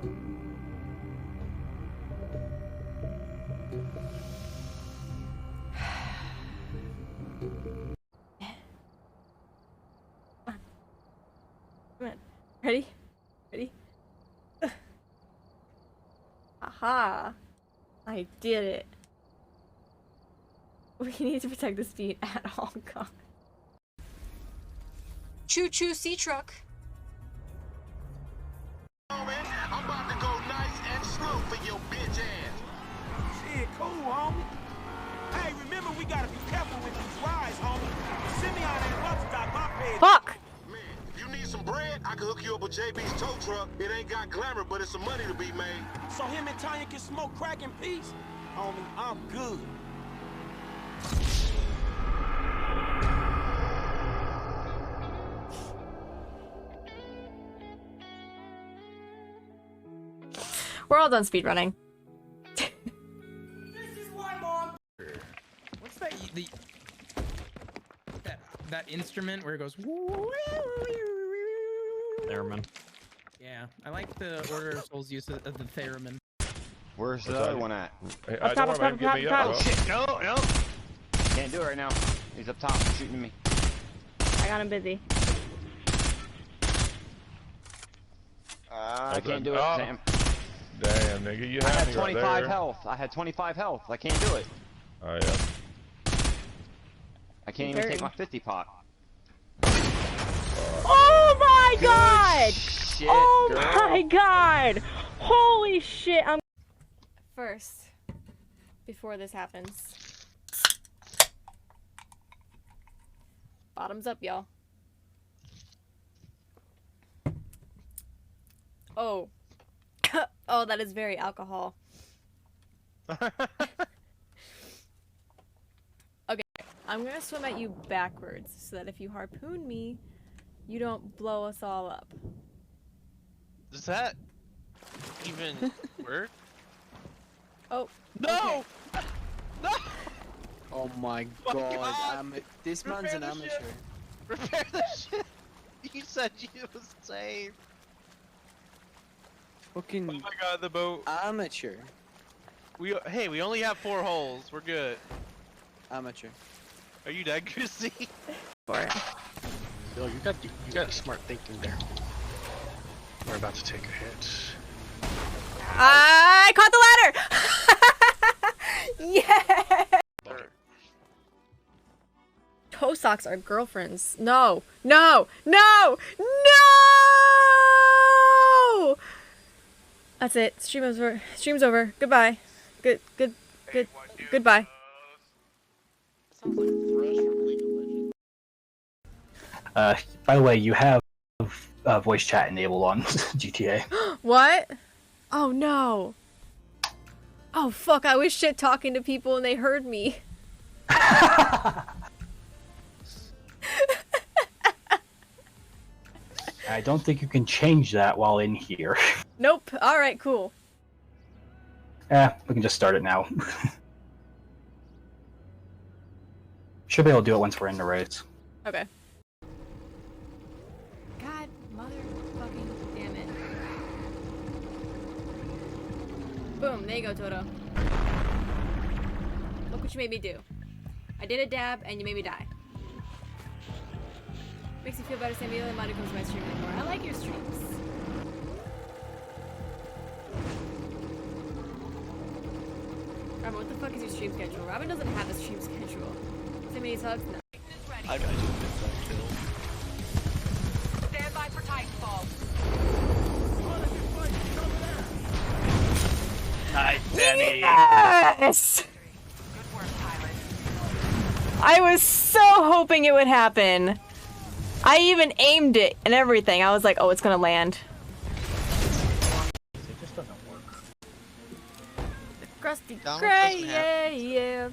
Come on. Ready? Ready? Aha! I did it. We need to protect the speed at all costs. Choo-choo sea truck. Oh, man, I'm about to go nice and slow for your bitch ass. Shit, cool, homie. Hey, remember we gotta be careful with these rides, homie. Simeon ain't love stop my page. Fuck! Man, if you need some bread, I can hook you up with JB's tow truck. It ain't got glamour, but it's some money to be made. So him and Tanya can smoke crack in peace? Homie, I'm good. We're all done speedrunning. This is why, Mom. What's that? That instrument where it goes. Theremin. Yeah, I like the Order of Souls use of the theremin. Where's the other one at? Hey, Up don't top, worry, up man. top, Get me up up, top. bro. Shit, no, no. Can't do it right now. He's up top shooting me. I got him busy. I can't do it, Oh. Sam. Damn, nigga, you I had had me 25 right there. health. I had 25 health. I can't do it. Oh, yeah. I can't even take my 50 pot. Oh my god! Shit, Oh girl. my god! Holy shit, I'm... First, before this happens. Bottoms up, y'all. Oh. Oh, that is very alcohol. Okay, I'm gonna swim at you backwards so that if you harpoon me, you don't blow us all up. Does that even work? Oh. No! Okay. No! Oh my Oh god, God. this man's Repair an the amateur. ship. Repair the ship! You said you was safe. Fucking Oh my god, the boat. amateur. Hey, we only have 4 holes. We're good. Amateur. Are you dead, Chrissy? For it. Yo, you got smart thinking there. We're about to take a hit. I caught the ladder! Yeah! Toe socks are girlfriends. No! No! No! No! That's it. Stream's over. Stream's over. Goodbye. Goodbye. Sounds like Thresh from League of Legends. By the way, you have voice chat enabled on GTA. What? Oh no. Oh fuck, I was shit talking to people and they heard me. I don't think you can change that while in here. Nope. Alright, cool. We can just start it now. Should be able to do it once we're in the race. Okay. God motherfucking damn it. Boom, there you go, Toto. Look what you made me do. I did a dab and you made me die. Makes you feel better, Samuel, and Money comes to my stream anymore. I like your streams. Robin, what the fuck is your stream schedule? Robin doesn't have a stream schedule. Sammy needs hugs? No. I got you midnight kill. Stand by for Titanfall. Nice, Danny. Yes! Good work, pilot. I was so hoping it would happen. I even aimed it and everything. I was like, oh, it's gonna land. It just doesn't work. Crusty Donald Gray, doesn't yeah, have yeah.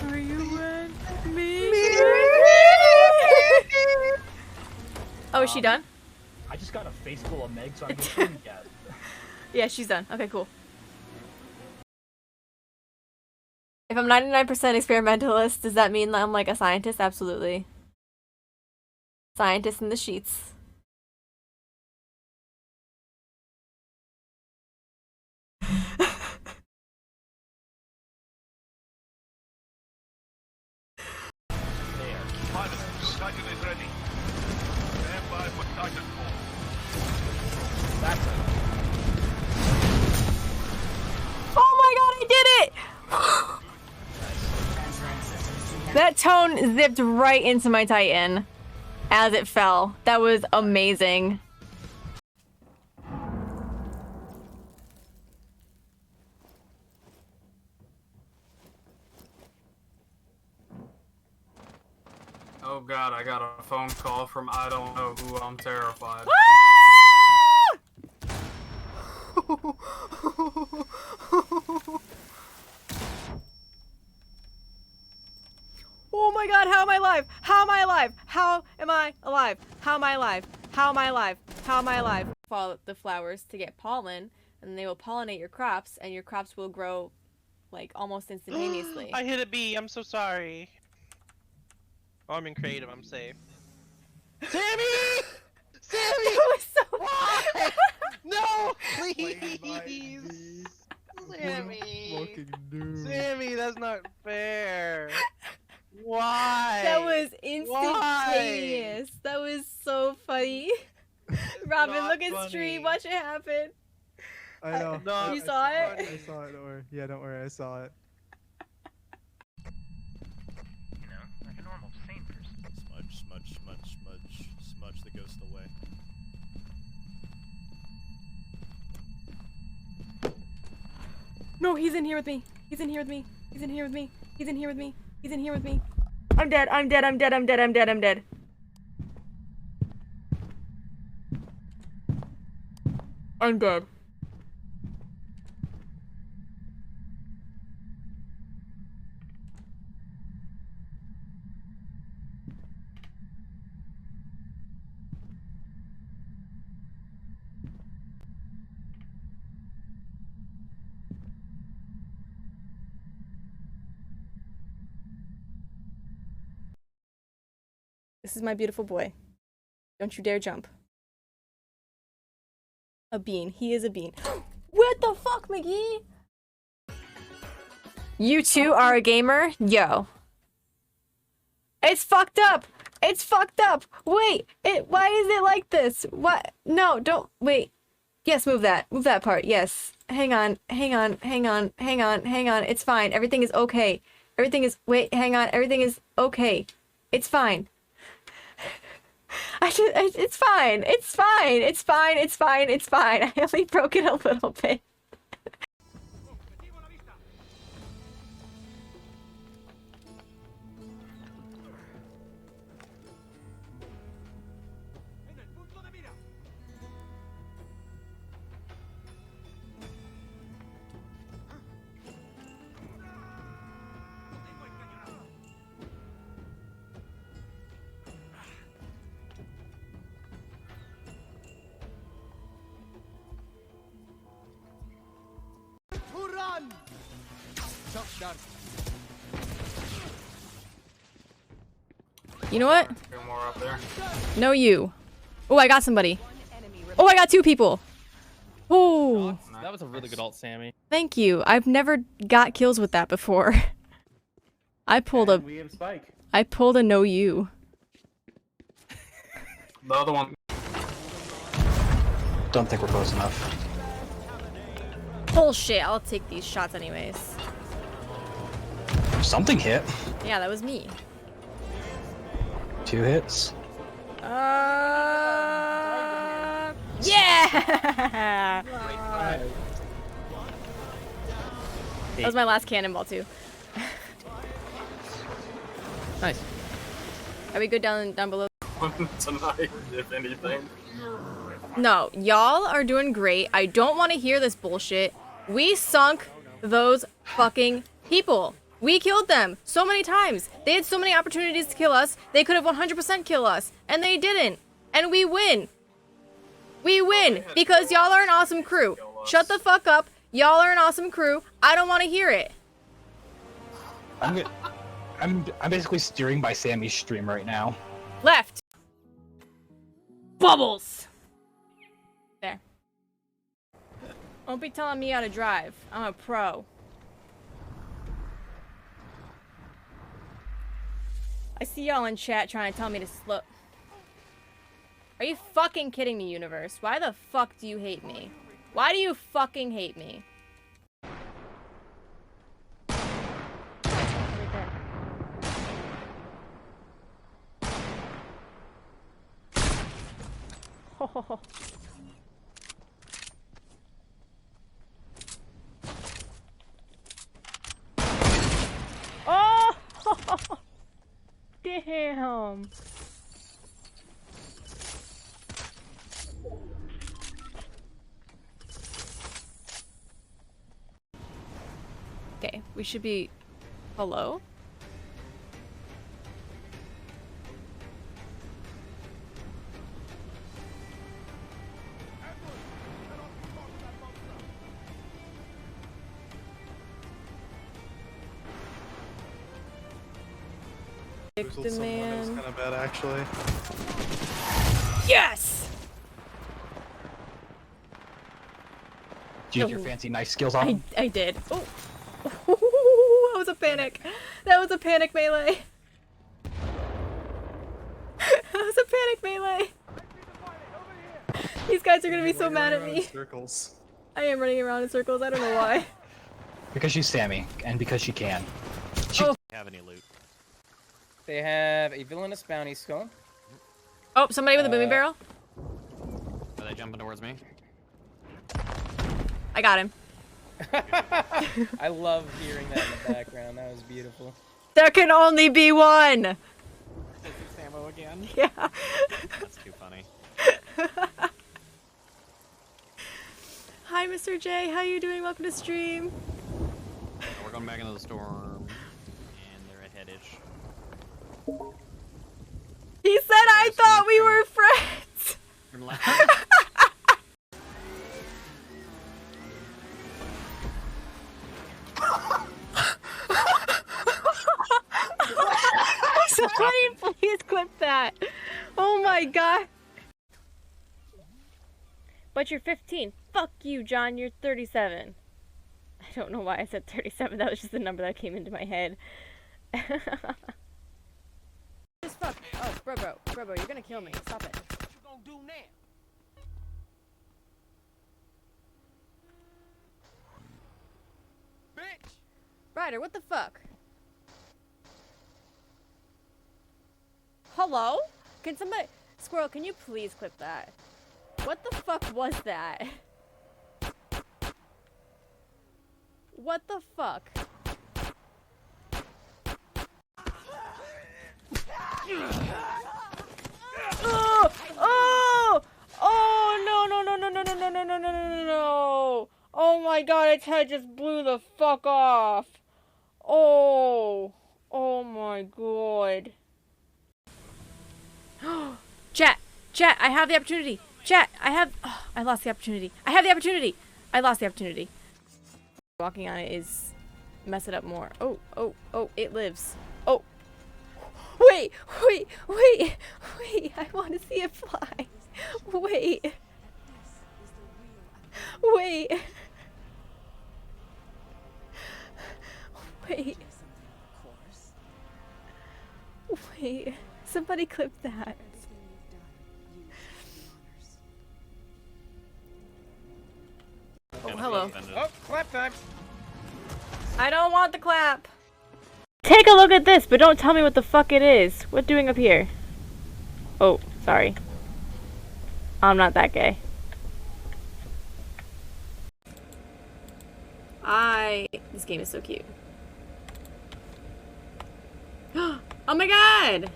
Are you and me? Oh, is she done? I just got a face full of Meg, so I'm just gonna guess. Yeah, she's done. Okay, cool. If I'm 99% experimentalist, does that mean I'm like a scientist? Absolutely. Scientist in the sheets. Oh my god, I did it! That tone zipped right into my Titan as it fell. That was amazing. Oh god, I got a phone call from I don't know who. I'm terrified. Oh my god, how am I alive? How am I alive? How am I alive? How am I alive? How am I alive? How am I alive? Follow the flowers to get pollen, and they will pollinate your crops, and your crops will grow like almost instantaneously. I hit a bee. I'm so sorry. Oh, I'm in creative. I'm safe. Sammy! Sammy! That was so Why? No, please. Sammy. Sammy, that's not fair. Why? That was instantaneous. That was so funny. Robin, not look at funny. stream. Watch it happen. I know. No, You saw it? I saw it. Don't worry. Yeah, don't worry. I saw it. You know, like a normal sane person. Smudge the ghost away. No, he's in here with me. He's in here with me. He's in here with me. He's in here with me. He's in here with me. I'm dead. I'm dead. I'm dead. I'm dead. I'm dead. I'm dead. I'm dead. This is my beautiful boy. Don't you dare jump. A bean. He is a bean. What the fuck, McGee? You too are a gamer? Yo. It's fucked up. It's fucked up. Wait. Why is it like this? What? No, don't. Wait. Yes, move that. Move that part. Yes. Hang on. Hang on. Hang on. Hang on. Hang on. It's fine. Everything is okay. Everything is. Wait. Hang on. Everything is okay. It's fine. It's fine. It's fine. It's fine. It's fine. It's fine. I only broke it a little bit. You know what? More up there. No, you. Oh, I got somebody. Oh, I got two people. Oh, That was a really good ult, Sammy. thank you. I've never got kills with that before. I pulled a no you. The other one. Don't think we're close enough. Bullshit. I'll take these shots anyways. Something hit. Yeah, that was me. 2 hits. Yeah! That was my last cannonball too. Nice. Are we good down below? Tonight, if anything. No, y'all are doing great. I don't want to hear this bullshit. We sunk those fucking people. We killed them so many times. They had so many opportunities to kill us. They could have 100% killed us, and they didn't. And we win. We win because y'all are an awesome crew. Shut the fuck up. Y'all are an awesome crew. I don't want to hear it. I'm basically steering by Sammy's stream right now. Left. bubbles! There. Don't be telling me how to drive. I'm a pro. I see y'all in chat trying to tell me to slow. Are you fucking kidding me, universe? Why the fuck do you hate me? Why do you fucking hate me? Right there. Oh. Oh! Damn. Okay, we should be... Hello? Boozled someone. It was kind of bad, actually. Yes! Did you use your fancy knife skills on him? I did. Oh. That was a panic. That was a panic melee. That was a panic melee. These guys are gonna be so mad at me. Circles. I am running around in circles. I don't know why. Because she's Sammy, and because she can. Oh. Have any loot? They have a villainous bounty skull. Oh, somebody with a booming barrel? Are they jumping towards me? I got him. I love hearing that in the background. That was beautiful. There can only be one! This is Samo again. Yeah. That's too funny. Hi, Mr. J. How you doing? Welcome to stream. We're going back into the storm, and they're ahead-ish. He said I thought we were friends! From left. Somebody please clip that. Oh my god. But you're 15. Fuck you, John. You're 37. I don't know why I said 37. That was just the number that came into my head. Just fuck. Oh, bro, you're gonna kill me. Stop it. What you gonna do now? Bitch! Ryder, what the fuck? Hello? Can somebody... Squirrel, can you please clip that? What the fuck was that? What the fuck? Oh! Oh! Oh, no. Oh my god, its head just blew the fuck off. Oh. Oh my god. Chat, I have the opportunity. Chat, I lost the opportunity. I have the opportunity. I lost the opportunity. Walking on it is mess it up more. Oh, it lives. Oh. Wait. I want to see it fly. Wait. Somebody clip that. Oh, hello. Oh, clap time. I don't want the clap. Take a look at this, but don't tell me what the fuck it is. What doing up here? Oh, sorry. I'm not that gay. This game is so cute. Oh my god!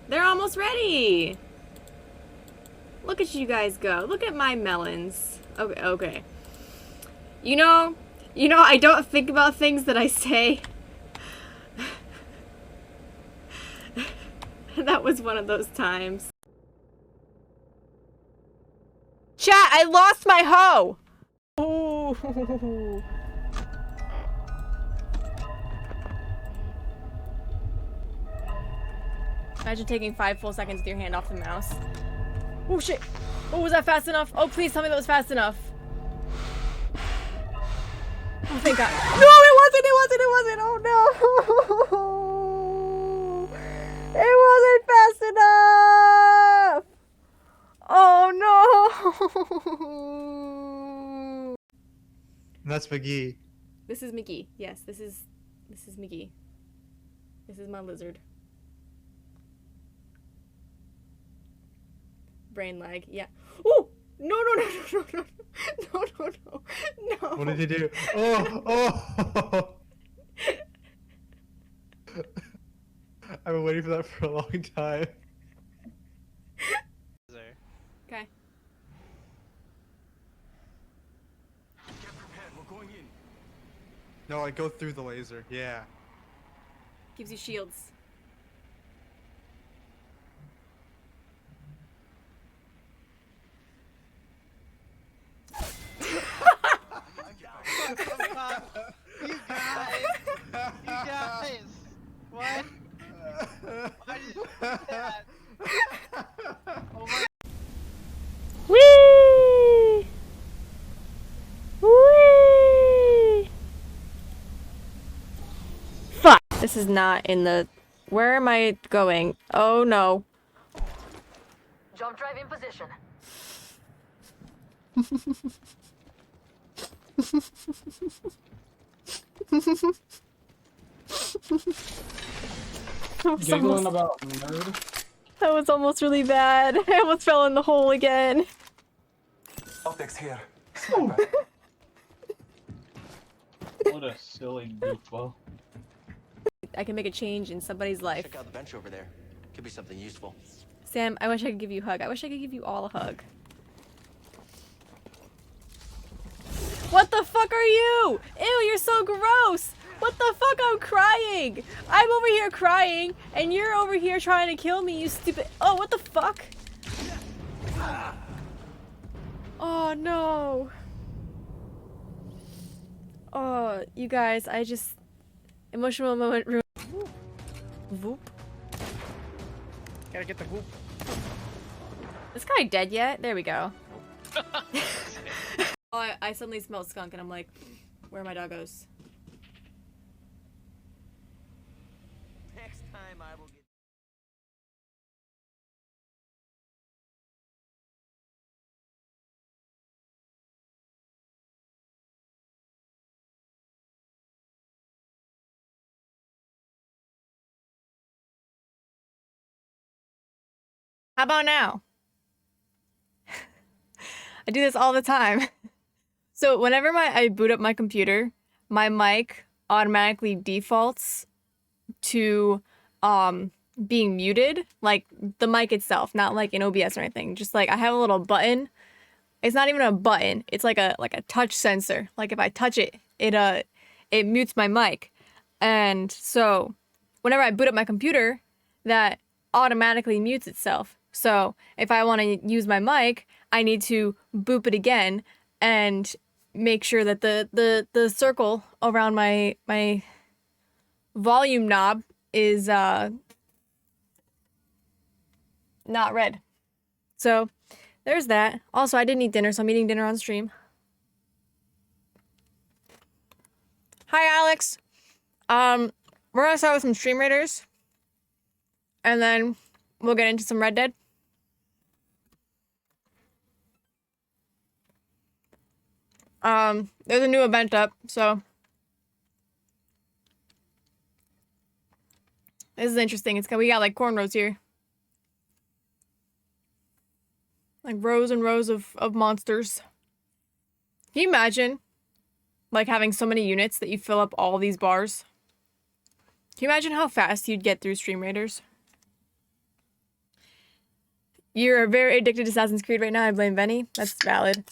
They're almost ready! Look at you guys go. Look at my melons. Okay. You know, I don't think about things that I say. That was one of those times. Chat, I lost my hoe! Oh. Imagine taking 5 full seconds with your hand off the mouse. Oh shit! Oh, was that fast enough? Oh, please tell me that was fast enough. Oh, thank God. No, it wasn't! It wasn't! It wasn't! Oh no! It wasn't fast enough! Oh no! That's McGee. This is McGee. Yes, this is McGee. This is my lizard. Brain lag. Yeah. Oh no no no no no no no no no no. What did he do? Oh oh! I've been waiting for that for a long time. Okay. No, I go through the laser. Yeah. Gives you shields. You guys! You guys! What? Why did you do that? Oh my... Whee! Whee! Fuck! This is not in the... Where am I going? Oh no. Jump drive in position. Giggling about nerd? That was almost really bad. I almost fell in the hole again. Optics here. What a silly goofball. I can make a change in somebody's life. Check out the bench over there. Could be something useful. Sam, I wish I could give you a hug. I wish I could give you all a hug. What the fuck are you? Ew, you're so gross. What the fuck? I'm crying. I'm over here crying, and you're over here trying to kill me, you stupid. Oh, what the fuck? Oh, no. Oh, you guys, I just... Emotional moment. Voop. Gotta get the whoop. This guy dead yet? There we go. Oh, I suddenly smelled skunk and I'm like, where are my doggos? Next time I will get... How about now? I do this all the time. So whenever I boot up my computer, my mic automatically defaults to being muted, like the mic itself, not like in OBS or anything. Just like I have a little button. It's not even a button. It's like a touch sensor. Like if I touch it, it mutes my mic. And so whenever I boot up my computer, that automatically mutes itself. So if I want to use my mic, I need to boop it again and make sure that the circle around my volume knob is not red. So there's that. Also, I didn't eat dinner, so I'm eating dinner on stream. Hi, Alex. We're gonna start with some Stream Raiders, and then we'll get into some Red Dead. There's a new event up, so this is interesting. We got like cornrows here. Like rows and rows of monsters. Can you imagine like having so many units that you fill up all these bars? Can you imagine how fast you'd get through Stream Raiders? You're very addicted to Assassin's Creed right now. I blame Venny. That's valid.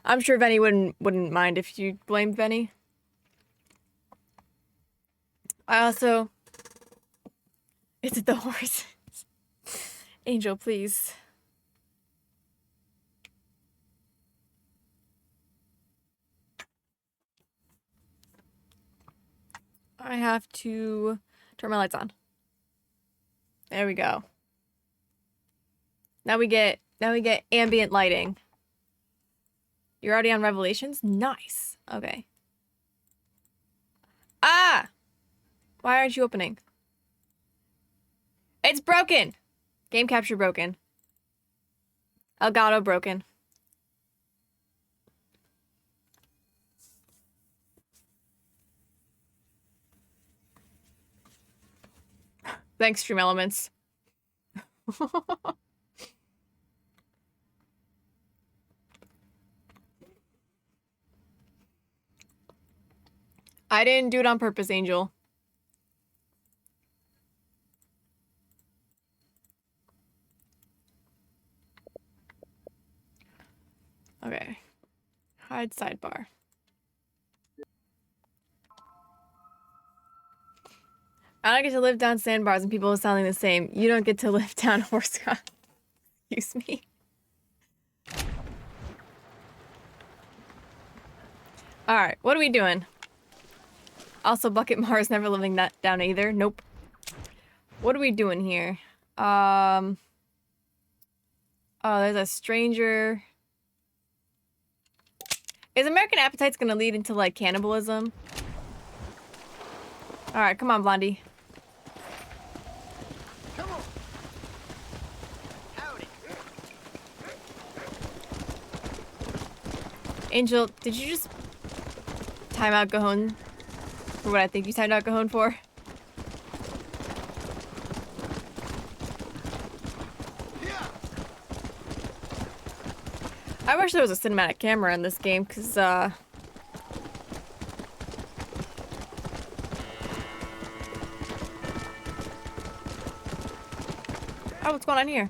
I'm sure Venny wouldn't mind if you blamed Venny. I also... Is it the horses? Angel, please. I have to turn my lights on. There we go. Now we get ambient lighting. You're already on Revelations? Nice. Okay. Ah! Why aren't you opening? It's broken! Game capture broken. Elgato broken. Thanks, Stream Elements. I didn't do it on purpose, Angel. Okay. Hide sidebar. I don't get to live down sandbars and people sounding the same. You don't get to live down horse con. Excuse me. Alright, what are we doing? Also, Bucket Mars never living that down either. Nope. What are we doing here? Oh, there's a stranger. Is American Appetite's gonna lead into, like, cannibalism? Alright, come on, Blondie. Come on. Howdy. Angel, did you just time out Cajon for what I think you timed out Cajon for? I wish there was a cinematic camera in this game, because, Oh, what's going on here?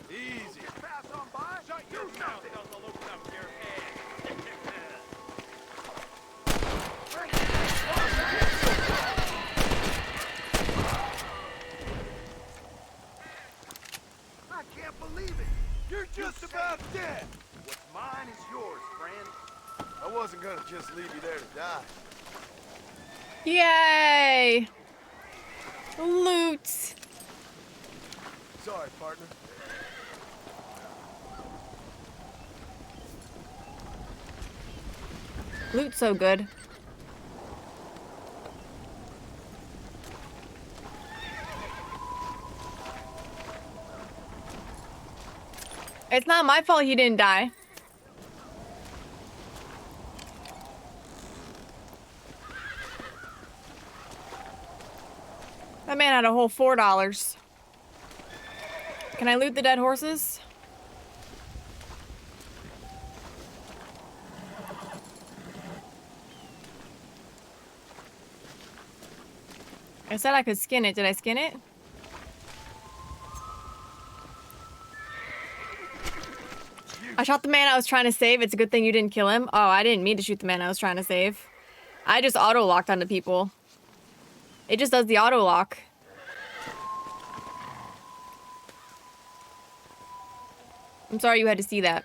Easy. Pass on by. Shut your mouth. They'll open up your head. I can't believe it. You're just about dead. What's mine is yours, friend. I wasn't gonna just leave you there to die. Yay! Loot! Sorry, partner. Loot so good. It's not my fault he didn't die. That man had a whole $4. Can I loot the dead horses? I said I could skin it. Did I skin it? I shot the man I was trying to save. It's a good thing you didn't kill him. Oh, I didn't mean to shoot the man I was trying to save. I just auto-locked onto people. It just does the auto-lock. I'm sorry you had to see that.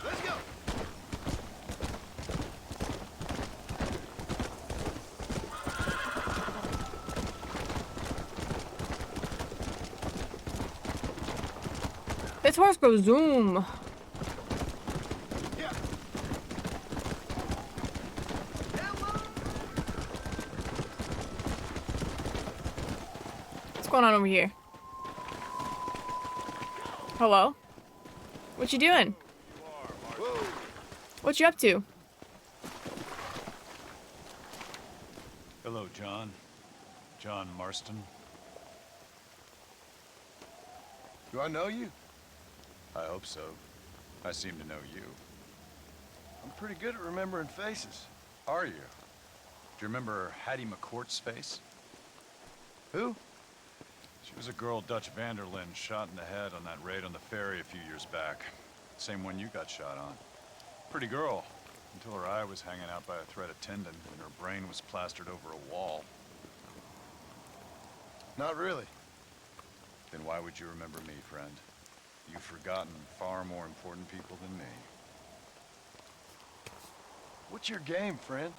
Let's go. This horse goes zoom. Yeah. What's going on over here? Hello? What you doing? What you up to? Hello, John. John Marston. Do I know you? I hope so. I seem to know you. I'm pretty good at remembering faces. Are you? Do you remember Hattie McCourt's face? Who? She was a girl Dutch Vanderlyn shot in the head on that raid on the ferry a few years back. Same one you got shot on. Pretty girl, until her eye was hanging out by a thread of tendon and her brain was plastered over a wall. Not really. Then why would you remember me, friend? You've forgotten far more important people than me. What's your game, friend?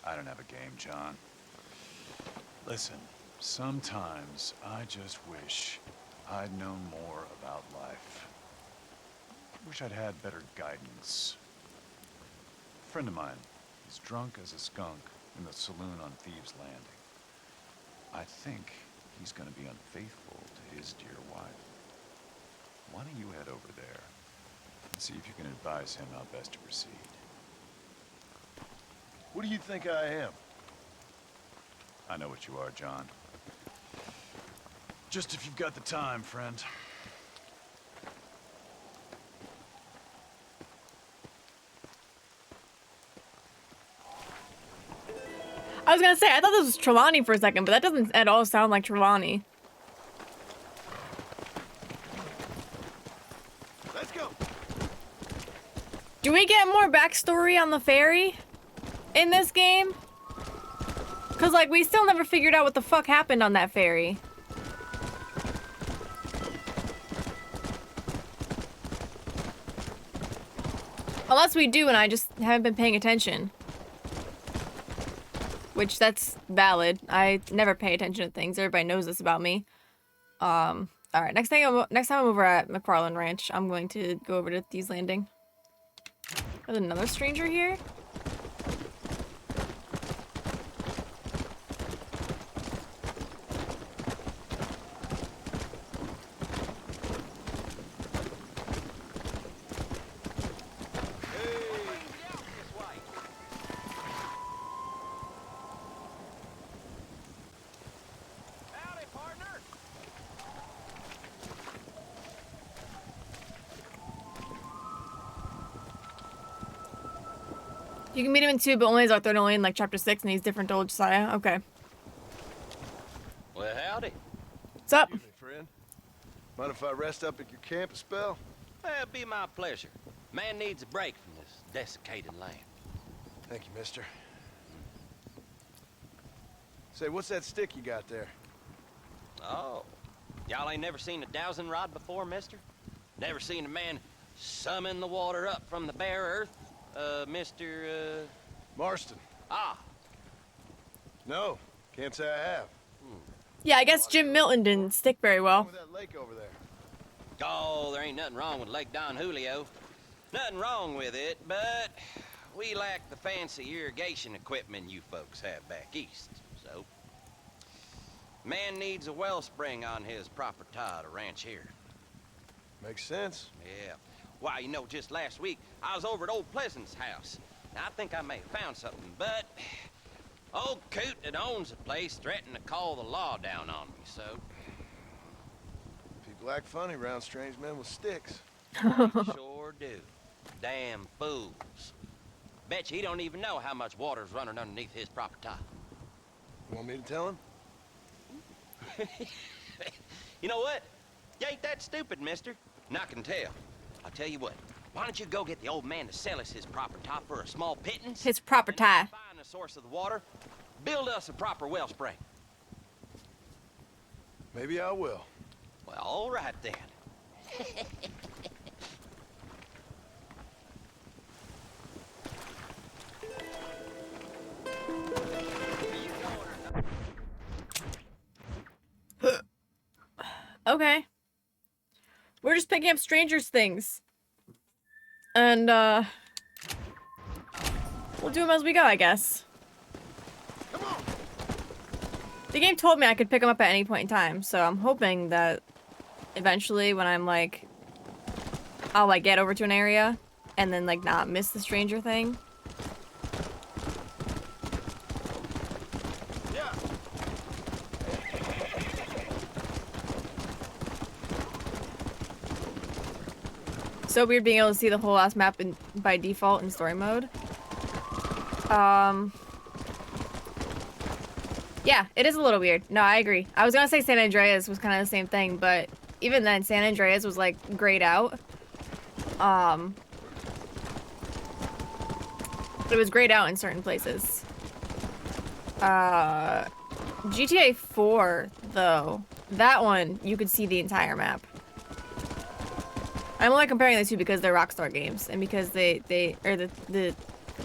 I don't have a game, John. Listen, sometimes I just wish I'd known more about life. Wish I'd had better guidance. A friend of mine is drunk as a skunk in the saloon on Thieves' Landing. I think he's gonna be unfaithful to his dear wife. Why don't you head over there and see if you can advise him how best to proceed? What do you think I am? I know what you are, John. Just if you've got the time, friend. I was gonna say, I thought this was Trelawney for a second, but that doesn't at all sound like Trelawney. Let's go. Do we get more backstory on the ferry in this game? Cause like, we still never figured out what the fuck happened on that ferry. Unless we do and I just haven't been paying attention. Which, that's valid. I never pay attention to things. Everybody knows this about me. Alright, next time I'm over at McFarland Ranch, I'm going to go over to Thieves' Landing. There's another stranger here? You can meet him in 2, but only as Arthur only in like chapter 6, and he's different to old Josiah. Okay. Well, howdy. What's up? Excuse me, friend. Mind if I rest up at your camp a spell? Well, it'd be my pleasure. Man needs a break from this desiccated land. Thank you, mister. Say, what's that stick you got there? Oh. Y'all ain't never seen a dowsing rod before, mister? Never seen a man summon the water up from the bare earth? Mr. Marston. Ah. No, can't say I have. Yeah, I guess Jim Milton didn't stick very well. With that lake over there. Oh, there ain't nothing wrong with Lake Don Julio. Nothing wrong with it, but we lack the fancy irrigation equipment you folks have back east, so. Man needs a wellspring on his property to ranch here. Makes sense. Yeah. Why, you know, just last week, I was over at old Pleasant's house. Now, I think I may have found something, but old Coot that owns the place threatened to call the law down on me, so. People act funny around strange men with sticks. Sure do. Damn fools. Bet you he don't even know how much water's running underneath his property. You want me to tell him? You know what? You ain't that stupid, mister. And I can tell. I'll tell you what. Why don't you go get the old man to sell us his property for a small pittance? His property. Find the source of the water. Build us a proper wellspring. Maybe I will. Well, all right then. Okay. We're just picking up strangers' things. And, we'll do them as we go, I guess. Come on. The game told me I could pick them up at any point in time, so I'm hoping that eventually when I'm, like, I'll, like, get over to an area and then, like, not miss the stranger thing. Yeah. So weird being able to see the whole last map by default in story mode. Yeah, it is a little weird. No, I agree. I was gonna say San Andreas was kind of the same thing, but even then, San Andreas was like grayed out. It was grayed out in certain places. GTA 4, though, that one, you could see the entire map. I'm only comparing the two because they're Rockstar games, and because I'm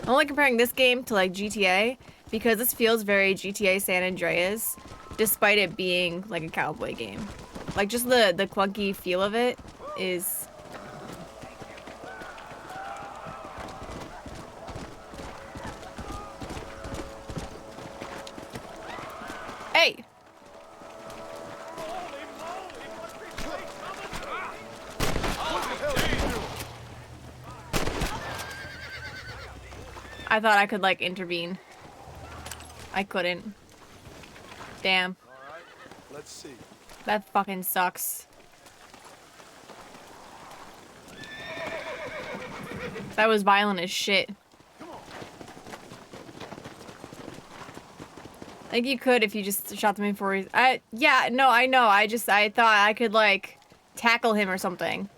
only comparing this game to, like, GTA, because this feels very GTA San Andreas, despite it being, like, a cowboy game. Like, just the clunky feel of it is... Hey! I thought I could, like, intervene. I couldn't. Damn. Alright, let's see. That fucking sucks. That was violent as shit. I think you could if you just shot them before he's... yeah, no, I know. I thought I could, like, tackle him or something.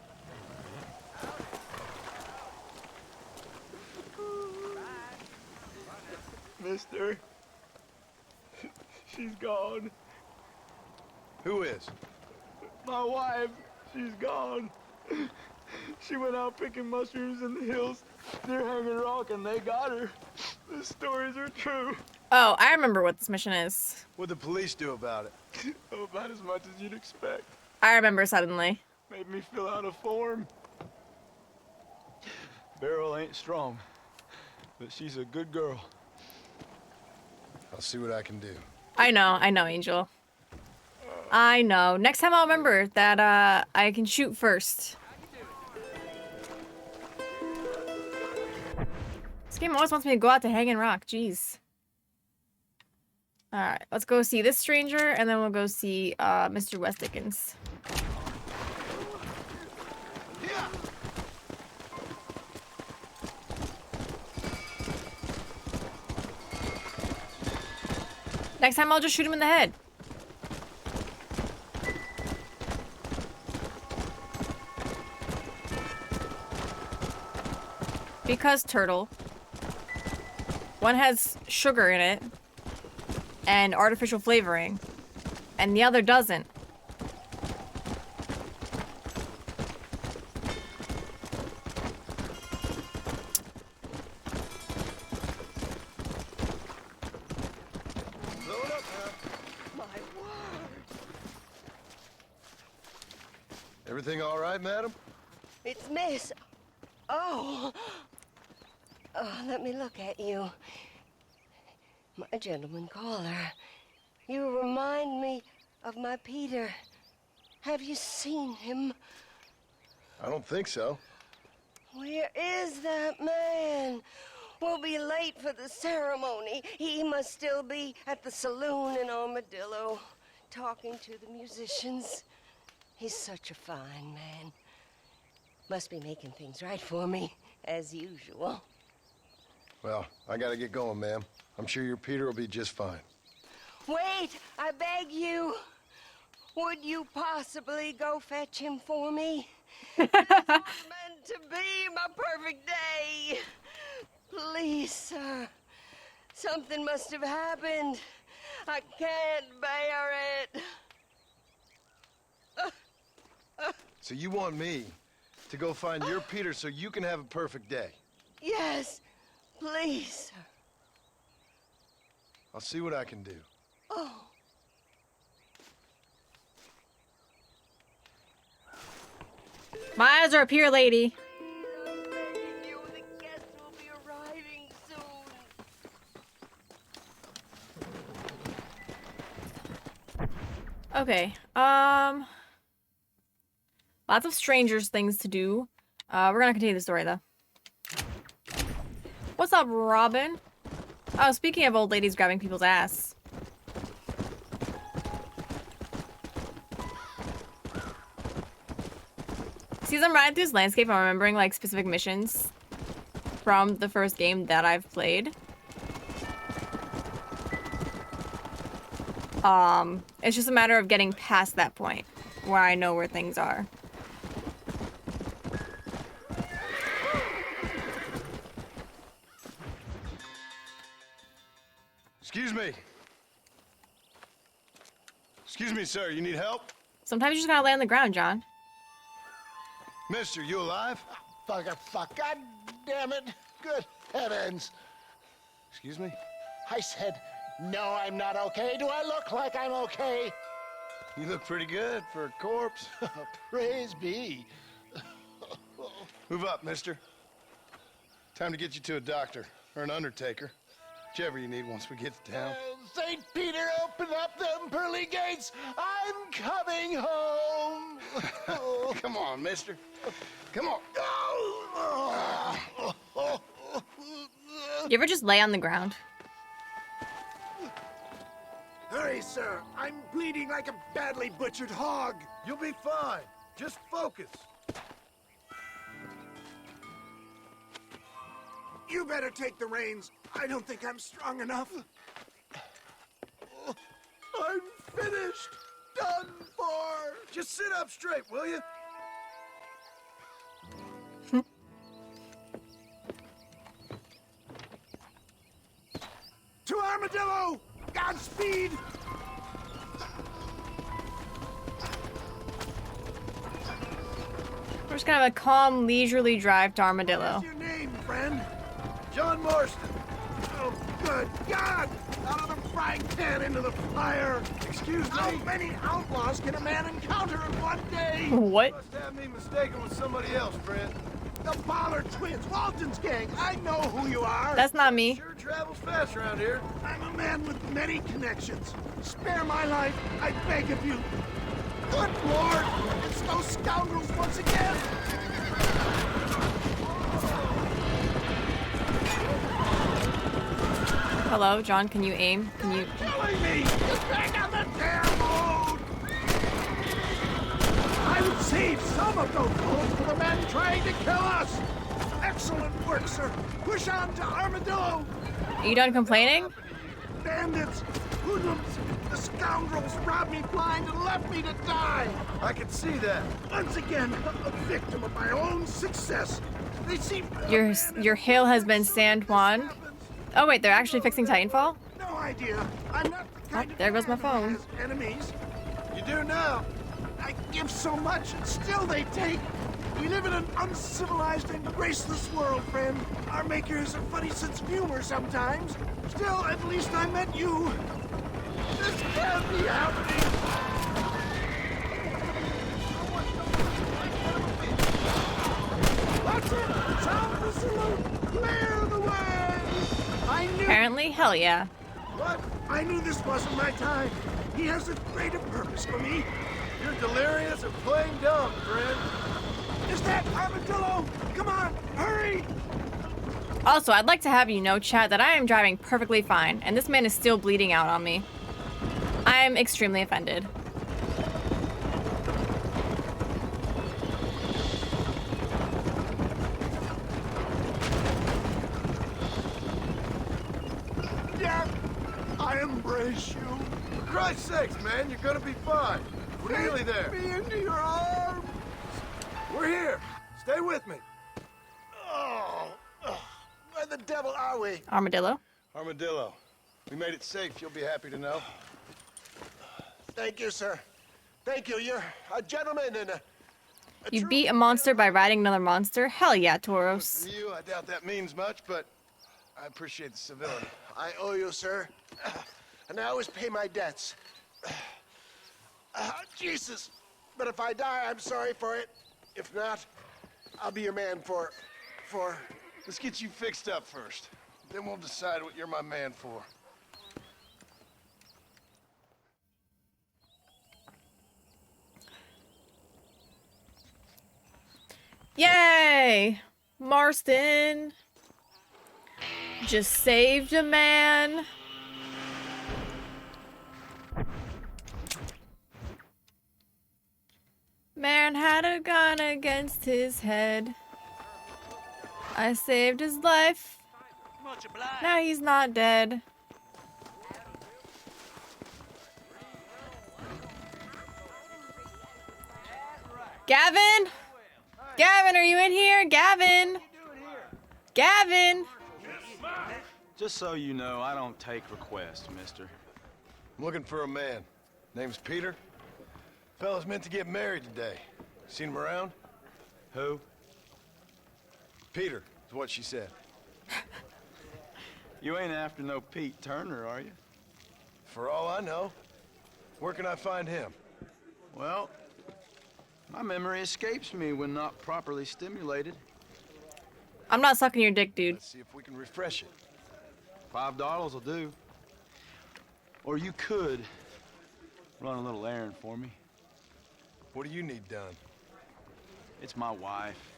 Mister. She's gone. Who is? My wife, she's gone. She went out picking mushrooms in the hills near Hanging Rock and they got her. The stories are true. Oh, I remember what this mission is. What'd the police do about it? Oh, about as much as you'd expect. I remember suddenly. Made me fill out a form. Beryl ain't strong, but she's a good girl. I'll see what I can do. I know, Angel. I know. Next time I'll remember that I can shoot first. This game always wants me to go out to Hanging Rock. Jeez. Alright, let's go see this stranger, and then we'll go see Mr. West Dickens. Next time I'll just shoot him in the head. Because turtle. One has sugar in it and artificial flavoring, and the other doesn't. Everything all right, madam? It's Miss. Oh. Oh, let me look at you. My gentleman caller. You remind me of my Peter. Have you seen him? I don't think so. Where is that man? We'll be late for the ceremony. He must still be at the saloon in Armadillo, talking to the musicians. He's such a fine man. Must be making things right for me, as usual. Well, I gotta get going, ma'am. I'm sure your Peter will be just fine. Wait, I beg you. Would you possibly go fetch him for me? It's not meant to be my perfect day. Please, sir. Something must have happened. I can't bear it. So you want me to go find your Peter so you can have a perfect day? Yes, please, sir. I'll see what I can do. Oh. My eyes are up here, lady. I'm begging you, the guests will be arriving soon. Okay, lots of strangers things to do. We're gonna continue the story, though. What's up, Robin? Oh, speaking of old ladies grabbing people's ass. See, as I'm riding through this landscape, I'm remembering, like, specific missions from the first game that I've played. It's just a matter of getting past that point where I know where things are. Excuse me. Excuse me, sir. You need help? Sometimes you just gotta lay on the ground, John. Mister, you alive? Fuck. God damn it. Good heavens. Excuse me? I said, no, I'm not okay. Do I look like I'm okay? You look pretty good for a corpse. Praise be. Move up, mister. Time to get you to a doctor or an undertaker. Whichever you need once we get to town. St. Peter, open up them pearly gates. I'm coming home. Come on, mister. Come on. You ever just lay on the ground? Hurry, sir. I'm bleeding like a badly butchered hog. You'll be fine. Just focus. You better take the reins. I don't think I'm strong enough. I'm finished. Done for. Just sit up straight, will you? To Armadillo! Godspeed! We're just gonna have a calm, leisurely drive to Armadillo. What's your name, friend? John Marston. Oh, good God! Out of the frying pan into the fire! Excuse me? How many outlaws can a man encounter in one day? What? You must have me mistaken with somebody else, friend. The Pollard twins, Walton's gang. I know who you are. That's not me. Sure travels fast around here. I'm a man with many connections. Spare my life, I beg of you. Good Lord! It's those scoundrels once again! Hello, John, can you aim? Can you... Killing me! Get back on the damn road! I would save some of those bullets for the men trying to kill us! Excellent work, sir! Push on to Armadillo! Are you done complaining? Bandits! Hoodlums! The scoundrels robbed me blind and left me to die! I can see that. Once again, a victim of my own success. They seem... Your hail has been San Juan. Oh wait, they're actually fixing Titanfall? No idea. I'm not the kind of there goes my man who phone. has enemies. You do now. I give so much, and still they take. We live in an uncivilized and graceless world, friend. Our maker has a funny sense of humor sometimes. Still, at least I met you. This can't be happening. That's it. Sound the salute. Clear the way. I knew. Apparently, hell yeah. What? I knew this wasn't my time. He has a greater purpose for me. You're delirious and plain dumb, friend. Is that Armadillo? Come on, hurry! Also, I'd like to have you know, chat, that I am driving perfectly fine, and this man is still bleeding out on me. I am extremely offended. Yeah, I embrace you. For Christ's sakes, man, you're gonna be fine. We're nearly there. Take me into your arms. We're here. Stay with me. Oh, where the devil are we? Armadillo. Armadillo. We made it safe, you'll be happy to know. Thank you, sir. Thank you. You're a gentleman and a You beat a monster by riding another monster? Hell yeah, Tauros. For you, I doubt that means much, but I appreciate the civility. I owe you, sir. And I always pay my debts. Jesus. But if I die, I'm sorry for it. If not, I'll be your man for... Let's get you fixed up first. Then we'll decide what you're my man for. Yay! Marston just saved a man. Man had a gun against his head. I saved his life. Now he's not dead. Gavin? Gavin, are you in here? Gavin? Gavin? Just so you know, I don't take requests, mister. I'm looking for a man. Name's Peter. Fella's meant to get married today. Seen him around? Who? Peter, is what she said. You ain't after no Pete Turner, are you? For all I know. Where can I find him? Well, my memory escapes me when not properly stimulated. I'm not sucking your dick, dude. Let's see if we can refresh it. $5 will do. Or you could run a little errand for me. What do you need done? It's my wife.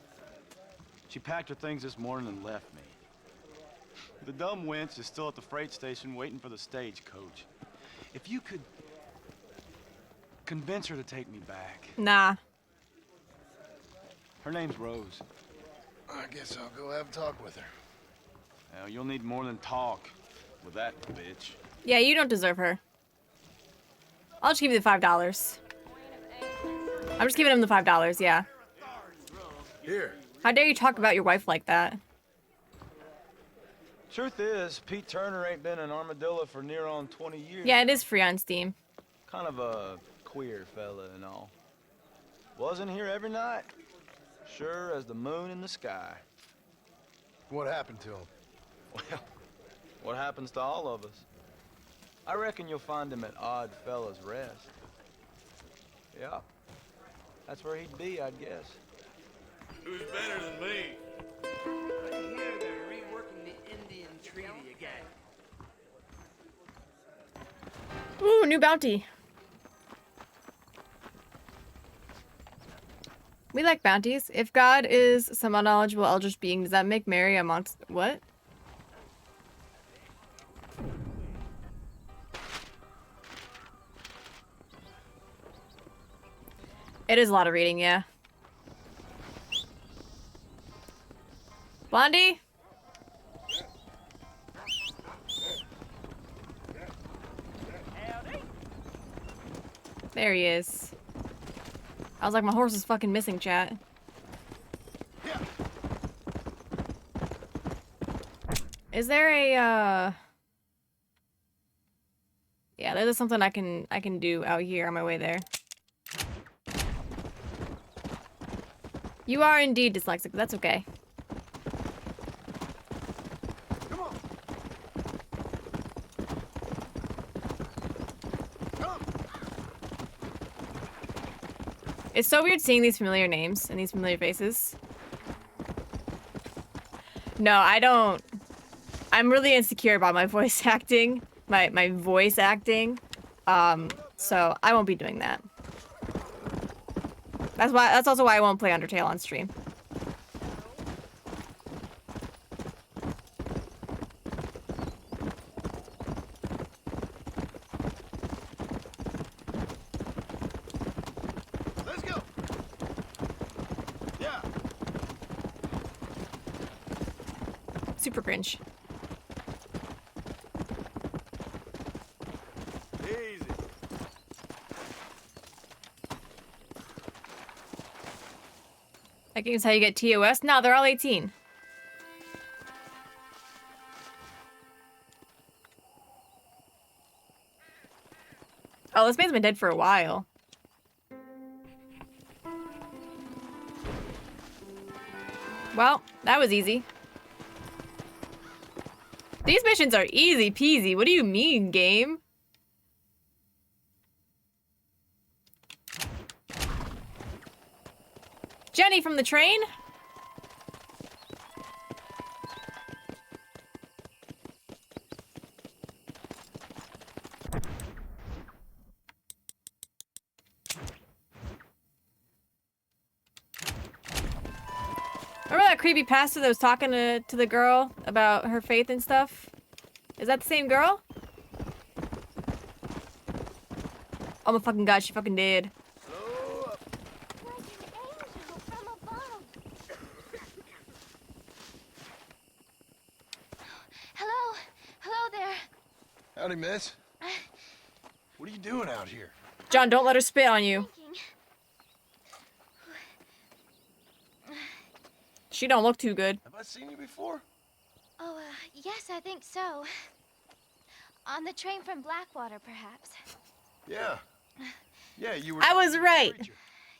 She packed her things this morning and left me. The dumb wench is still at the freight station waiting for the stagecoach. If you could convince her to take me back. Nah. Her name's Rose. I guess I'll go have a talk with her. Now, you'll need more than talk with that bitch. Yeah, you don't deserve her. I'll just give you the $5. I'm just giving him the $5, yeah. Here. How dare you talk about your wife like that? Truth is, Pete Turner ain't been an armadillo for near on 20 years. Yeah, it is free on Steam. Kind of a queer fella and all. Wasn't here every night. Sure as the moon in the sky. What happened to him? Well, what happens to all of us? I reckon you'll find him at Odd Fella's Rest. Yeah. That's where he'd be, I'd guess. Who's better than me? I hear they're reworking the Indian Treaty again. Ooh, new bounty. We like bounties. If God is some unknowledgeable eldritch being, does that make Mary amongst... What? It is a lot of reading, yeah. Blondie? There he is. I was like, my horse is fucking missing, chat. Is there a, Yeah, there's something I can do out here on my way there. You are indeed dyslexic, but that's okay. Come on. It's so weird seeing these familiar names and these familiar faces. No, I don't. I'm really insecure about my voice acting. My voice acting. So I won't be doing that. That's also why I won't play Undertale on stream. Let's go. Yeah. Super cringe. Easy. That game's how you get TOS? No, they're all 18. Oh, this man's been dead for a while. Well, that was easy. These missions are easy peasy. What do you mean, game? Jenny from the train? Remember that creepy pastor that was talking to the girl about her faith and stuff? Is that the same girl? Oh my fucking god, she fucking did. Hello? Hello there. Howdy, miss. What are you doing out here? John, don't let her spit on you. She don't look too good. Have I seen you before? Oh, yes, I think so. On the train from Blackwater, perhaps. Yeah. Yeah, you were. I was right.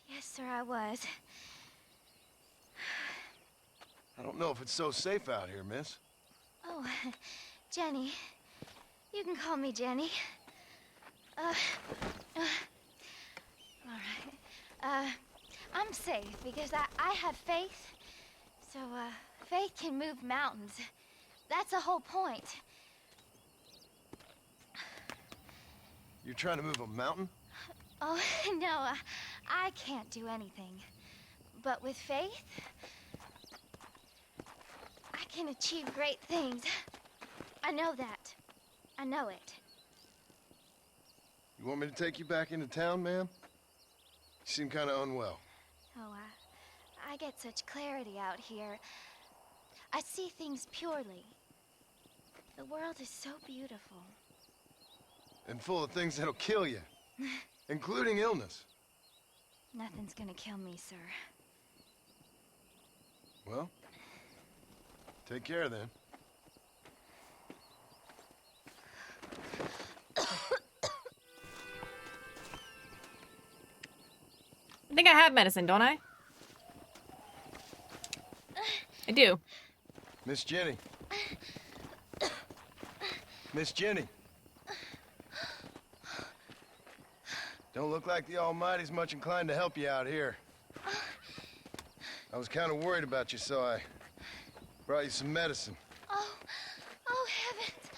Yes, sir, I was. I don't know if it's so safe out here, miss. Oh, Jenny. You can call me Jenny. All right. I'm safe because I have faith. So, faith can move mountains. That's the whole point. You're trying to move a mountain? Oh, no, I can't do anything. But with faith, I can achieve great things. I know that. I know it. You want me to take you back into town, ma'am? You seem kind of unwell. Oh, I get such clarity out here. I see things purely. The world is so beautiful. And full of things that'll kill you, including illness. Nothing's gonna kill me, sir. Well, take care then. I think I have medicine, don't I? I do. Miss Jenny. Miss Jenny. Don't look like the Almighty's much inclined to help you out here. I was kind of worried about you, so I brought you some medicine. Oh heavens!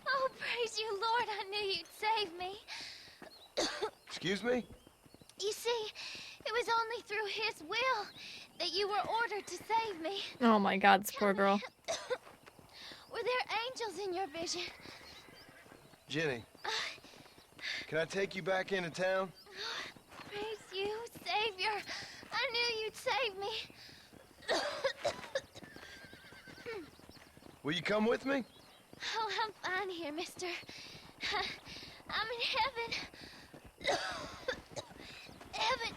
Oh, praise you, Lord! I knew you'd save me. Excuse me? You see, it was only through His will that you were ordered to save me. Oh my God, this poor girl. Were there angels in your vision? Jenny, can I take you back into town? Praise you, Savior. I knew you'd save me. Will you come with me? Oh, I'm fine here, mister. I'm in heaven. Heaven.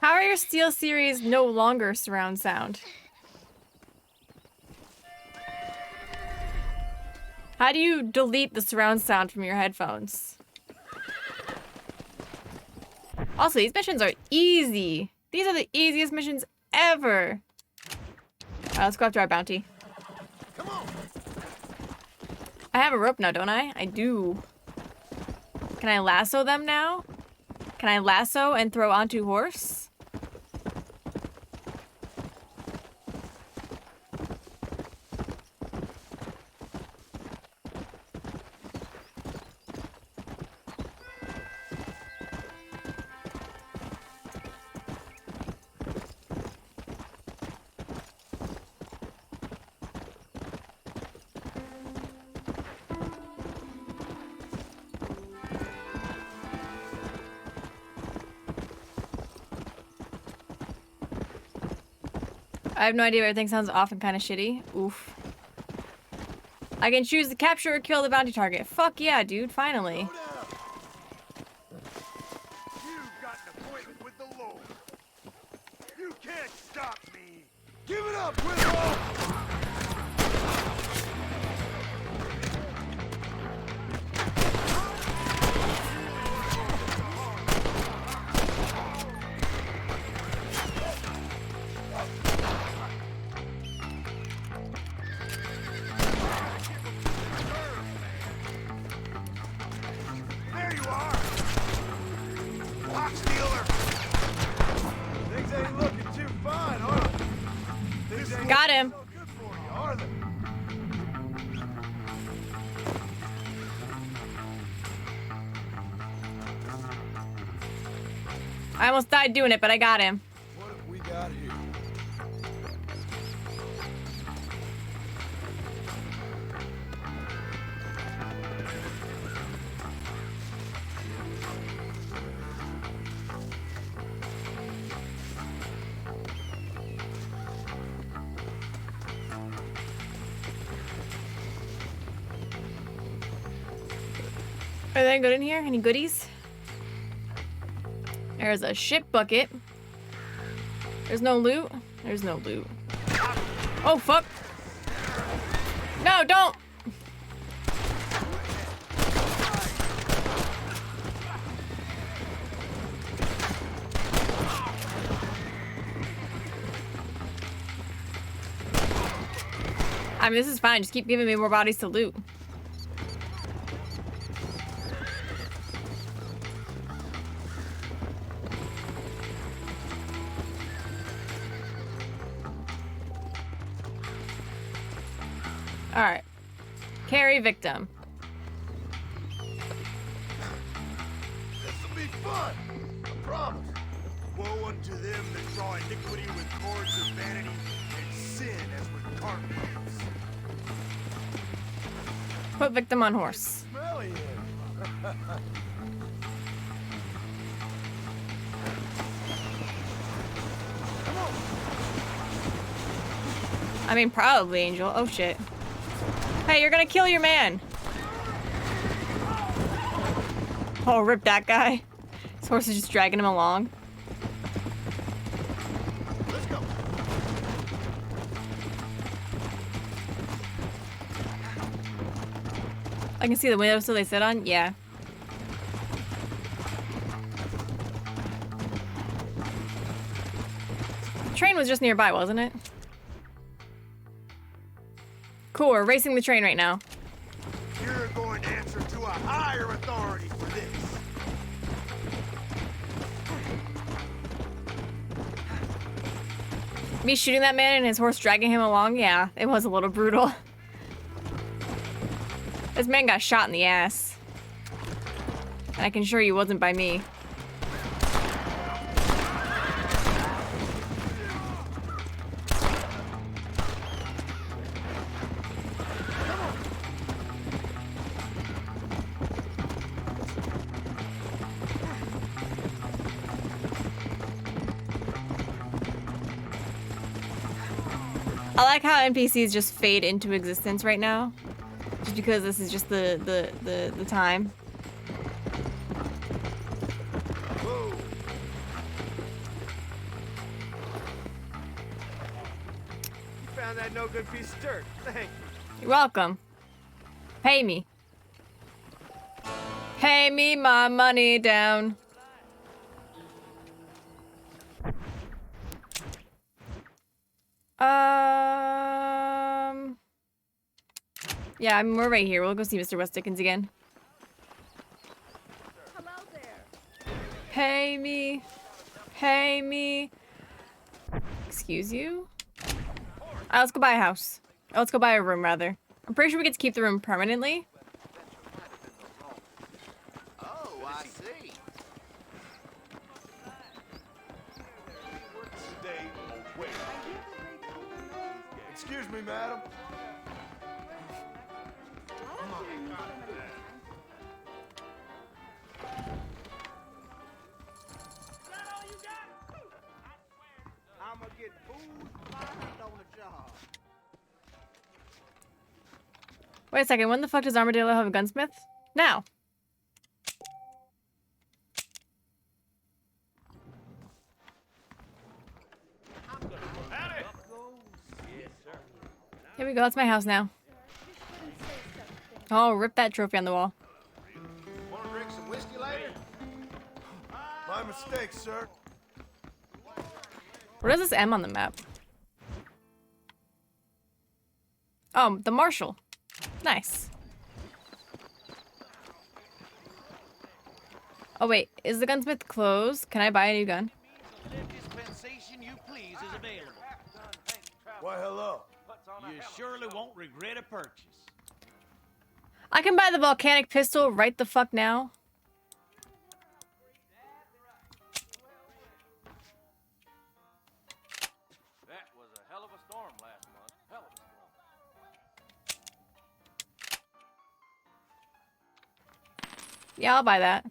How are your Steel series no longer surround sound? How do you delete the surround sound from your headphones? Also, these missions are easy. These are the easiest missions ever. Alright, let's go after our bounty. Come on. I have a rope now, don't I? I do. Can I lasso them now? Can I lasso and throw onto horse? I have no idea, but everything sounds off and kind of shitty. Oof. I can choose to capture or kill the bounty target. Fuck yeah, dude, finally. You've got an appointment with the Lord. You can't stop me. Give it up, Willow! There you are! Hot stealer! Things ain't looking too fine, are they? Things ain't Got him. so good for you, are they? I almost died doing it, but I got him. What have we got here? Anything good in here? Any goodies? There's a shit bucket. There's no loot. There's no loot. Oh, fuck. No, don't. I mean, this is fine. Just keep giving me more bodies to loot. Alright. Carry victim. This'll be fun. I promise. Woe unto them that draw iniquity with cords of vanity and sin as with cart wheels. Put victim on horse. Smelly here. I mean, probably, Angel. Oh, shit. Hey, you're gonna kill your man. Oh, rip that guy. His horse is just dragging him along. Let's go. I can see the window still they sit on? Yeah. The train was just nearby, wasn't it? Cool, we're racing the train right now. You're going to answer to a higher authority for this. Me shooting that man and his horse dragging him along? Yeah, it was a little brutal. This man got shot in the ass. And I can assure you it wasn't by me. I like how NPCs just fade into existence right now. Just because this is just the time. Whoa. You found that no good piece of dirt. Thank you. You're welcome. Pay me. Pay me my money down. Yeah, I mean, we're right here. We'll go see Mr. West Dickens again. Hello there. Pay me. Pay me. Excuse you? Alright, let's go buy a house. Oh, let's go buy a room, rather. I'm pretty sure we get to keep the room permanently. Oh, I see. Stay away. Excuse me, madam. I'ma get food fired on the job. Wait a second, when the fuck does Armadillo have a gunsmith? Now. Here we go, that's my house now. Oh, rip that trophy on the wall. Wanna drink some whiskey later? My mistake, sir. What is this M on the map? Oh, the Marshal. Nice. Oh wait, is the gunsmith closed? Can I buy a new gun? Dispensation you please is available. Why, hello. You surely won't regret a purchase. I can buy the volcanic pistol right the fuck now. That was a hell of a storm last month. Hell of a storm. Yeah, I'll buy that.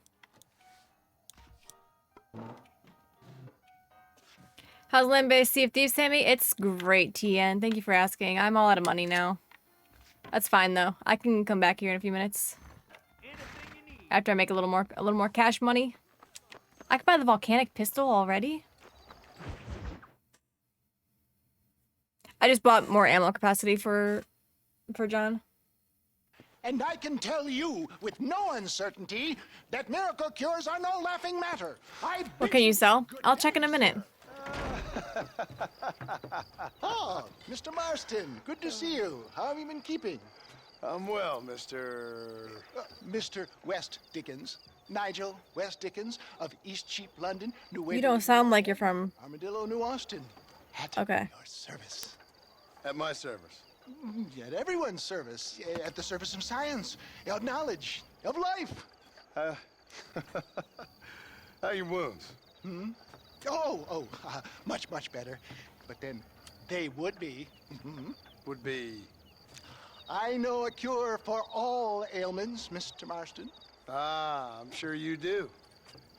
How's Land-Based Sea of Thieves, Sammy? It's great, TN. Thank you for asking. I'm all out of money now. That's fine though. I can come back here in a few minutes. After I make a little more cash money. I can buy the volcanic pistol already. I just bought more ammo capacity for John. And I can tell you with no uncertainty that miracle cures are no laughing matter. What can you sell? I'll check in a minute. Oh, Mr. Marston, good to see you. How have you been keeping? I'm well, Mr. Mr. West Dickens. Nigel West Dickens of Eastcheap, London, New You don't sound like you're from. Armadillo, New Austin. At Okay. your service. At my service. At everyone's service. At the service of science, of knowledge, of life. How are your wounds? Much, much better. But then they would be. Would be. I know a cure for all ailments, Mr. Marston. Ah, I'm sure you do.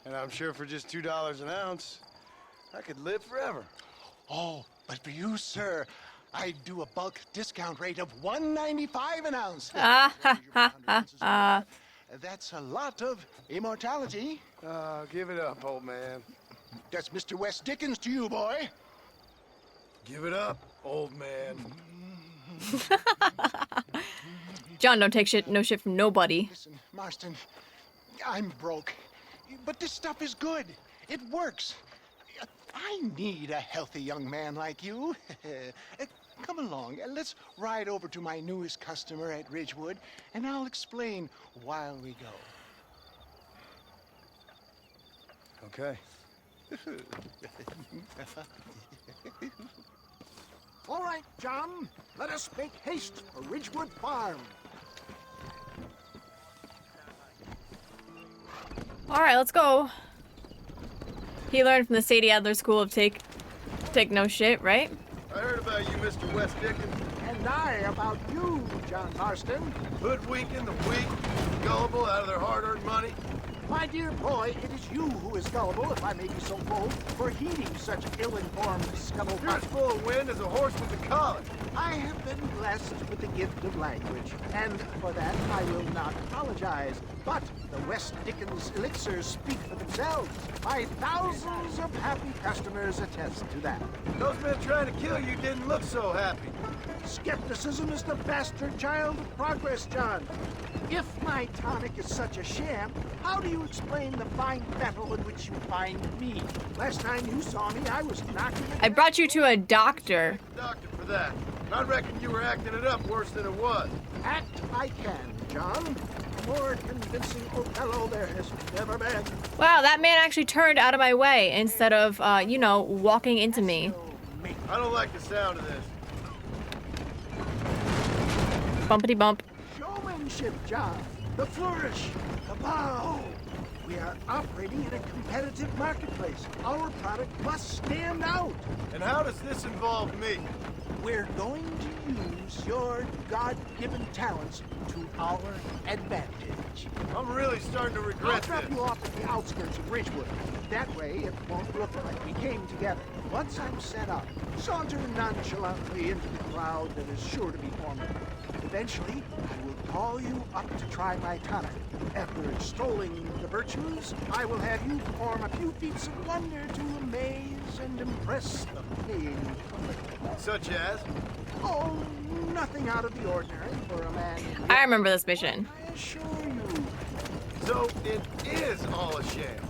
And I'm sure for just $2 an ounce, I could live forever. Oh, but for you, sir, I do a bulk discount rate of $1.95 an ounce. That's a lot of immortality. Give it up, old man. That's Mr. West Dickens to you, boy. Give it up, old man. John, don't take no shit from nobody. Listen, Marston, I'm broke. But this stuff is good. It works. I need a healthy young man like you. Come along, let's ride over to my newest customer at Ridgewood, and I'll explain while we go. Okay. All right, John, let us make haste for Ridgewood Farm. All right, let's go. He learned from the Sadie Adler School of take no shit, right? I heard about you, Mr. West Dickens. And I about you, John Marston. Hoodwinking the weak, gullible out of their hard-earned money. My dear boy, it is you who is gullible, if I may be so bold, for heeding such ill-informed scuttlebutt. You're as full of wind as a horse with a collar. I have been blessed with the gift of language, and for that I will not apologize. But the West Dickens elixirs speak for themselves. My thousands of happy customers attest to that. Those men trying to kill you didn't look so happy. Skepticism is the bastard child of progress, John. If my tonic is such a sham, how do you explain the fine battle in which you find me? Last time you saw me, I was knocking it I brought you to a doctor. Doctor for that. I reckon you were acting it up worse than it was. Act I can, John. A more convincing Othello there has never been. Wow, that man actually turned out of my way instead of, you know, walking into me. I don't like the sound of this. Bumpity bump. Showmanship, John. The flourish, the bow. We are operating in a competitive marketplace. Our product must stand out. And how does this involve me? We're going to use your God-given talents to our advantage. I'm really starting to I'll regret drop this. you off at the outskirts of Ridgewood. That way, it won't look like we came together. Once I'm set up, saunter nonchalantly into the crowd that is sure to be forming. Eventually, I will call you up to try my tonic. After extolling the virtues, I will have you perform a few feats of wonder to amaze and impress the paying public. Such as? Oh, nothing out of the ordinary for a man. I remember this mission. I assure you. So it is all a sham.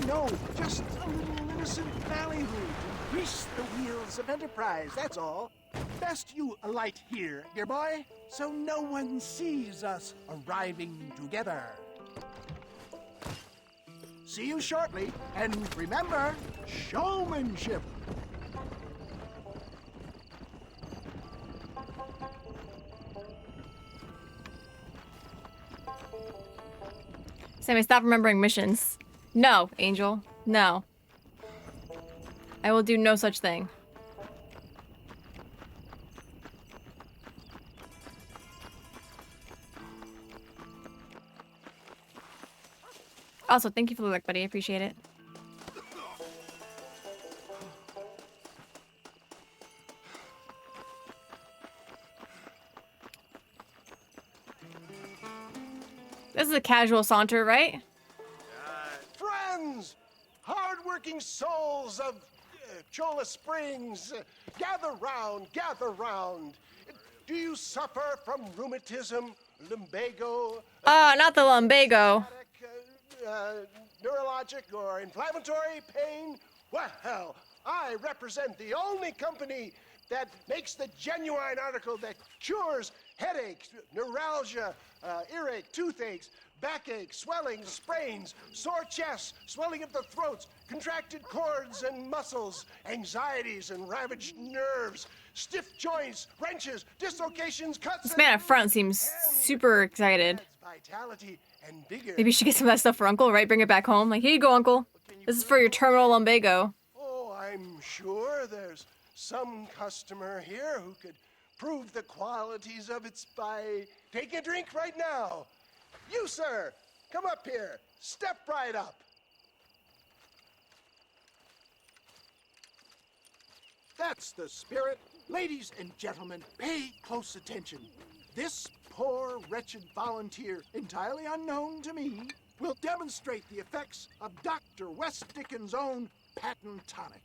No, just a little innocent ballyhoo to grease the wheels of enterprise, that's all. Best you alight here, dear boy, so no one sees us arriving together. See you shortly, and remember, showmanship. Sammy, stop remembering missions. No, Angel. No. I will do no such thing. Also, thank you for the look, buddy. I appreciate it. This is a casual saunter, right? Friends, hard-working souls of Cholla Springs, gather round, gather round. Do you suffer from rheumatism, lumbago, Not the lumbago. neurologic or inflammatory pain? Well, I represent the only company that makes the genuine article that cures headaches, neuralgia, earache, toothaches, backache, swelling, sprains, sore chests, swelling of the throats, contracted cords and muscles, anxieties and ravaged nerves, stiff joints, wrenches, dislocations, cuts. This man up front seems super excited. Vitality and vigor. Maybe you should get some of that stuff for Uncle, right? Bring it back home. Like, here you go, Uncle. This is for your terminal lumbago. Oh, I'm sure there's some customer here who could prove the qualities of it by taking a drink right now. You, sir, come up here. Step right up. That's the spirit. Ladies and gentlemen, pay close attention. This poor, wretched volunteer, entirely unknown to me, will demonstrate the effects of Dr. West Dickens' own patent tonic.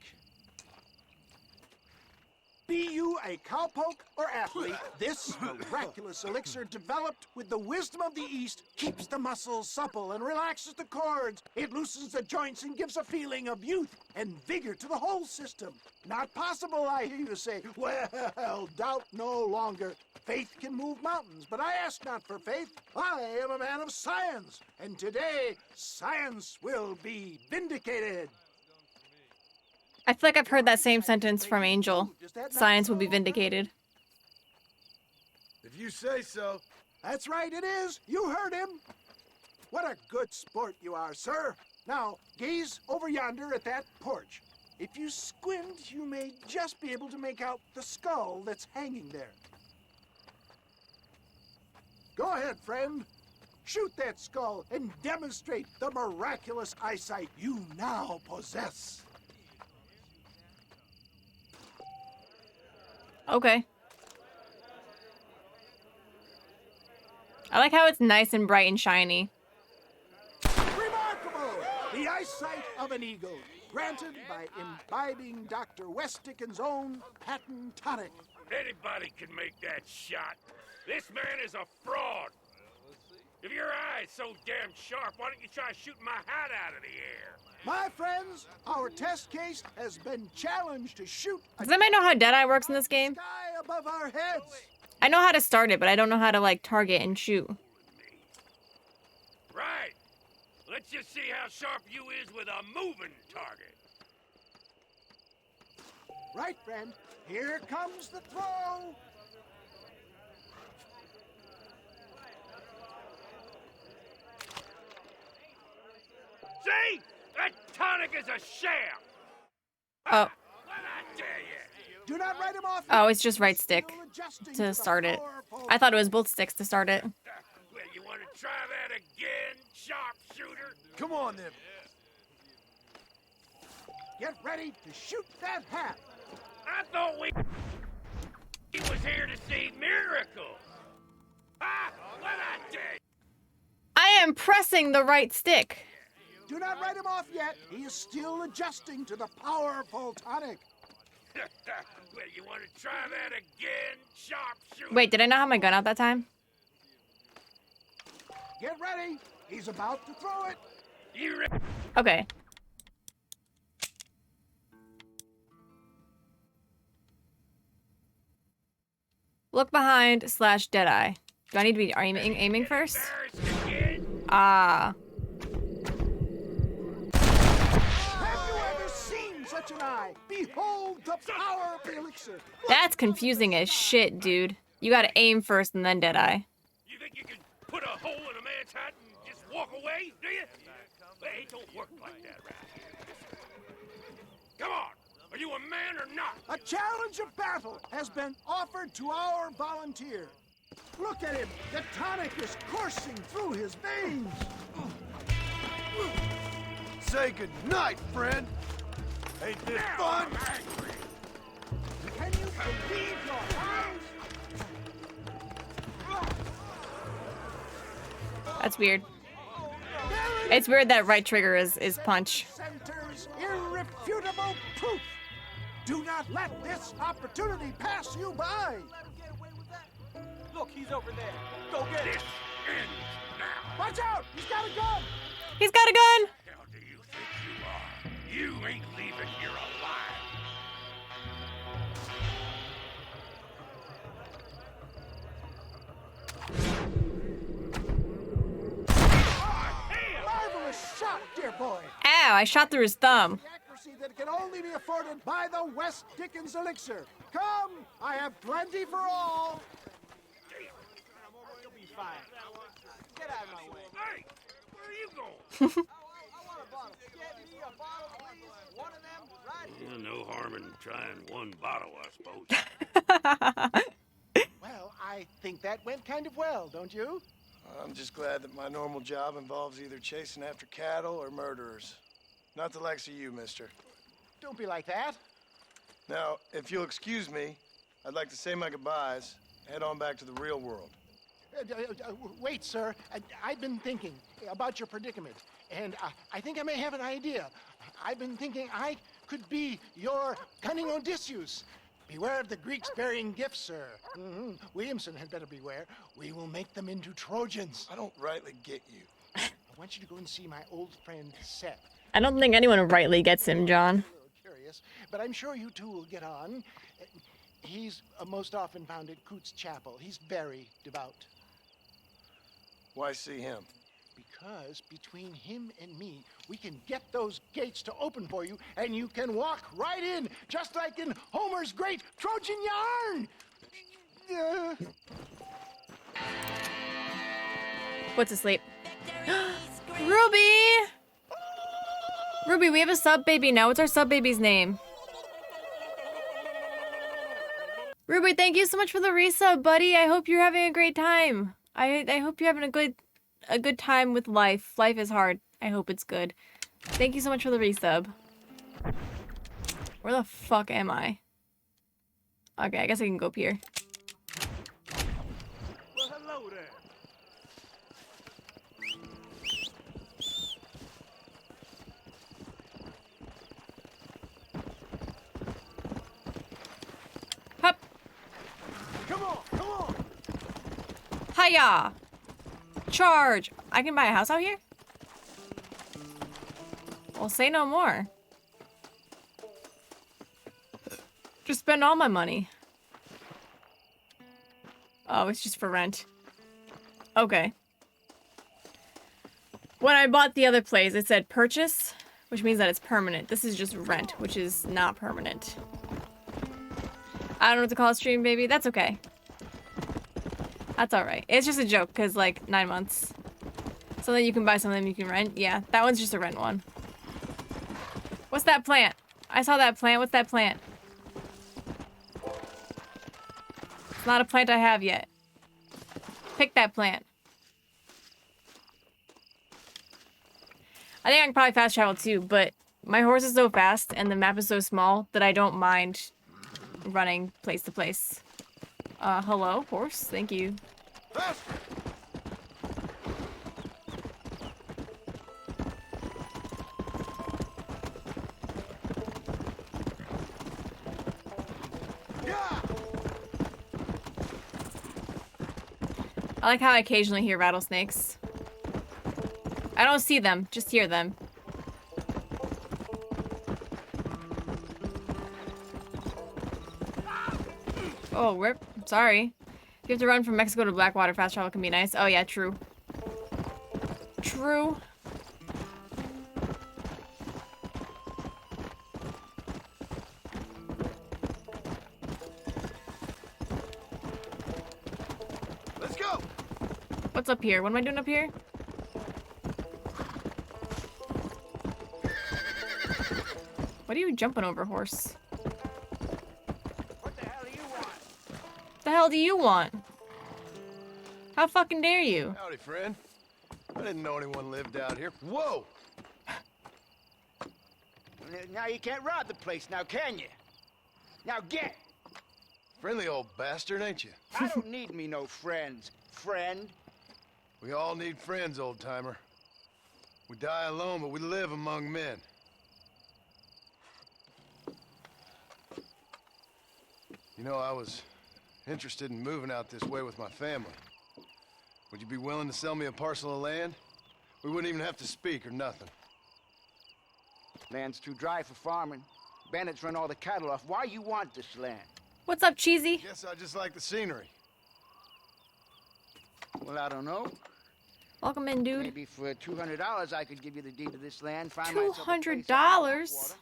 Be you a cowpoke or athlete, this miraculous elixir developed with the wisdom of the East keeps the muscles supple and relaxes the cords. It loosens the joints and gives a feeling of youth and vigor to the whole system. Not possible, I hear you say. Well, doubt no longer. Faith can move mountains, but I ask not for faith. I am a man of science, and today science will be vindicated. I feel like I've heard that same sentence from Angel. Science will be vindicated. If you say so. That's right, it is. You heard him. What a good sport you are, sir. Now, gaze over yonder at that porch. If you squint, you may just be able to make out the skull that's hanging there. Go ahead, friend. Shoot that skull and demonstrate the miraculous eyesight you now possess. Okay. I like how it's nice and bright and shiny. Remarkable! The eyesight of an eagle, granted by imbibing Dr. West Dickens' own patent tonic. Anybody can make that shot. This man is a fraud. If your eye's so damn sharp, why don't you try shooting my hat out of the air? My friends, our test case has been challenged to shoot. Does anybody know how Deadeye works in this game? Sky above our heads. I know how to start it, but I don't know how to, like, target and shoot. Right. Let's just see how sharp you is with a moving target. Right, friend. Here comes the throw. See? That tonic is a sham. Oh. What I tell you? Do not write him off. Oh, it's just right stick to start it. I thought it was both sticks to start it. Well, you want to try that again, sharpshooter? Come on, then. Get ready to shoot that hat. I thought he was here to see miracles. Ah, what I tell you? I am pressing the right stick. Do not write him off yet. He is still adjusting to the powerful tonic. Well, you want to try that again, sharpshooter? Wait, did I not have my gun out that time? Get ready. He's about to throw it. You ready? Okay. Look behind / Deadeye. Do I need to be aiming first? Ah. Have you ever seen such an eye? Behold the power of the elixir. That's confusing as shit, dude. You gotta aim first and then Deadeye. You think you can put a hole in a man's hat and just walk away, do you? Well, it don't work like that, right? Come on. Are you a man or not? A challenge of battle has been offered to our volunteer. Look at him. The tonic is coursing through his veins. Say good night, friend. Ain't this fun? Can you believe your eyes? That's weird. It's weird that right trigger is punch. Center's irrefutable proof. Do not let this opportunity pass you by. Look, he's over there. Go get it. Watch out! He's got a gun! He's got a gun! Hell do you think you are? You ain't leaving here alive. that boy. Ow, I shot through his thumb. The accuracy that can only be afforded by the West Dickens elixir. Come, I have plenty for all. You'll be fine. Get out of my way. Hey, where are you going? I want a bottle. Get me a bottle, please. One of them, right? No harm in trying one bottle, I suppose. Well, I think that went kind of well, don't you? I'm just glad that my normal job involves either chasing after cattle or murderers. Not the likes of you, mister. Don't be like that. Now, if you'll excuse me, I'd like to say my goodbyes, head on back to the real world. Wait, sir. I've been thinking about your predicament, and I think I may have an idea. I've been thinking I could be your cunning Odysseus. Beware of the Greeks bearing gifts, sir. Williamson had better beware. We will make them into Trojans. I don't rightly get you. I want you to go and see my old friend Seth. I don't think anyone rightly gets him, John. Curious, but I'm sure you two will get on. He's most often found at Coots Chapel. He's very devout. Why see him? Because between him and me, we can get those gates to open for you, and you can walk right in, just like in Homer's great Trojan yarn! What's asleep? Ruby! Ruby, we have a sub baby now. What's our sub baby's name? Ruby, thank you so much for the resub, buddy. I hope you're having a great time. I hope you're having a good time with life. Life is hard. I hope it's good. Thank you so much for the resub. Where the fuck am I? Okay, I guess I can go up here. Well, hello there. Hup. Come on, come on! Hiya! Charge! I can buy a house out here? Well, say no more. Just spend all my money. Oh, it's just for rent. Okay. When I bought the other place, it said purchase, which means that it's permanent. This is just rent, which is not permanent. I don't know what to call a stream, baby. That's okay. That's alright. It's just a joke, because, like, 9 months. So then you can buy something you can rent. Yeah, that one's just a rent one. What's that plant? I saw that plant. What's that plant? It's not a plant I have yet. Pick that plant. I think I can probably fast travel too, but my horse is so fast and the map is so small that I don't mind running place to place. Hello, horse? Thank you. I like how I occasionally hear rattlesnakes. I don't see them, just hear them. Oh, rip. Sorry. If you have to run from Mexico to Blackwater, fast travel can be nice. Oh yeah, true. True. Let's go. What's up here? What am I doing up here? What are you jumping over, horse? What the hell do you want? The hell do you want? How fucking dare you? Howdy, friend. I didn't know anyone lived out here. Whoa! Now you can't rob the place, now can you? Now get! Friendly old bastard, ain't you? I don't need me no friends, friend. We all need friends, old-timer. We die alone, but we live among men. You know, I was interested in moving out this way with my family. Would you be willing to sell me a parcel of land? We wouldn't even have to speak or nothing. Land's too dry for farming. Bandits run all the cattle off. Why you want this land? What's up, Cheesy? Guess I just like the scenery. Well, I don't know. Welcome in, dude. Maybe for $200 I could give you the deed to this land. Find myself a place $200. out in the Blackwater.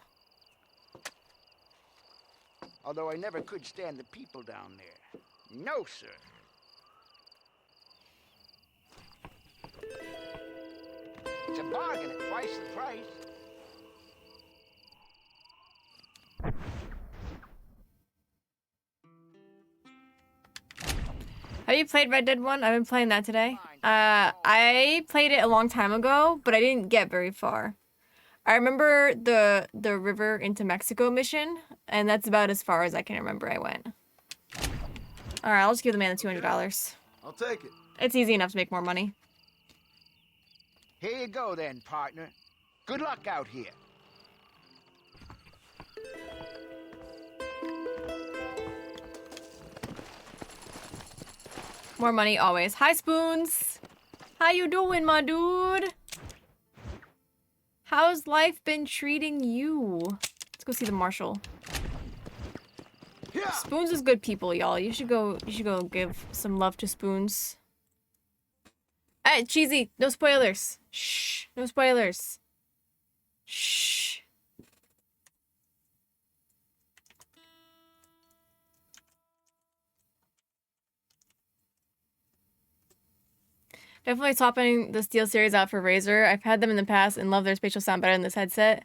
Although I never could stand the people down there. No, sir. It's a bargain at twice the price. Have you played Red Dead 1? I've been playing that today. I played it a long time ago, but I didn't get very far. I remember the river into Mexico mission, and that's about as far as I can remember I went. Alright, I'll just give the man the $200. I'll take it. It's easy enough to make more money. Here you go then, partner. Good luck out here. More money always. Hi, Spoons. How you doing, my dude? How's life been treating you? Let's go see the marshal. Yeah. Spoons is good people, y'all. You should go give some love to Spoons. Hey, Cheesy, no spoilers. Shh, no spoilers. Shh. Definitely swapping the Steel series out for Razer. I've had them in the past and love their spatial sound better than this headset.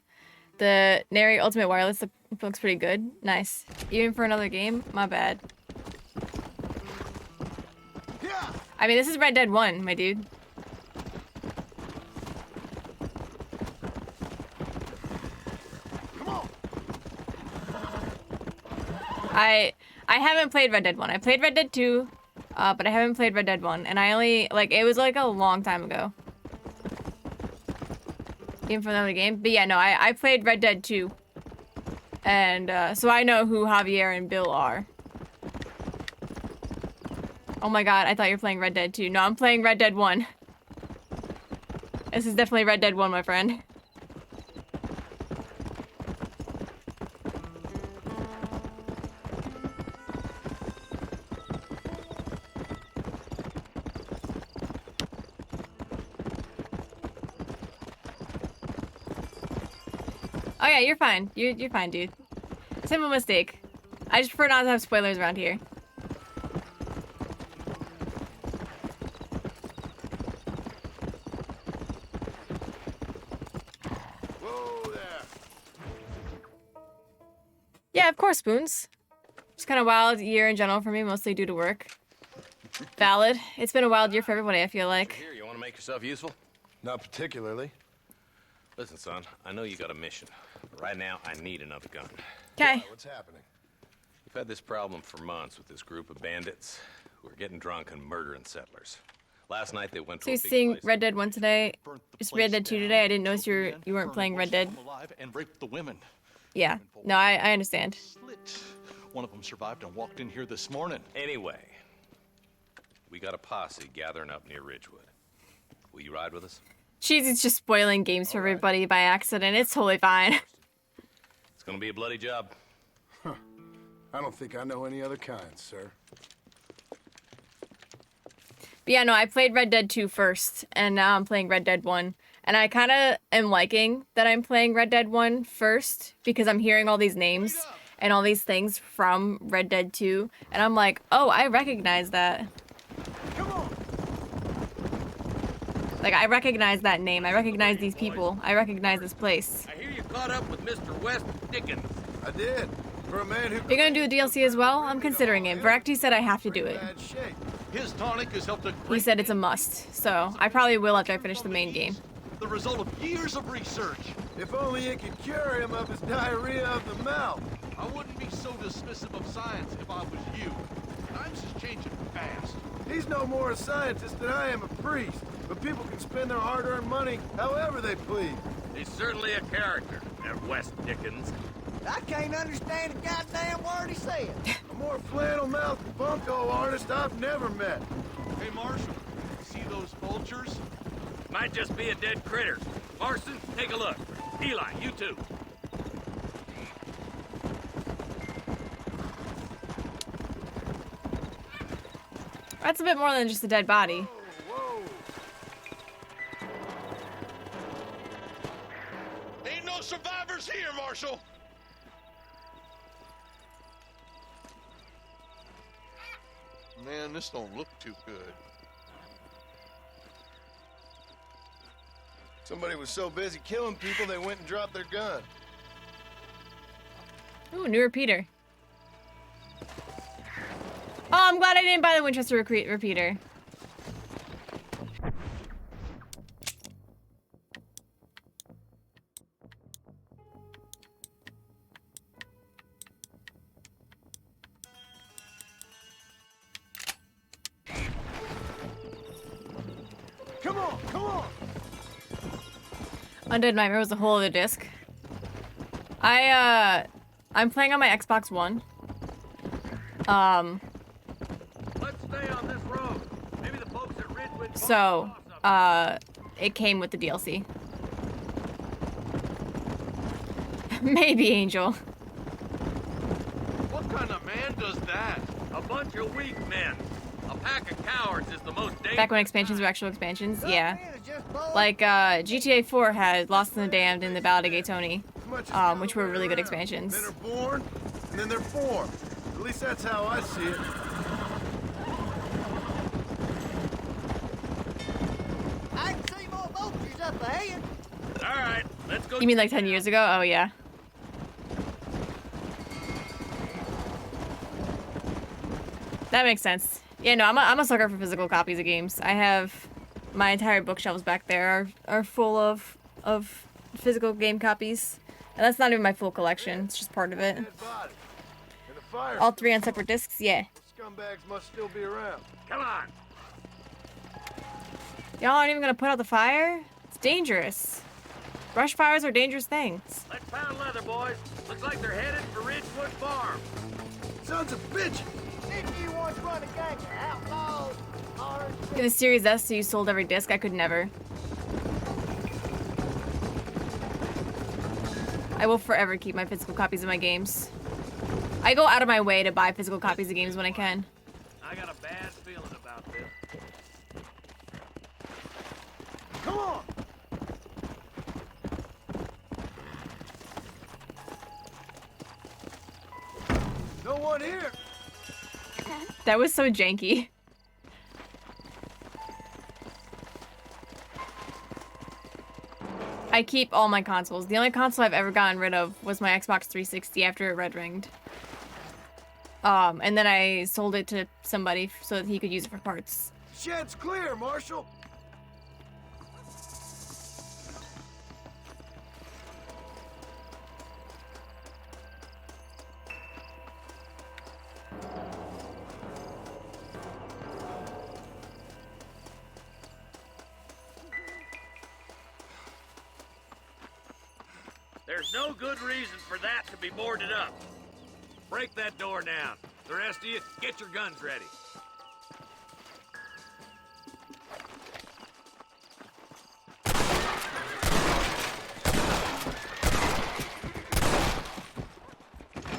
The Neri Ultimate Wireless looks pretty good. Nice. Even for another game? My bad. I mean, this is Red Dead 1, my dude. Come on. I haven't played Red Dead 1. I played Red Dead 2. But I haven't played Red Dead 1, and I only, like, it was, like, a long time ago. Even for another game. But yeah, no, I played Red Dead 2. And, so I know who Javier and Bill are. Oh my god, I thought you were playing Red Dead 2. No, I'm playing Red Dead 1. This is definitely Red Dead 1, my friend. Oh yeah, you're fine. You're fine, dude. Simple mistake. I just prefer not to have spoilers around here. Whoa there. Yeah, of course, Spoons. It's kind of wild year in general for me, mostly due to work. Valid. It's been a wild year for everybody, I feel like. Here, you want to make yourself useful? Not particularly. Listen, son, I know you got a mission, but right now I need another gun. Okay. What's happening? We've had this problem for months with this group of bandits who are getting drunk and murdering settlers. Last night they went So to a you're big seeing place. Red Dead 1 today. It's Red Dead 2 today. I didn't notice you weren't playing Red Dead. Alive and raped the women. Yeah. No, I understand. One of them survived and walked in here this morning. Anyway, we got a posse gathering up near Ridgewood. Will you ride with us? Cheesy's just spoiling games for everybody by accident. It's totally fine. It's gonna be a bloody job. Huh. I don't think I know any other kind, sir. But yeah, no, I played Red Dead 2 first, and now I'm playing Red Dead 1. And I kind of am liking that I'm playing Red Dead 1 first, because I'm hearing all these names and all these things from Red Dead 2. And I'm like, oh, I recognize that. Like, I recognize that name. I recognize these people. I recognize this place. I hear you caught up with Mr. West Dickens. I did. For a man who... You're gonna do a DLC as well? I'm considering it. Veracti said I have to do it. His tonic has helped a He great said it's a must. So, I probably will after I finish the main game. the result of years of research. If only it could cure him of his diarrhea of the mouth. I wouldn't be so dismissive of science if I was you. Times is changing fast. He's no more a scientist than I am a priest. But people can spend their hard-earned money however they please. He's certainly a character, that West Dickens. I can't understand a goddamn word he said. A more flannel-mouthed bunko artist I've never met. Hey, Marshal, see those vultures? Might just be a dead critter. Marson, take a look. Eli, you too. That's a bit more than just a dead body. No survivors here, Marshal! Man, this don't look too good. Somebody was so busy killing people, they went and dropped their gun. Ooh, new repeater. Oh, I'm glad I didn't buy the Winchester repeater. Come on, come on! Undead Nightmare was a whole other disc. I'm playing on my Xbox One. Let's stay on this road. Maybe the folks at Ridgewood. So, it came with the DLC. Maybe, Angel. What kind of man does that? A bunch of weak men. A pack of cowards is the most dangerous. Back when expansions were actual expansions, yeah. Like, GTA 4 had Lost in the Damned and the Ballad of Gay Tony, which were really good expansions. Men are born, and then they're formed. At least that's how I see it. I can see more vultures up ahead. All right, let's go. You mean like 10 years ago? Oh, yeah. That makes sense. Yeah, no, I'm a sucker for physical copies of games. I have my entire bookshelves back there are full of physical game copies. And that's not even my full collection. It's just part of it. All 3 on separate discs? Yeah. Scumbags must still be around. Come on. Y'all aren't even gonna put out the fire? It's dangerous. Brush fires are dangerous things. Let's pound leather, boys. Looks like they're headed for Ridgewood Farm. Sons of bitches! If you want to run a gang of outlaws, In the Series S, so you sold every disc. I could never. I will forever keep my physical copies of my games. I go out of my way to buy physical copies of games when I can. I got a bad feeling about this. come on! No one here! That was so janky. I keep all my consoles. The only console I've ever gotten rid of was my Xbox 360 after it red ringed. And then I sold it to somebody so that he could use it for parts. Shed's clear, Marshal! There's no good reason for that to be boarded up. Break that door down. The rest of you, get your guns ready.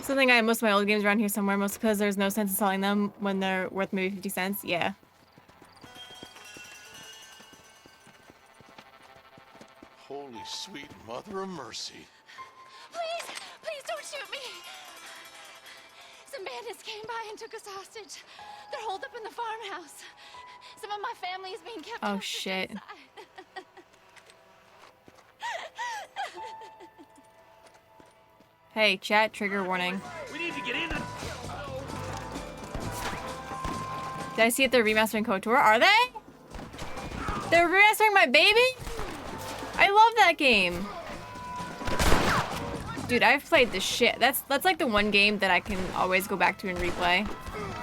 Something I have most of my old games around here somewhere, most because there's no sense in selling them when they're worth maybe 50 cents. Yeah. Holy sweet mother of mercy. Please, please don't shoot me. Some bandits came by and took us hostage. They're holed up in the farmhouse. Some of my family is being kept. Oh shit. Hey, chat, trigger warning. We need to get in. Did I see it? They're remastering KOTOR? Are they? They're remastering my baby? I love that game. Dude, I've played the shit. That's like the one game that I can always go back to and replay.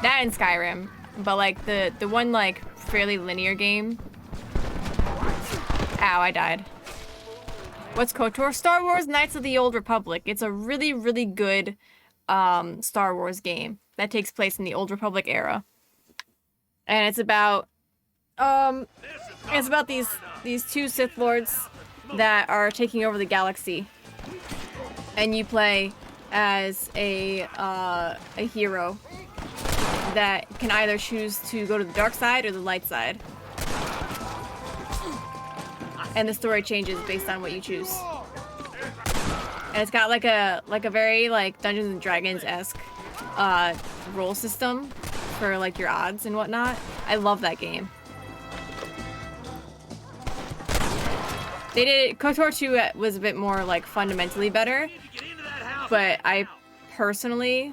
That and Skyrim. But like the one like fairly linear game. Ow, I died. What's KOTOR? Star Wars Knights of the Old Republic. It's a really, really good Star Wars game that takes place in the Old Republic era. And it's about these 2 Sith Lords that are taking over the galaxy. And you play as a hero that can either choose to go to the dark side or the light side. And the story changes based on what you choose. And it's got like a very like Dungeons and Dragons-esque roll system for like your odds and whatnot. I love that game. They did KOTOR 2 was a bit more like fundamentally better, but I personally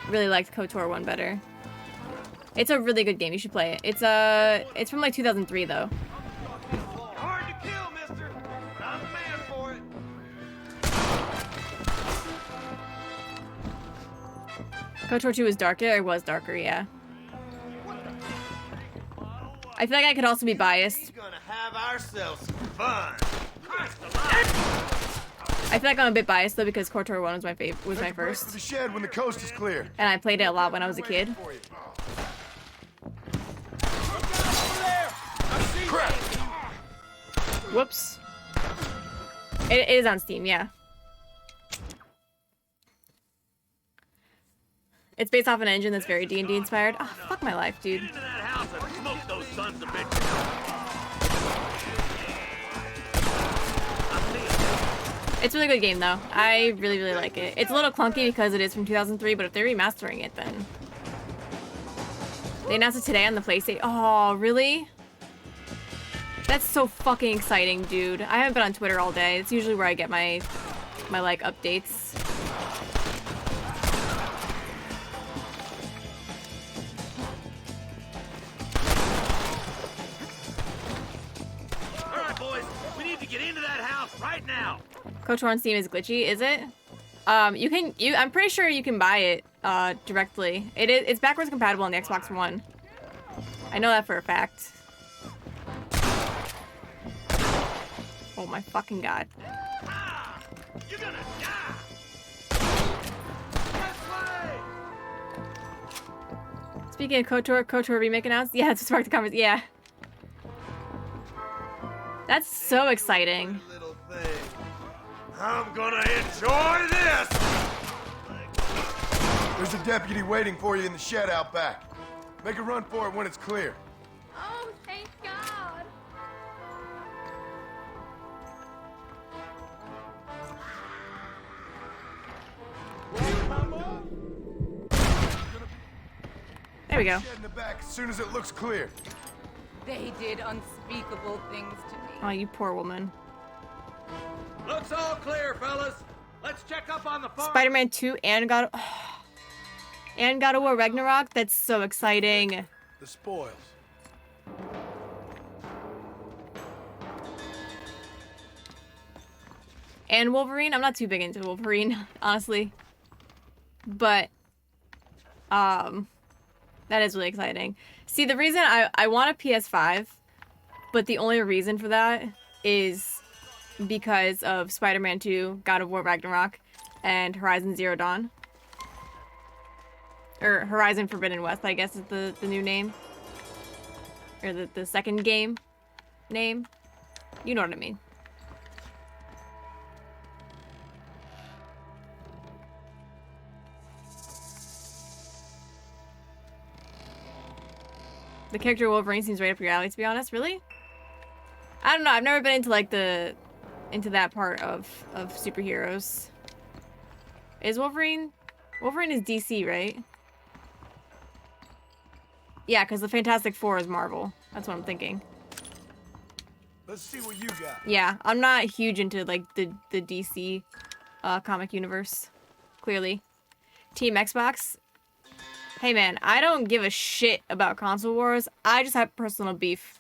really liked KOTOR 1 better. It's a really good game. You should play it. It's from like 2003 though. Hard to kill, mister, but I'm the man for it. KOTOR 2 is darker. It was darker, yeah. I feel like I could also be biased. We're gonna have ourselves some fun. I feel like I'm a bit biased though because KOTOR 1 was my favorite, was my first. For the shed when the coast is clear. And I played it a lot when I was a kid. Crap. Whoops. It is on Steam, yeah. It's based off an engine that's very D&D inspired. Oh, fuck my life, dude. Into that house and smoke those sons of bitches. It's a really good game, though. I really, really like it. It's a little clunky because it is from 2003, but if they're remastering it, then... They announced it today on the PlayStation. Oh, really? That's so fucking exciting, dude. I haven't been on Twitter all day. It's usually where I get my like, updates. All right, boys, we need to get into that house right now. KOTOR on Steam is glitchy, is it? I'm pretty sure you can buy it directly. It's backwards compatible on the Xbox One. I know that for a fact. Oh my fucking god. You're gonna die. Speaking of KOTOR remake announced? Yeah, it's sparked the conversation. Yeah. That's so exciting. Little thing. I'm gonna enjoy this. There's a deputy waiting for you in the shed out back. Make a run for it when it's clear. Oh, thank God. There we go. Shed in the back as soon as it looks clear. They did unspeakable things to me. Oh, you poor woman. Looks all clear, fellas. Let's check up on the farm. Spider-Man 2 and God of War Ragnarok. That's so exciting. The spoils. And Wolverine. I'm not too big into Wolverine, honestly. But that is really exciting. See, the reason I want a PS5, but the only reason for that is because of Spider-Man 2, God of War Ragnarok, and Horizon Zero Dawn. Or Horizon Forbidden West, I guess is the new name. Or the second game name. You know what I mean. The character Wolverine seems right up your alley, to be honest. Really? I don't know. I've never been into like into that part of superheroes. Is Wolverine? Wolverine is DC, right? Yeah, because the Fantastic Four is Marvel. That's what I'm thinking. Let's see what you got. Yeah, I'm not huge into like the DC comic universe. Clearly. Team Xbox. Hey man, I don't give a shit about console wars. I just have personal beef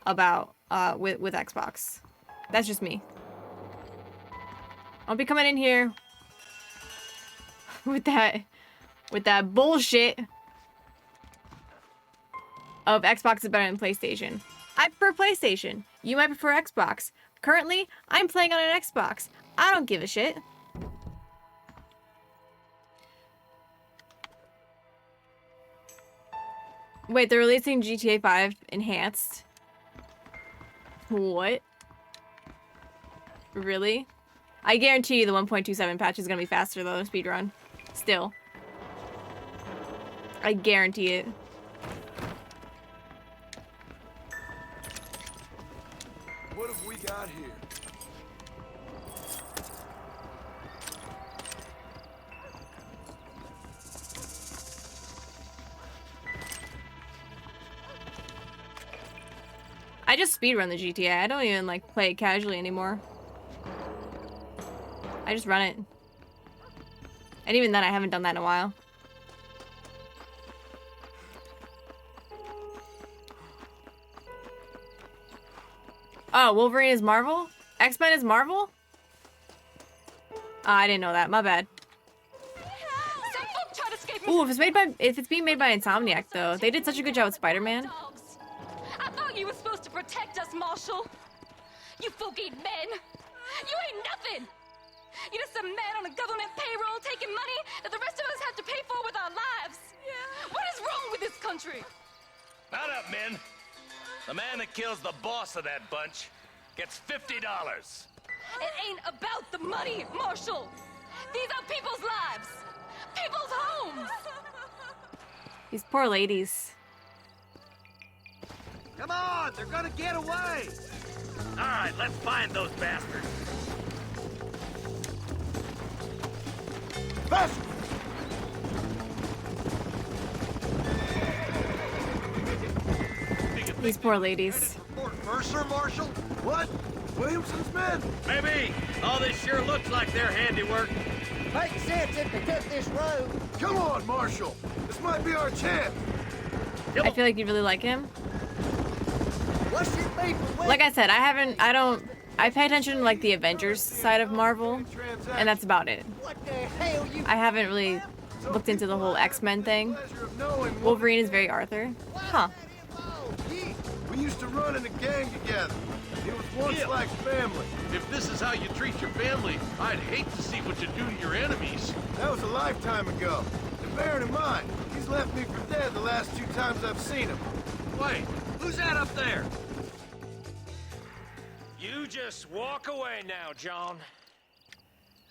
about with Xbox. That's just me. I'll be coming in here with that bullshit of Xbox is better than PlayStation. I prefer PlayStation. You might prefer Xbox. Currently, I'm playing on an Xbox. I don't give a shit. Wait, they're releasing GTA 5 Enhanced? What? Really? I guarantee you the 1.27 patch is gonna be faster though, speedrun. Still. I guarantee it. What have we got here? I just speedrun the GTA. I don't even like play it casually anymore. I just run it. And even then, I haven't done that in a while. Oh, Wolverine is Marvel? X-Men is Marvel? Oh, I didn't know that. My bad. Ooh, if it's being made by Insomniac though, they did such a good job with Spider-Man. I thought you were supposed to protect us, Marshal. You folk ain't men. You ain't nothing. You're just a man on a government payroll taking money that the rest of us have to pay for with our lives. Yeah. What is wrong with this country? Not up, men. The man that kills the boss of that bunch gets $50. It ain't about the money, Marshal. These are people's lives. People's homes. These poor ladies. Come on, they're gonna get away. All right, let's find those bastards. Faster! These poor ladies. Mercer, Marshal? What? Williamson's men? Maybe. All this sure looks like their handiwork. Makes sense if they took this road. Come on, Marshal. This might be our chance. I feel like you really like him. What's your beef with Like I said, I pay attention to like the Avengers side of Marvel, and that's about it. What the hell you... I haven't really looked into the whole X-Men thing. Wolverine is very Arthur. Huh. We used to run in a gang together. It was once like family. If this is how you treat your family, I'd hate to see what you do to your enemies. That was a lifetime ago. And bearing in mind, he's left me for dead the last 2 times I've seen him. Wait, who's that up there? You just walk away now, John.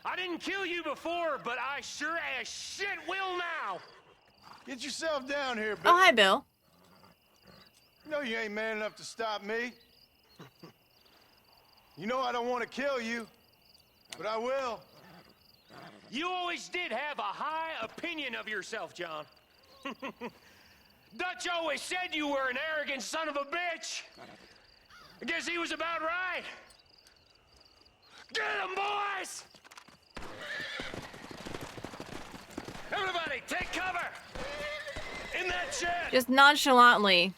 I didn't kill you before, but I sure as shit will now. Get yourself down here, Bill. Oh, hi, Bill. You know you ain't man enough to stop me. You know I don't want to kill you, but I will. You always did have a high opinion of yourself, John. Dutch always said you were an arrogant son of a bitch. I guess he was about right. Get him, boys! Everybody, take cover! In that shed! Just nonchalantly.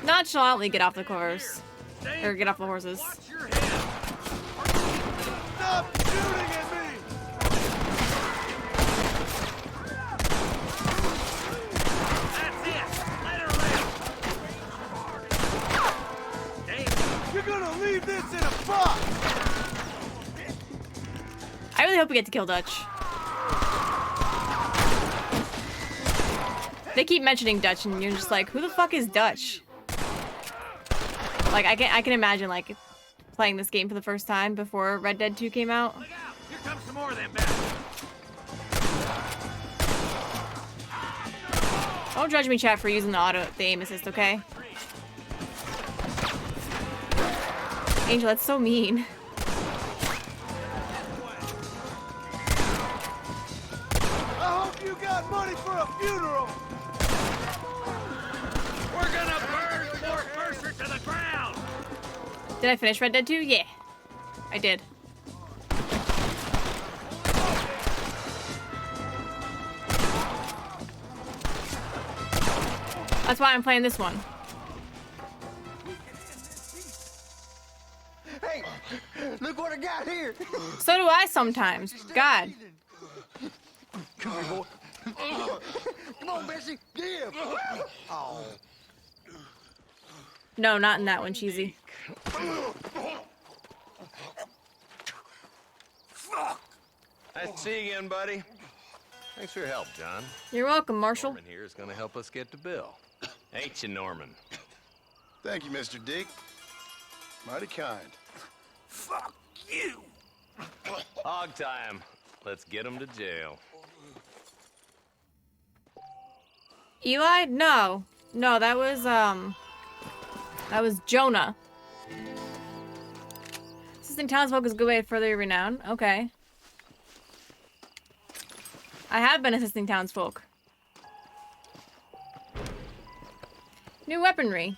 Nonchalantly get off the horse. Or get off the horses. Stop shooting at me! That's it! Let her live! Damn. You're gonna leave this in a box! I really hope we get to kill Dutch. They keep mentioning Dutch and you're just like, who the fuck is Dutch? Like, I can imagine, like, playing this game for the first time before Red Dead 2 came out. Look out! Here comes some more of them bastards! Don't judge me, chat, for using the aim assist, okay? Angel, that's so mean. I hope you got money for a funeral! We're gonna burn Fort Mercer to the ground! Did I finish Red Dead 2? Yeah. I did. That's why I'm playing this one. Hey, look what I got here. So do I sometimes. God. Come here, boy. Come on, Bessie. Give. Oh. No, not in that one, cheesy. Nice to see you again, buddy. Thanks for your help, John. You're welcome, Marshall. Norman here is gonna help us get to Bill. Ain't you, Norman? Thank you, Mr. Dick. Mighty kind. Fuck you! Hog time. Let's get him to jail. Eli? No. No, that was Jonah. Assisting townsfolk is a good way to further your renown. Okay. I have been assisting townsfolk. New weaponry.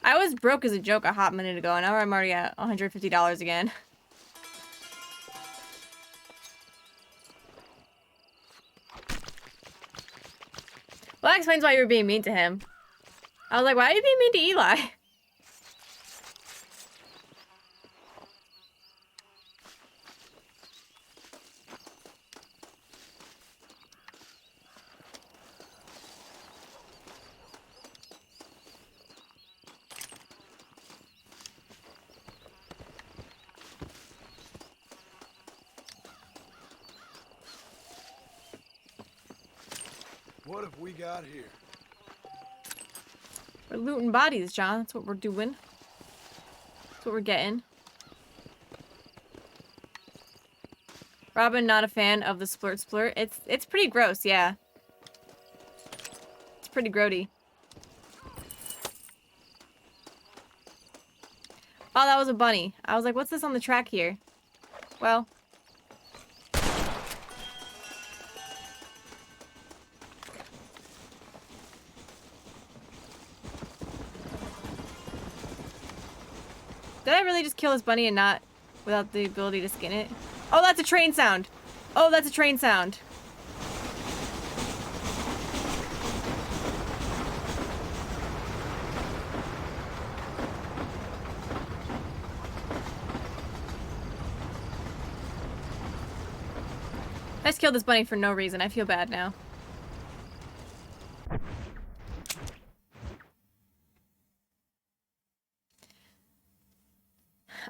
I was broke as a joke a hot minute ago, and now I'm already at $150 again. Well, that explains why you were being mean to him. I was like, why are you being mean to Eli? What have we got here? We're looting bodies, John. That's what we're doing. That's what we're getting. Robin, not a fan of the splurt splurt. It's pretty gross, yeah. It's pretty grody. Oh, that was a bunny. I was like, what's this on the track here? Well. Did I really just kill this bunny and not without the ability to skin it? Oh, that's a train sound. Oh, that's a train sound. I just killed this bunny for no reason. I feel bad now.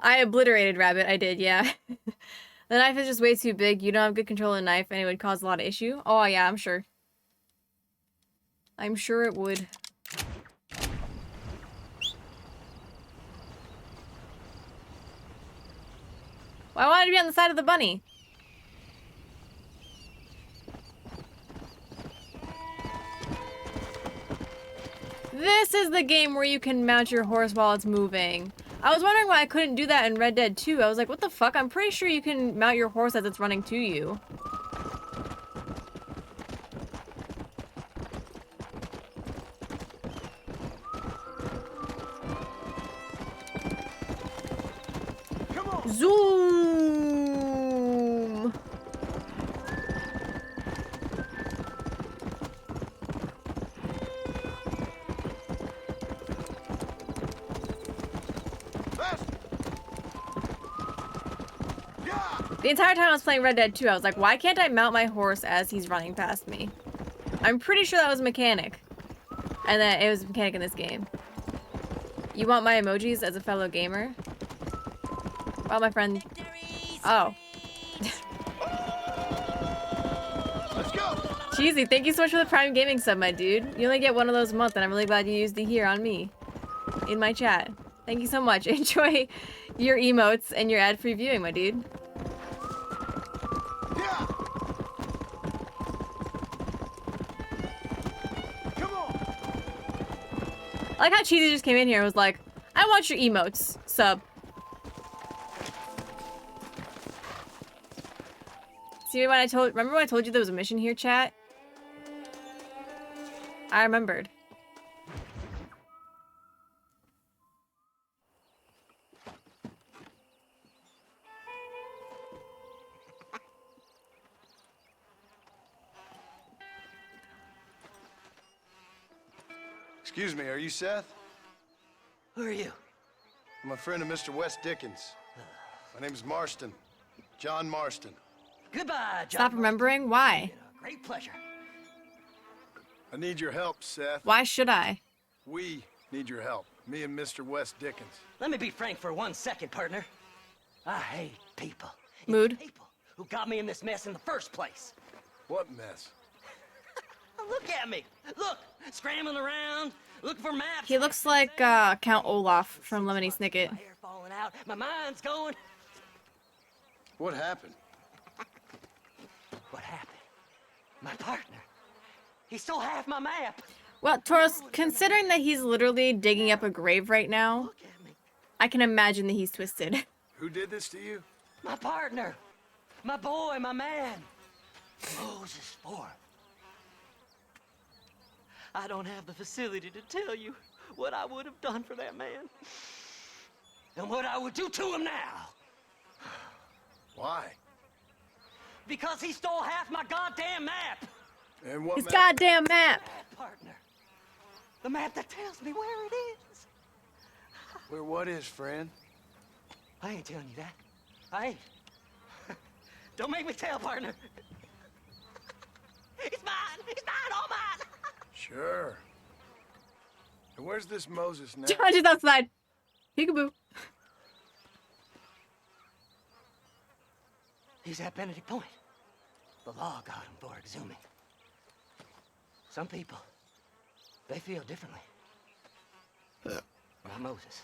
I obliterated Rabbit. I did, yeah. The knife is just way too big. You don't have good control of the knife and it would cause a lot of issue. Oh, yeah, I'm sure. I'm sure it would. Well, I wanted to be on the side of the bunny. This is the game where you can mount your horse while it's moving. I was wondering why I couldn't do that in Red Dead 2. I was like, what the fuck? I'm pretty sure you can mount your horse as it's running to you. Come on. Zoom! The entire time I was playing Red Dead 2, I was like, why can't I mount my horse as he's running past me? I'm pretty sure that was a mechanic. And that it was a mechanic in this game. You want my emojis as a fellow gamer? Well, my friend... Oh. Let's go. Cheesy, thank you so much for the Prime Gaming sub, my dude. You only get one of those a month, and I'm really glad you used the here on me. In my chat. Thank you so much. Enjoy your emotes and your ad-free viewing, my dude. I like how Cheesy just came in here and was like, I want your emotes, sub. See when remember when I told you there was a mission here, chat? I remembered. Excuse me, are you Seth? Who are you? I'm a friend of Mr. West Dickens. My name is Marston. John Marston. Goodbye, John. Stop remembering? Why? Great pleasure. I need your help, Seth. Why should I? We need your help. Me and Mr. West Dickens. Let me be frank for 1 second, partner. I hate people. Mood. People who got me in this mess in the first place. What mess? Look at me. Look, scrambling around, looking for maps. He looks like Count Olaf from Lemony Snicket. My hair falling out. My mind's going. What happened? What happened? My partner. He stole half my map. Well, Taurus, considering that he's literally digging up a grave right now, I can imagine that he's twisted. Who did this to you? My partner. My boy, my man. Moses Ford. I don't have the facility to tell you what I would have done for that man. And what I would do to him now. Why? Because he stole half my goddamn map. And what His map? goddamn map. Partner. The map that tells me where it is. Where what is, friend? I ain't telling you that. I ain't. Don't make me tell, partner. It's mine. It's mine. All mine. Sure. And where's this Moses now? Josh is outside. Peekaboo. He's at Benedict Point. The law got him for exhuming. Some people, they feel differently. Not Moses.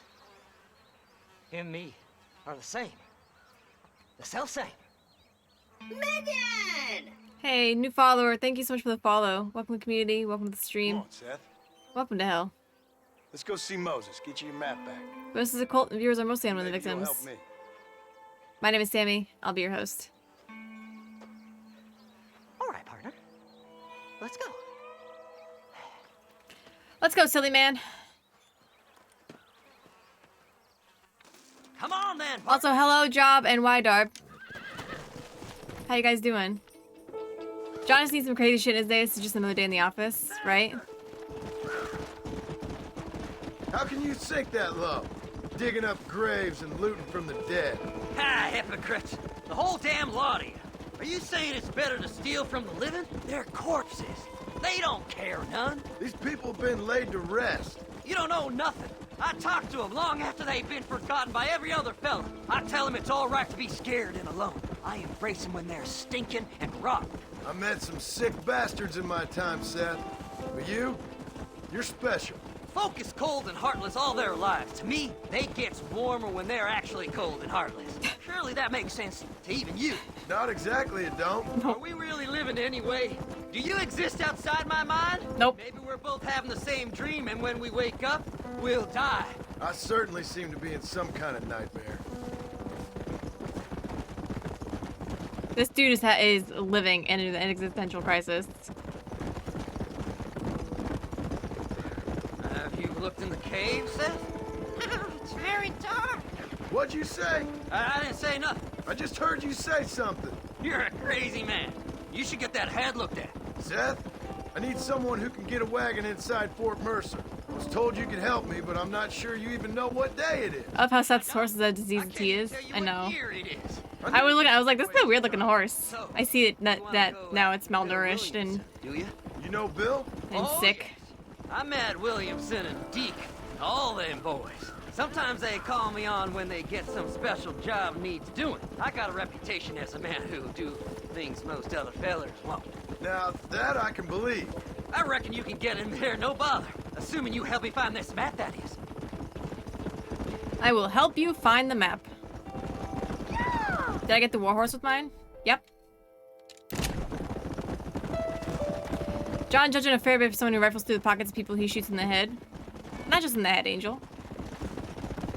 Him and me are the same. The self-same. Megan! Hey, new follower. Thank you so much for the follow. Welcome to the community. Welcome to the stream. Come on, Seth. Welcome to hell. Let's go see Moses. Get you your map back. This is a cult, and viewers are mostly one of the Maybe you'll victims. help me. My name is Sammy. I'll be your host. All right, partner. Let's go. Let's go, silly man. Come on, then. Also, hello, Job and Darb. How you guys doing? John has seen some crazy shit in his day. This is just another day in the office, right? How can you sink that low? Digging up graves and looting from the dead. Ha, hypocrites. The whole damn lot of you. Are you saying it's better to steal from the living? They're corpses. They don't care none. These people have been laid to rest. You don't know nothing. I talk to them long after they've been forgotten by every other fella. I tell them it's all right to be scared and alone. I embrace them when they're stinking and rotten. I met some sick bastards in my time, Seth. But you're special. Folk is cold and heartless all their lives. To me, they gets warmer when they're actually cold and heartless. Surely that makes sense to even you. Not exactly, it don't. Are we really living anyway? Do you exist outside my mind? Nope. Maybe we're both having the same dream, and when we wake up, we'll die. I certainly seem to be in some kind of nightmare. This dude is living in an existential crisis. Have you looked in the cave, Seth? It's very dark. What'd you say? I didn't say nothing. I just heard you say something. You're a crazy man. You should get that head looked at. Seth, I need someone who can get a wagon inside Fort Mercer. I was told you could help me, but I'm not sure you even know what day it is. I love how Seth's horse is a disease he is. I know. Here it is. I was like, this is a weird looking horse. I see it that now it's malnourished and Do you? You know Bill? sick. Yes. I met Williamson and Deke, all them boys. Sometimes they call me on when they get some special job needs doing. I got a reputation as a man who do things most other fellers won't. Now, that I can believe. I reckon you can get in there, no bother. Assuming you help me find this map, that is. I will help you find the map. Did I get the warhorse with mine? Yep. John judging a fair bit for someone who rifles through the pockets of people he shoots in the head. Not just in the head, Angel.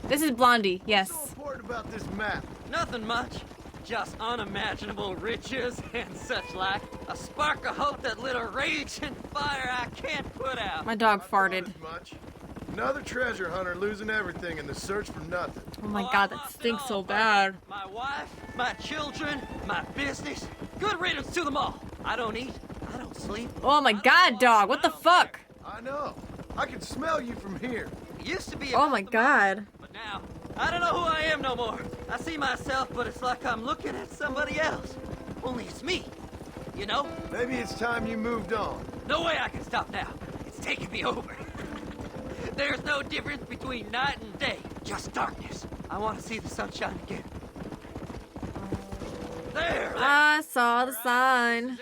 This is Blondie, yes. What's so important about this map? Nothing much. Just unimaginable riches and such like. A spark of hope that lit a raging fire I can't put out. My dog farted. Much. Another treasure hunter losing everything in the search for nothing. Oh my god, that stinks so bad. My wife, my children, my business. Good riddance to them all. I don't eat. I don't sleep. Oh my god, dog, what the fuck? I know. I can smell you from here. It used to be Oh my god. but now, I don't know who I am no more. I see myself, but it's like I'm looking at somebody else. Only it's me. You know? Maybe it's time you moved on. No way I can stop now. It's taking me over. There's no difference between night and day. Just darkness. I want to see the sunshine again. There! I saw the sign.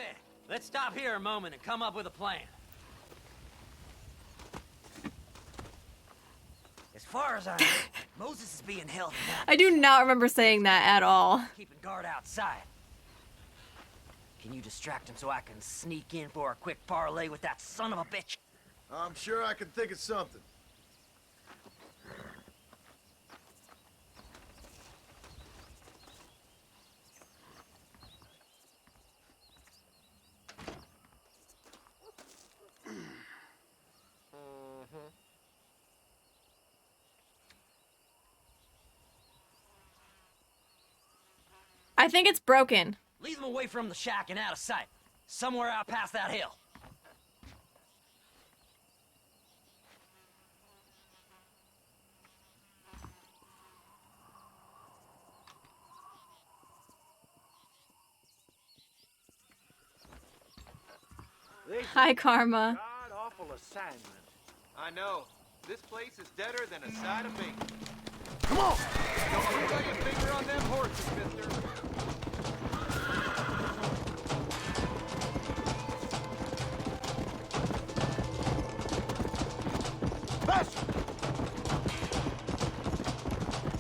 Let's stop here a moment and come up with a plan. As far as I know, Moses is being held now. I do not remember saying that at all. Keeping guard outside. Can you distract him so I can sneak in for a quick parlay with that son of a bitch? I'm sure I can think of something. I think it's broken. Lead them away from the shack and out of sight. Somewhere out past that hill. Hi, Karma. God-awful assignment. I know. This place is deader than a side of bacon. Come on! Don't put your finger on them horses, mister.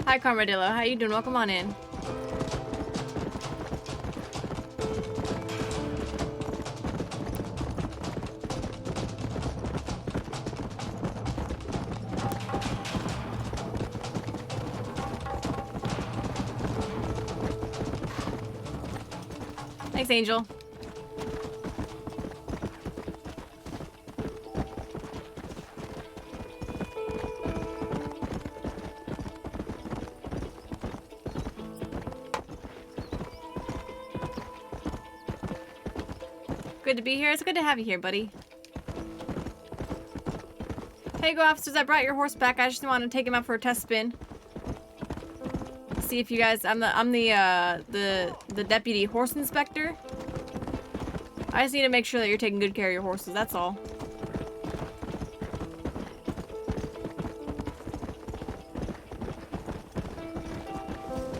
Hi, Carmadillo. How you doing? Welcome on in. Thanks, Angel. Good to be here. It's good to have you here, buddy. Hey, go officers. I brought your horse back. I just want to take him out for a test spin. See if you guys. I'm the deputy horse inspector. I just need to make sure that you're taking good care of your horses. That's all.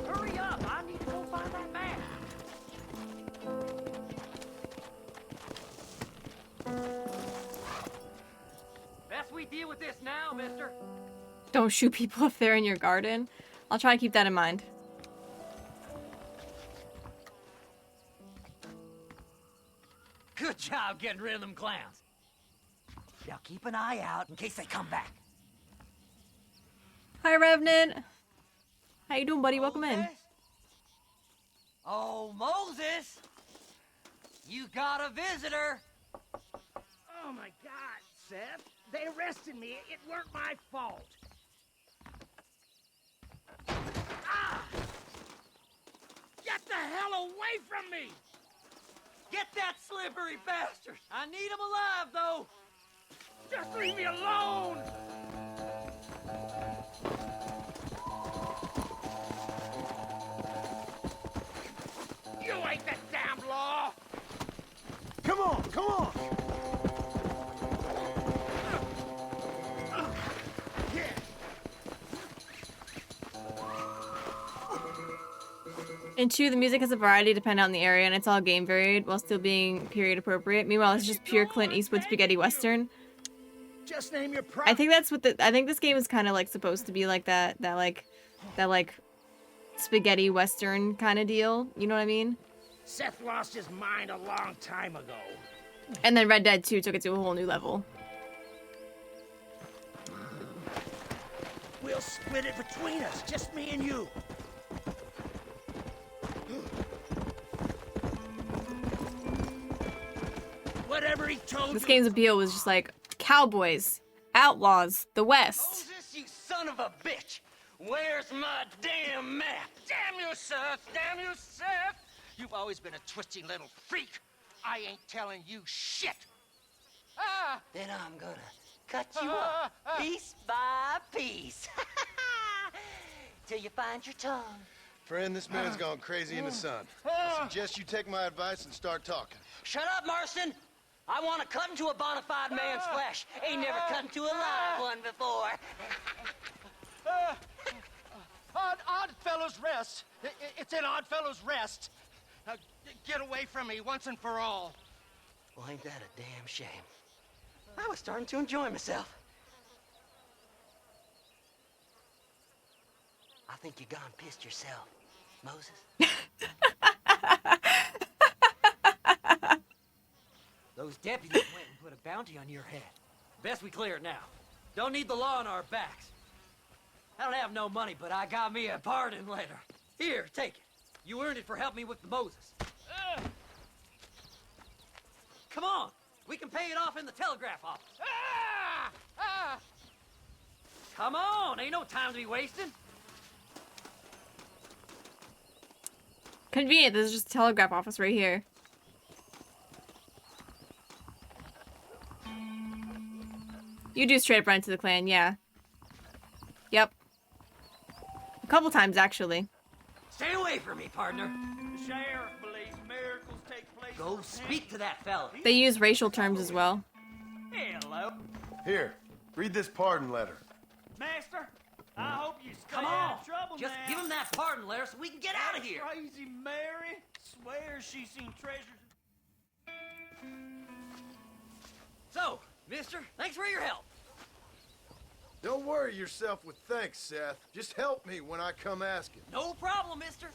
Hurry up! I need to go find that man. Best we deal with this now, mister. Don't shoot people if they're in your garden. I'll try to keep that in mind. Good job getting rid of them clowns. Now keep an eye out in case they come back. Hi, Revenant. How you doing, buddy? Welcome in. Oh, Moses! You got a visitor! Oh my God, Seth. They arrested me. It weren't my fault. Ah! Get the hell away from me! Get that slippery bastard! I need him alive, though! Just leave me alone! You ain't the damn law! Come on, come on! In 2, the music has a variety depending on the area, and it's all game varied while still being period appropriate. Meanwhile, it's just pure Clint Eastwood spaghetti western. Just name your I think that's what I think this game is kind of like supposed to be like that spaghetti western kind of deal. You know what I mean? Seth lost his mind a long time ago. And then Red Dead 2 took it to a whole new level. We'll split it between us, just me and you. Whatever he told This you. game's appeal was just like cowboys, outlaws, the West. Moses, you son of a bitch! Where's my damn map? Damn you, Seth! Damn you, Seth! You've always been a twisty little freak. I ain't telling you shit. Then I'm gonna cut you up, piece by piece. Till you find your tongue. Friend, this man's gone crazy in the sun. I suggest you take my advice and start talking. Shut up, Marston! I want to cut into a bona fide man's flesh. Ain't never cut into a live one before. Odd Fellows Rest. It's in Odd Fellows Rest. Now, get away from me once and for all. Well, ain't that a damn shame? I was starting to enjoy myself. I think you gone pissed yourself, Moses. Those deputies went and put a bounty on your head. Best we clear it now. Don't need the law on our backs. I don't have no money, but I got me a pardon letter. Here, take it. You earned it for helping me with the Moses. Come on, we can pay it off in the telegraph office. Come on, ain't no time to be wasting. Convenient. This is just a telegraph office right here. You do straight up run into the clan, yeah. Yep. A couple times, actually. Stay away from me, partner. The sheriff believes miracles take place. Go speak to that fella. They use racial terms as well. Hello. Here, read this pardon letter. Master, I hope you stay Come out on. of trouble Just now. give him that pardon letter so we can get out of here. Crazy Mary swears she's seen treasures. So, mister, thanks for your help. Don't worry yourself with thanks, Seth. Just help me when I come asking. No problem, mister.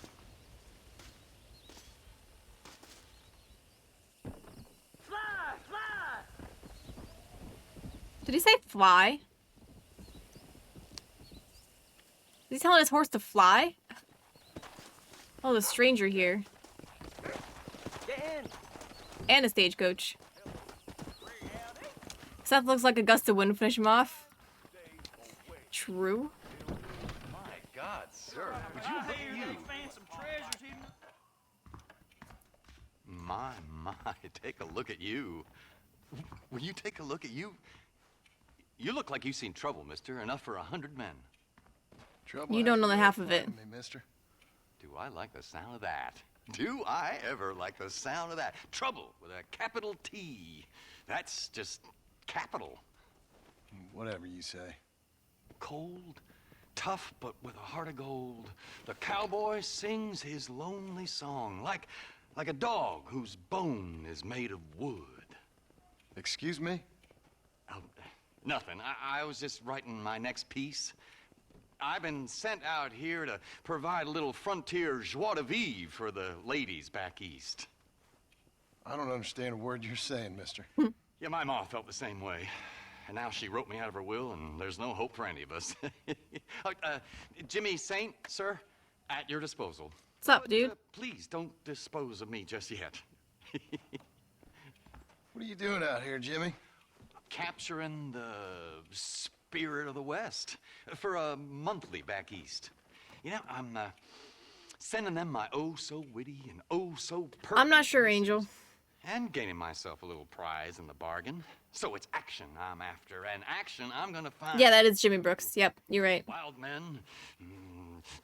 Fly, fly. Did he say fly? Is he telling his horse to fly? Oh, the stranger here. Get in. And a stagecoach. Seth looks like Augusta wouldn't finish him off. True. My God, sir, would you I look hear at you? they found some treasures hidden. My, take a look at you. Will you take a look at you? You look like you've seen trouble, mister. Enough for 100 men. Trouble You don't know the hasn't half really of it. found me, mister. Do I like the sound of that? Do I ever like the sound of that? Trouble with a capital T. That's just capital. Whatever you say. Cold, tough, but with a heart of gold. The cowboy sings his lonely song like a dog whose bone is made of wood. Excuse me? Oh, nothing. I was just writing my next piece. I've been sent out here to provide a little frontier joie de vivre for the ladies back east. I don't understand a word you're saying, mister. Yeah, my ma felt the same way. And now she wrote me out of her will, and there's no hope for any of us. Jimmy Saint, sir, at your disposal. What's up, dude? Please don't dispose of me just yet. What are you doing out here, Jimmy? Capturing the spirit of the West for a monthly back east. You know, I'm sending them my oh-so-witty and oh-so-perfect... I'm not sure, Angel. And gaining myself a little prize in the bargain. So it's action I'm after, and action I'm gonna find. Yeah, that is Jimmy Brooks. Yep, you're right. Wild men,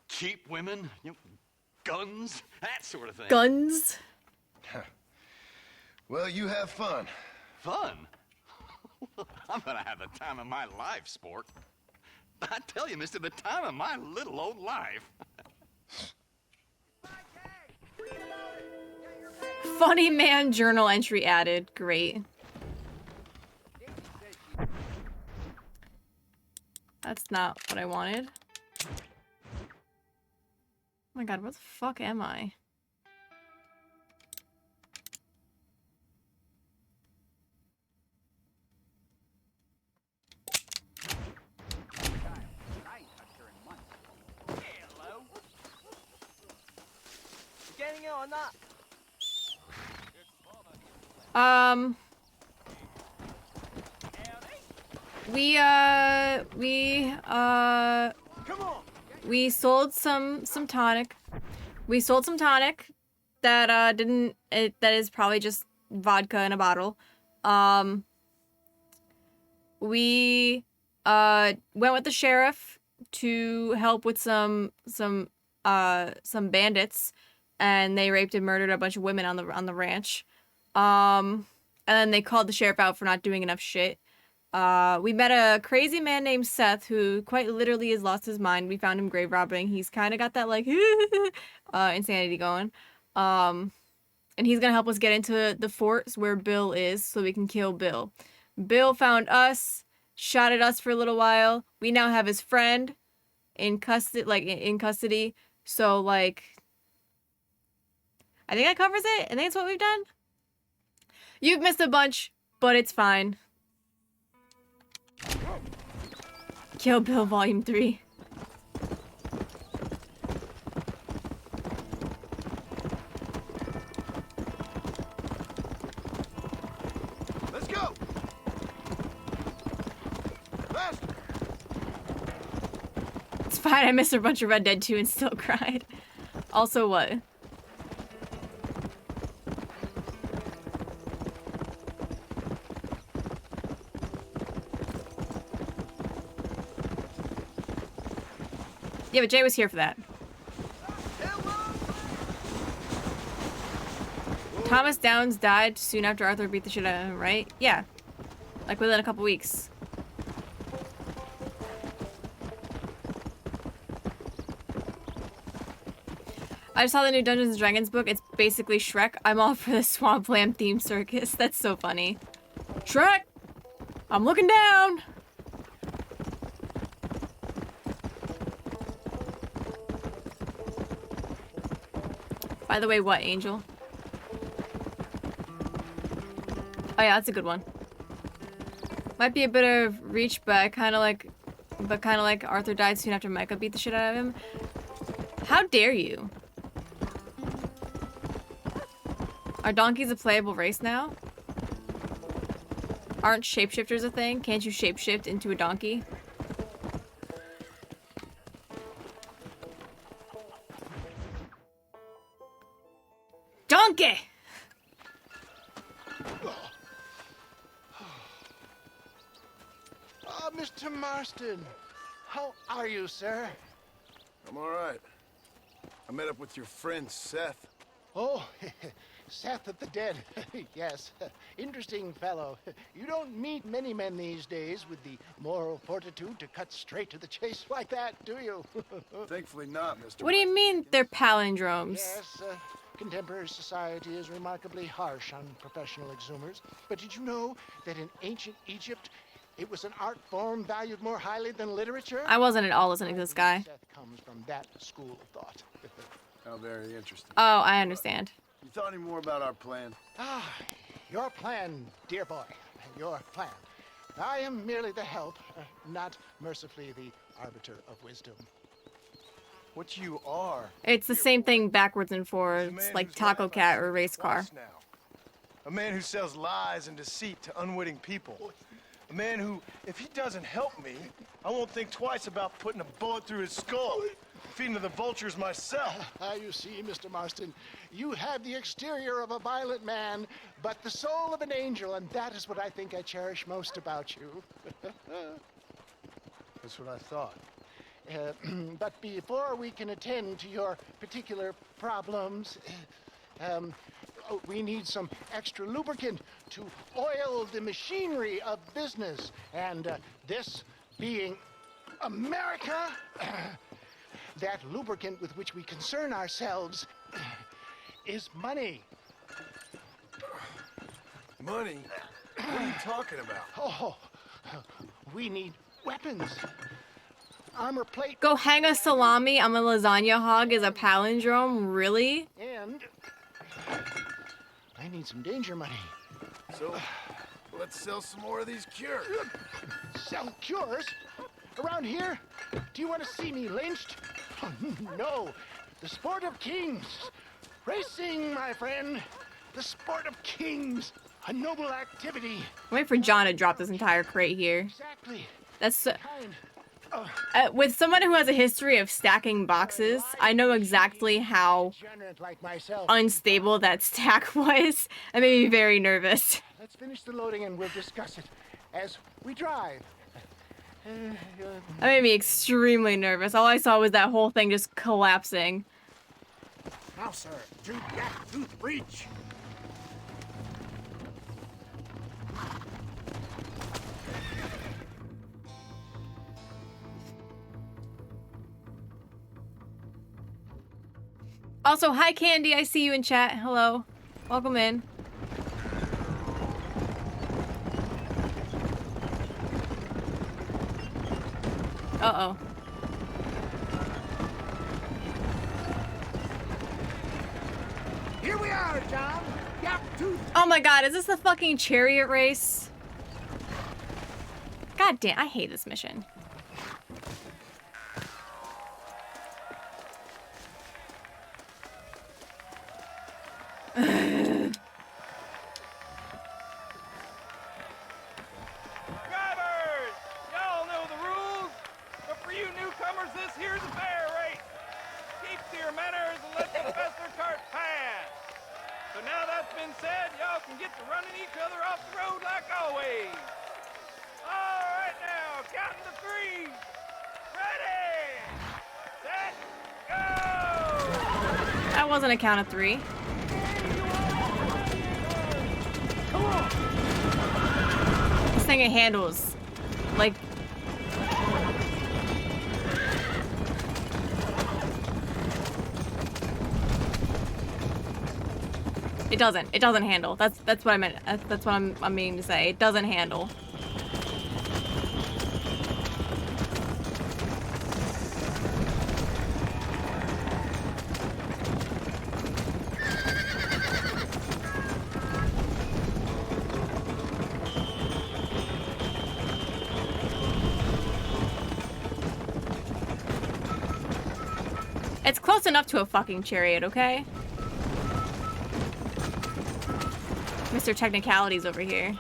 cheap women, guns, that sort of thing. Guns? Well, you have fun. Fun? I'm gonna have the time of my life, sport. I tell you, mister, the time of my little old life. Funny man journal entry added. Great. That's not what I wanted. Oh my god, where the fuck am I? Hello. Getting on that. We sold some tonic. We sold some tonic that that is probably just vodka in a bottle. We went with the sheriff to help with some bandits, and they raped and murdered a bunch of women on the ranch. And then they called the sheriff out for not doing enough shit. We met a crazy man named Seth who quite literally has lost his mind. We found him grave robbing. He's kind of got that like insanity going. And he's gonna help us get into the forts where Bill is so we can kill Bill. Bill found us, shot at us for a little while. We now have his friend in custody. So like, I think that covers it. I think that's what we've done. You've missed a bunch, but it's fine. Kill Bill Volume 3. Let's go! Faster! It's fine, I missed a bunch of Red Dead 2 and still cried. Also what? Yeah, but Jay was here for that. Thomas Downs died soon after Arthur beat the shit out of him, right? Yeah. Like within a couple weeks. I saw the new Dungeons and Dragons book. It's basically Shrek. I'm all for the Swampland theme circus. That's so funny. Shrek! I'm looking down! By the way, what, Angel? Oh yeah, that's a good one. Might be a bit of reach, but kind of like Arthur died soon after Micah beat the shit out of him. How dare you? Are donkeys a playable race now? Aren't shapeshifters a thing? Can't you shapeshift into a donkey? Donkey! Mr. Marston, how are you, sir? I'm all right. I met up with your friend, Seth. Oh, Seth of the Dead. Yes, interesting fellow. You don't meet many men these days with the moral fortitude to cut straight to the chase like that, do you? Thankfully not, Mr. What do you mean they're palindromes? Yes, contemporary society is remarkably harsh on professional exhumers. But did you know that in ancient Egypt, it was an art form valued more highly than literature? I wasn't at all listening to this guy. Seth comes from that school of thought. How very interesting. Oh, I understand. You thought any more about our plan? Ah, your plan, dear boy. Your plan. I am merely the help, not mercifully the arbiter of wisdom. What you are. It's the same thing backwards and forwards, like Taco Cat or Race Car. A man who sells lies and deceit to unwitting people. A man who, if he doesn't help me, I won't think twice about putting a bullet through his skull. Feeding to the vultures myself. You see, Mr. Marston, you have the exterior of a violent man, but the soul of an angel, and that is what I think I cherish most about you. That's what I thought. But before we can attend to your particular problems, we need some extra lubricant to oil the machinery of business. And this being America, that lubricant with which we concern ourselves is money. Money? What are you talking about? Oh, we need weapons. Armor plate. Go hang a salami, I'm a lasagna hog is a palindrome? Really? And I need some danger money. So, let's sell some more of these cures. Sell cures? Around here? Do you want to see me lynched? Oh, no. The sport of kings. Racing, my friend. The sport of kings. A noble activity. I'm waiting for John to drop this entire crate here. Exactly. That's with someone who has a history of stacking boxes, I know exactly how unstable that stack was. That made me very nervous. Let's finish the loading and we'll discuss it as we drive. That made me extremely nervous. All I saw was that whole thing just collapsing. Now, sir, to Yak Tooth Breach. Also, hi Candy, I see you in chat. Hello. Welcome in. Uh-oh. Here we are, John. Yak Tooth. Oh my god, is this the fucking chariot race? God damn, I hate this mission. Drivers! Y'all know the rules, but for you newcomers, this here's a fair race. Keep to your manners and let the faster cart pass. So now that's been said, y'all can get to running each other off the road like always. All right now, counting to three. Ready, wasn't a count of 3. This thing it handles. Like... It doesn't. It doesn't handle. That's what I meant. That's what I'm meaning to say. It doesn't handle. It's close enough to a fucking chariot, okay? Mr. Technicalities over here.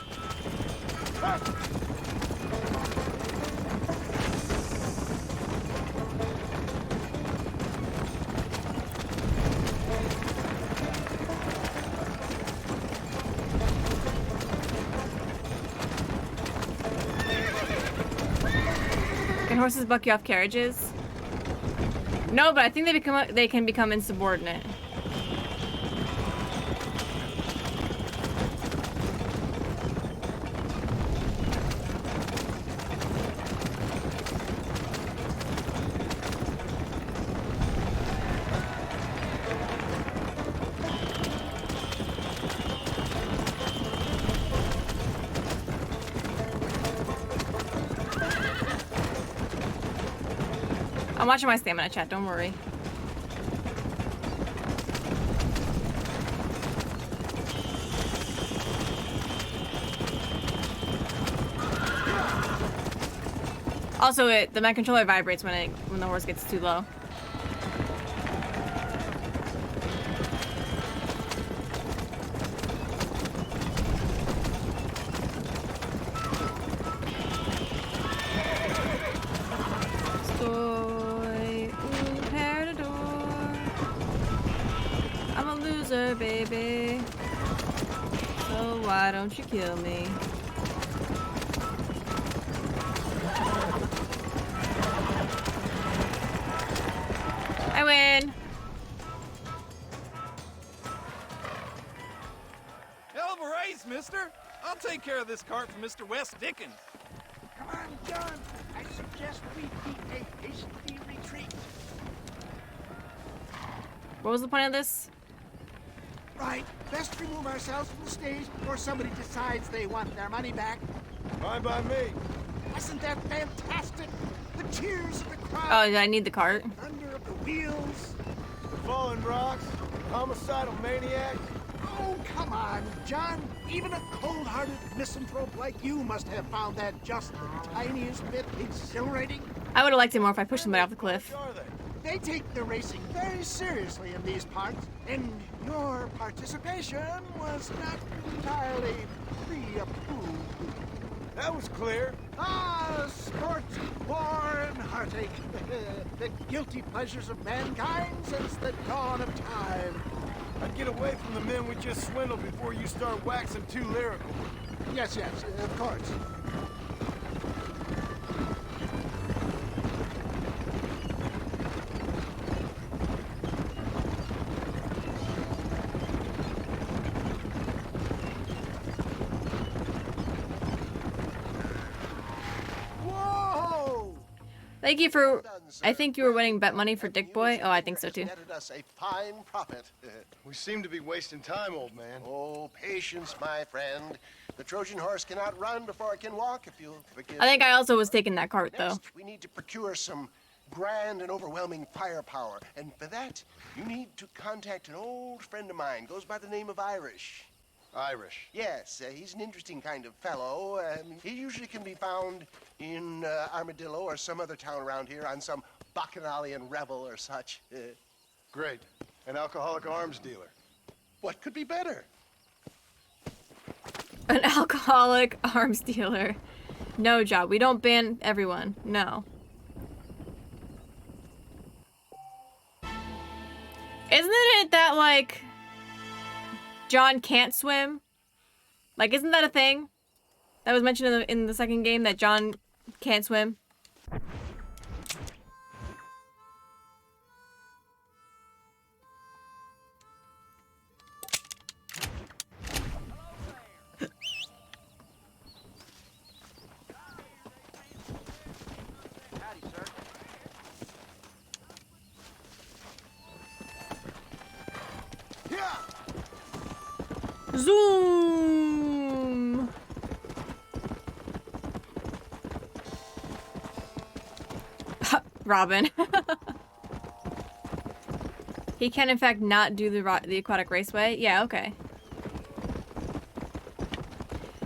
Can horses buck you off carriages? No, but I think they can become insubordinate. I'm watching my stamina chat, don't worry. Also, the my controller vibrates when the horse gets too low. Baby, so why don't you kill me? I win. Hell of a race, mister. I'll take care of this cart for Mr. West Dickens. Come on, John. I suggest we keep a hasty retreat. What was the point of this? Right. Best remove ourselves from the stage before somebody decides they want their money back. Fine by me. Wasn't that fantastic? The cheers of the crowd. Oh, I need the cart. The thunder of the wheels. The falling rocks. Homicidal maniac. Oh, come on, John. Even a cold-hearted misanthrope like you must have found that just the tiniest bit exhilarating. I would have liked it more if I pushed somebody off the cliff. They take the racing very seriously in these parts, and your participation was not entirely pre-approved. That was clear. Ah, sport, war, and heartache. The guilty pleasures of mankind since the dawn of time. I'd get away from the men we just swindled before you start waxing too lyrical. Yes, of course. Thank you for... I think you were winning bet money for Dick Boy. Oh, I think so too. Netted us a fine profit. We seem to be wasting time, old man. Oh, patience, my friend. The Trojan horse cannot run before it can walk, if you'll forgive. I think I also was taking that cart, though. Next, we need to procure some grand and overwhelming firepower. And for that, you need to contact an old friend of mine. Goes by the name of Irish. Irish? Yes, he's an interesting kind of fellow. He usually can be found in Armadillo or some other town around here on some bacchanalian revel or such. Great. An alcoholic arms dealer. What could be better? An alcoholic arms dealer. No job. We don't ban everyone. No. Isn't it that, like, John can't swim? Like, isn't that a thing? That was mentioned in the second game, that John can't swim? Zoom! Robin. He can, in fact, not do the aquatic raceway? Yeah, okay.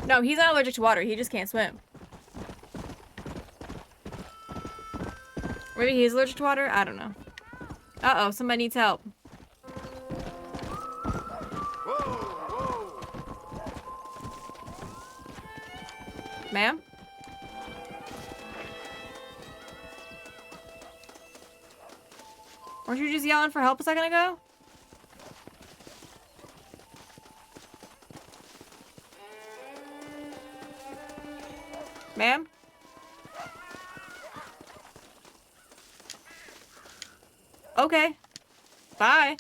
No, he's not allergic to water. He just can't swim. Maybe he's allergic to water? I don't know. Uh-oh, somebody needs help. Ma'am? Weren't you just yelling for help a second ago? Ma'am? Okay. Bye.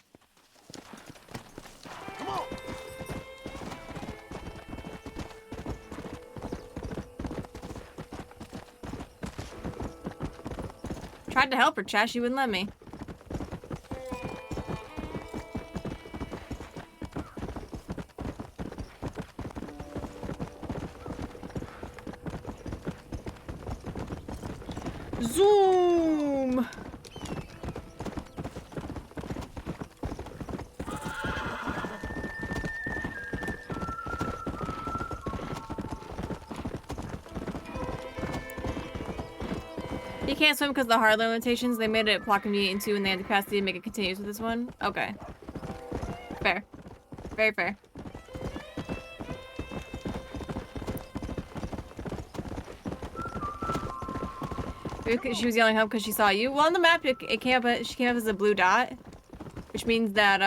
Come on. Tried to help her, Chad. She wouldn't let me. Zoom! You can't swim because of the hard limitations. They made it plot convenient too, and they had the capacity to make it continuous with this one. Okay. Fair. Very fair. She was yelling help because she saw you. Well, on the map, it came up. She came up as a blue dot, which means that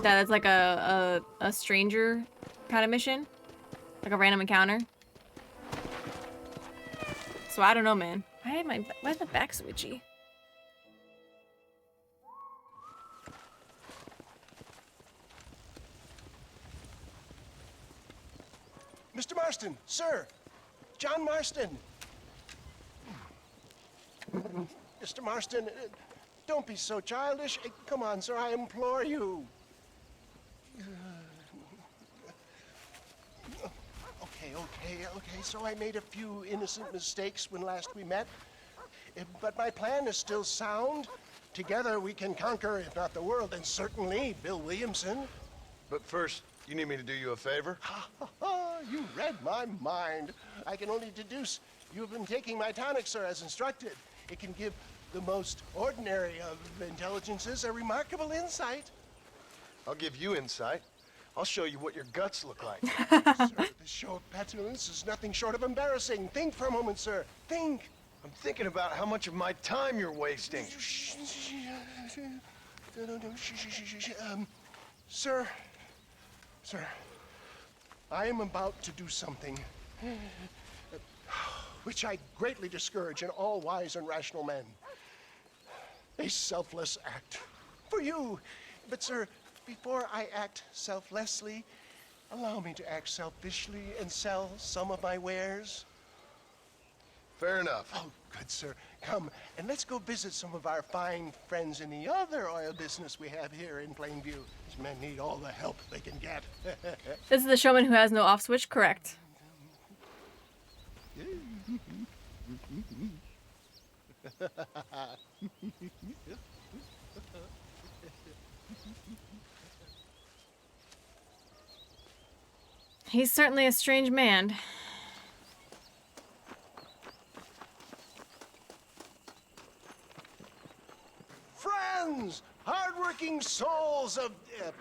that's like a stranger kind of mission, like a random encounter. So I don't know, man. Why's my back switchy? Mr. Marston, sir. John Marston. Mr. Marston, don't be so childish. Come on, sir, I implore you. Okay, so I made a few innocent mistakes when last we met. But my plan is still sound. Together we can conquer, if not the world, and certainly Bill Williamson. But first, you need me to do you a favor? You read my mind. I can only deduce you have been taking my tonic, sir, as instructed. It can give the most ordinary of intelligences a remarkable insight. I'll give you insight. I'll show you what your guts look like. Sir, this show of petulance is nothing short of embarrassing. Think for a moment, sir. Think. I'm thinking about how much of my time you're wasting. Sir, I am about to do something which I greatly discourage in all wise and rational men. A selfless act for you. But, sir, before I act selflessly, allow me to act selfishly and sell some of my wares. Fair enough. Oh, good, sir. Come, and let's go visit some of our fine friends in the other oil business we have here in Plainview. These men need all the help they can get. This is the showman who has no off switch, correct? He's certainly a strange man. Friends, hardworking souls of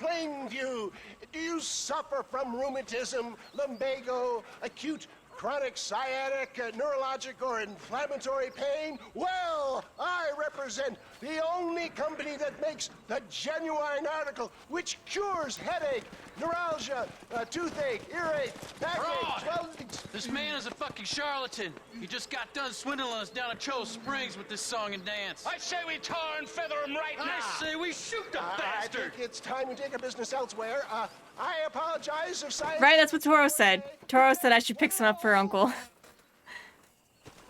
Plainview, do you suffer from rheumatism, lumbago, acute chronic sciatic, neurologic, or inflammatory pain? Well, I represent the only company that makes the genuine article which cures headache, neuralgia, toothache, earache, backache, This man is a fucking charlatan. He just got done swindling us down at Cho Springs with this song and dance. I say we tar and feather him right now. I say we shoot the I bastard. think it's time we take our business elsewhere. I apologize if science... Right, that's what Toro said. Toro said I should pick some up for Uncle.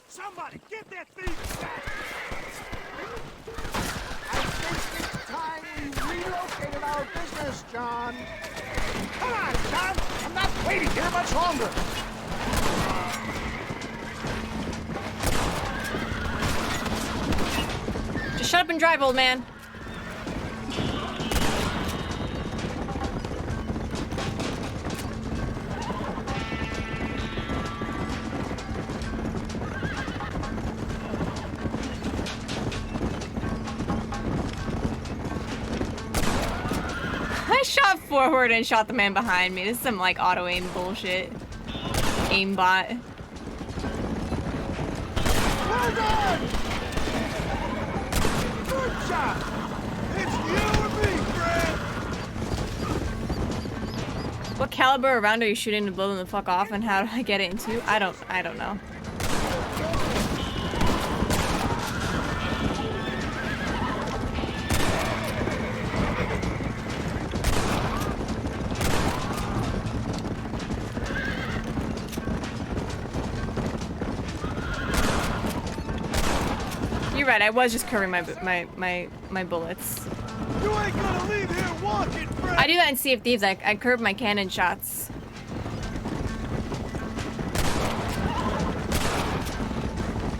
Somebody, get that thief back! I think it's time we our business, John. Come on, John. I'm not waiting here much longer. Just shut up and drive, old man. I shot forward and shot the man behind me. This is some like auto aim bullshit. Aimbot. Well done! Good shot! It's you and me, friend! What caliber round are you shooting to blow them the fuck off, and how do I get it into? I don't know. You're right, I was just curving my bullets. You ain't gonna leave here walking, friend! I do that in Sea of Thieves. I curve my cannon shots.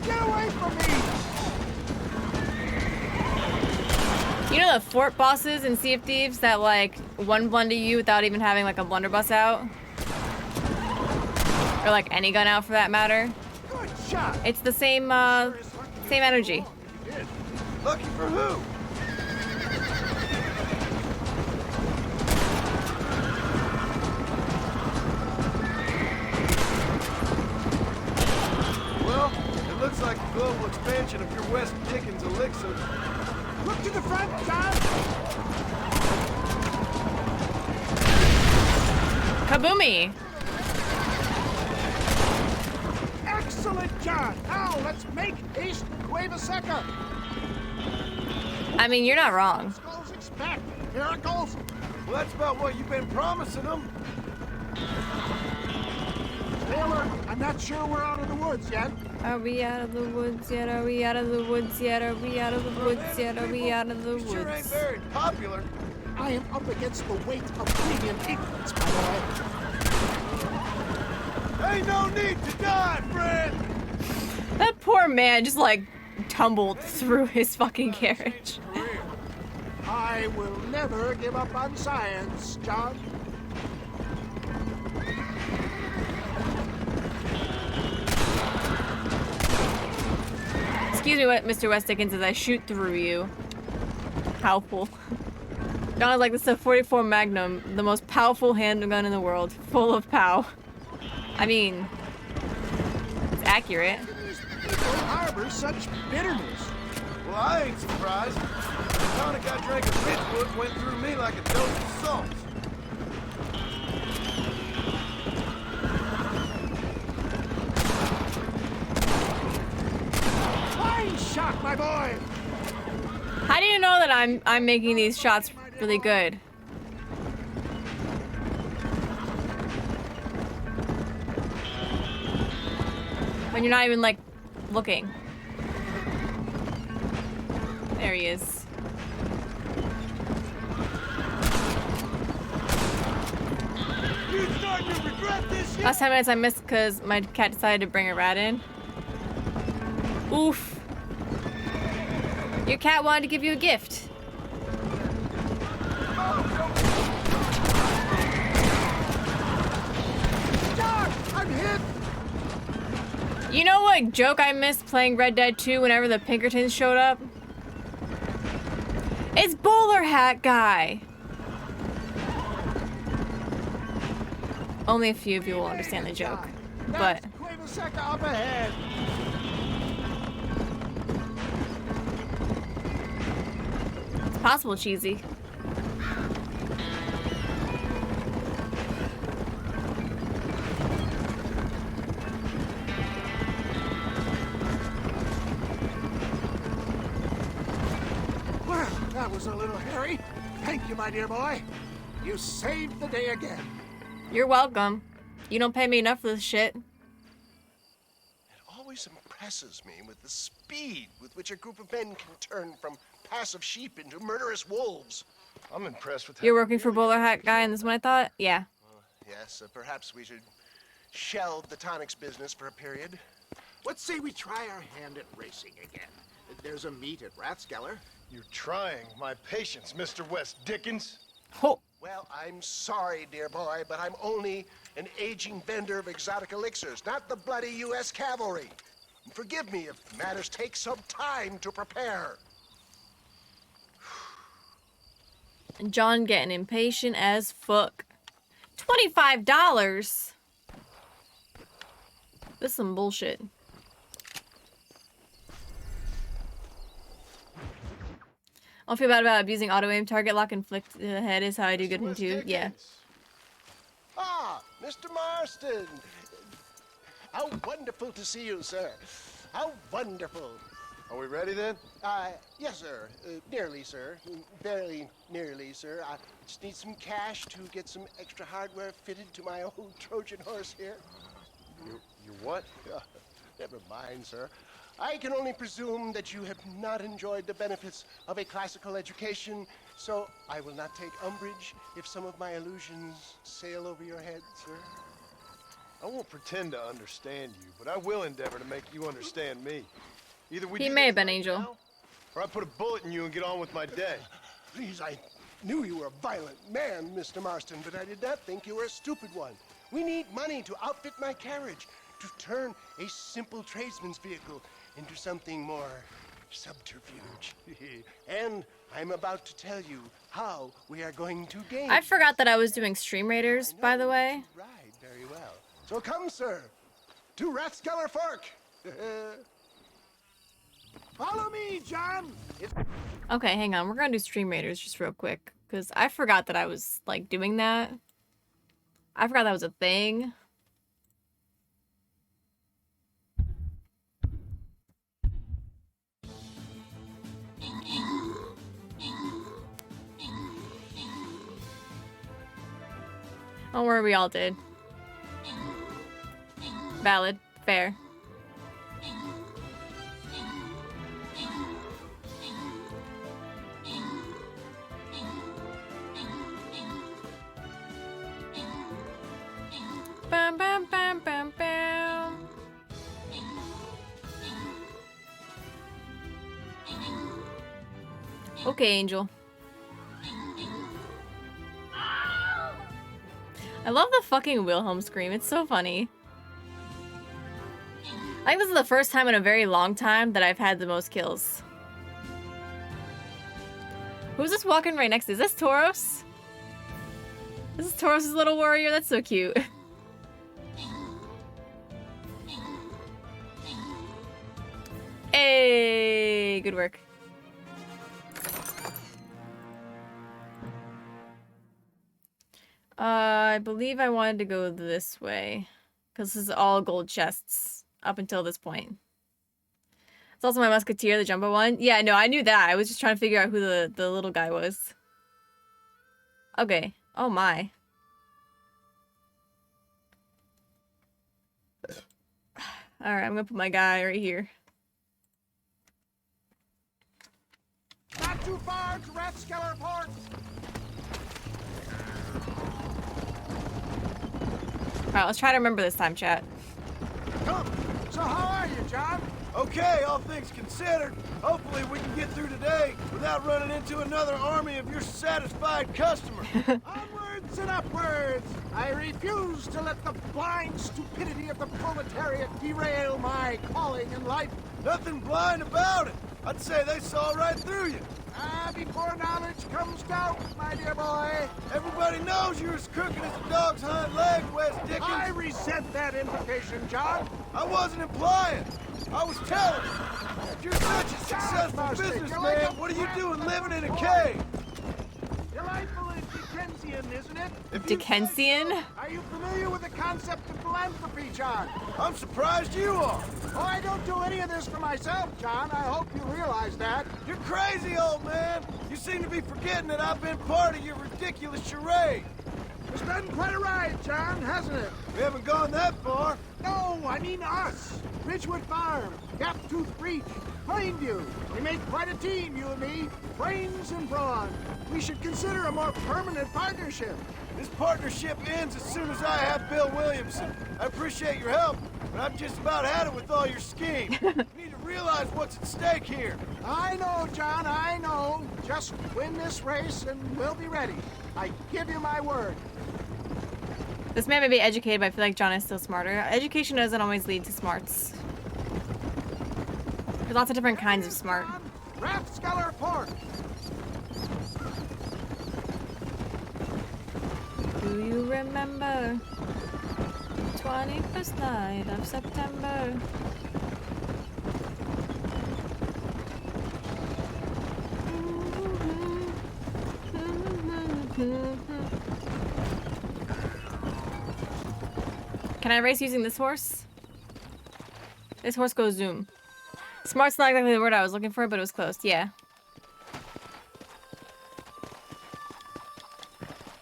Get away from me! You know the fort bosses in Sea of Thieves that like one blunder you without even having like a blunderbuss out? Or like any gun out for that matter? Good shot! It's the same same energy. Lucky for who? Well, it looks like the global expansion of your West Dickens elixir. Look to the front, John! Kaboomy! Excellent, John! Now let's make East Cueva Seca! I mean, you're not wrong. Skulls expect miracles! Well, that's about what you've been promising them. Taylor, I'm not sure we're out of the woods yet. Are we out of the woods yet? Are we out of the woods yet? Are we out of the woods yet? Are we out of the woods? Sure ain't very popular. I am up against the weight of premium ignorance, by the way. Ain't no need to die, friend! That poor man just like tumbled through his fucking carriage. I will never give up on science, John. Excuse me, what Mr. West Dickens, as I shoot through you. Powerful. John is like, this is a 44 Magnum, the most powerful handgun in the world, full of pow. I mean, it's accurate. People harbor such bitterness. Well, I ain't surprised. The tonic I drank at Ridgewood went through me like a dose of salt. Fine shot, my boy! How do you know that I'm making these shots really good? When you're not even like looking. There he is. You starting to regret this yet? Last 10 minutes I missed because my cat decided to bring a rat in. Oof. Your cat wanted to give you a gift. John, I'm hit! You know what joke I missed playing Red Dead 2 whenever the Pinkertons showed up? It's Bowler Hat Guy! Only a few of you will understand the joke, but... Cueva Seca up ahead! It's possible, Cheesy. Well, that was a little hairy. Thank you, my dear boy. You saved the day again. You're welcome. You don't pay me enough for this shit. It always impresses me with the speed with which a group of men can turn from passive sheep into murderous wolves. I'm impressed with You're working for Bowler Hat Guy in this one, I thought? Yeah. Yes, perhaps we should shelve the tonics business for a period. Let's say we try our hand at racing again. There's a meet at Rathskeller. You're trying my patience, Mr. West Dickens. Oh. Well, I'm sorry, dear boy, but I'm only an aging vendor of exotic elixirs, not the bloody U.S. cavalry. Forgive me if matters take some time to prepare. John getting impatient as fuck. $25? This is some bullshit. I don't feel bad about abusing auto aim. Target lock and flick the head is how I do good one too. Yeah. Ah, Mr. Marston. How wonderful to see you, sir. How wonderful. Are we ready then? Yes, sir. Nearly, sir. Barely nearly, sir. I just need some cash to get some extra hardware fitted to my old Trojan horse here. You what? Never mind, sir. I can only presume that you have not enjoyed the benefits of a classical education, so I will not take umbrage if some of my illusions sail over your head, sir. I won't pretend to understand you, but I will endeavor to make you understand me. Either we He do may this have been right Angel. now, or I put a bullet in you and get on with my day. Please, I knew you were a violent man, Mr. Marston, but I did not think you were a stupid one. We need money to outfit my carriage, to turn a simple tradesman's vehicle into something more subterfuge. And I'm about to tell you how we are going to gain. I forgot that I was doing Stream Raiders, by the way. Right, very well. So come, sir, to Rathskeller Fork. Follow me, John. Okay, hang on. We're gonna do Stream Raiders just real quick. Because I forgot that I was, like, doing that. I forgot that was a thing. Don't worry, we all did. Valid. Fair. Bam, bam, bam, bam, bam. Okay, Angel. I love the fucking Wilhelm scream. It's so funny. I think this is the first time in a very long time that I've had the most kills. Who's this walking right next to? Is this Tauros? This is Tauros' little warrior? That's so cute. Hey, good work. I believe I wanted to go this way. Because this is all gold chests up until this point. It's also my musketeer, the jumbo one. Yeah, no, I knew that. I was just trying to figure out who the little guy was. Okay. Oh my. Alright, I'm gonna put my guy right here. Not too far to Rathskeller Fork. Alright, let's try to remember this time, chat. Come. So how are you, John? Okay, all things considered. Hopefully we can get through today without running into another army of your satisfied customers. Onwards and upwards. I refuse to let the blind stupidity of the proletariat derail my calling in life. Nothing blind about it. I'd say they saw right through you. Before knowledge comes doubt, my dear boy. Everybody knows you're as crooked as a dog's hind leg, West Dickens. I resent that implication, John. I wasn't implying. I was telling you. If you're such a successful businessman, what are you doing living in a cave? Delightful and Dickensian, isn't it? Dickensian? Are you familiar with the concept of philanthropy, John? I'm surprised you are. Oh, I don't do any of this for myself, John. I hope you realize that. You're crazy, old man. You seem to be forgetting that I've been part of your ridiculous charade. It's been quite a ride, John, hasn't it? We haven't gone that far. No, I mean us. Ridgewood Farm, Gaptooth Breach, Plainview. We make quite a team, you and me. Brains and brawn. We should consider a more permanent partnership. This partnership ends as soon as I have Bill Williamson. I appreciate your help, but I've just about had it with all your schemes. You need to realize what's at stake here. I know, John, I know. Just win this race and we'll be ready. I give you my word. This man may be educated, but I feel like John is still smarter. Education doesn't always lead to smarts. There's lots of different kinds of smart. Rathskeller Port. Do you remember 21st night of September? Can I race using this horse? This horse goes zoom. Smart's not exactly the word I was looking for, but it was close. Yeah.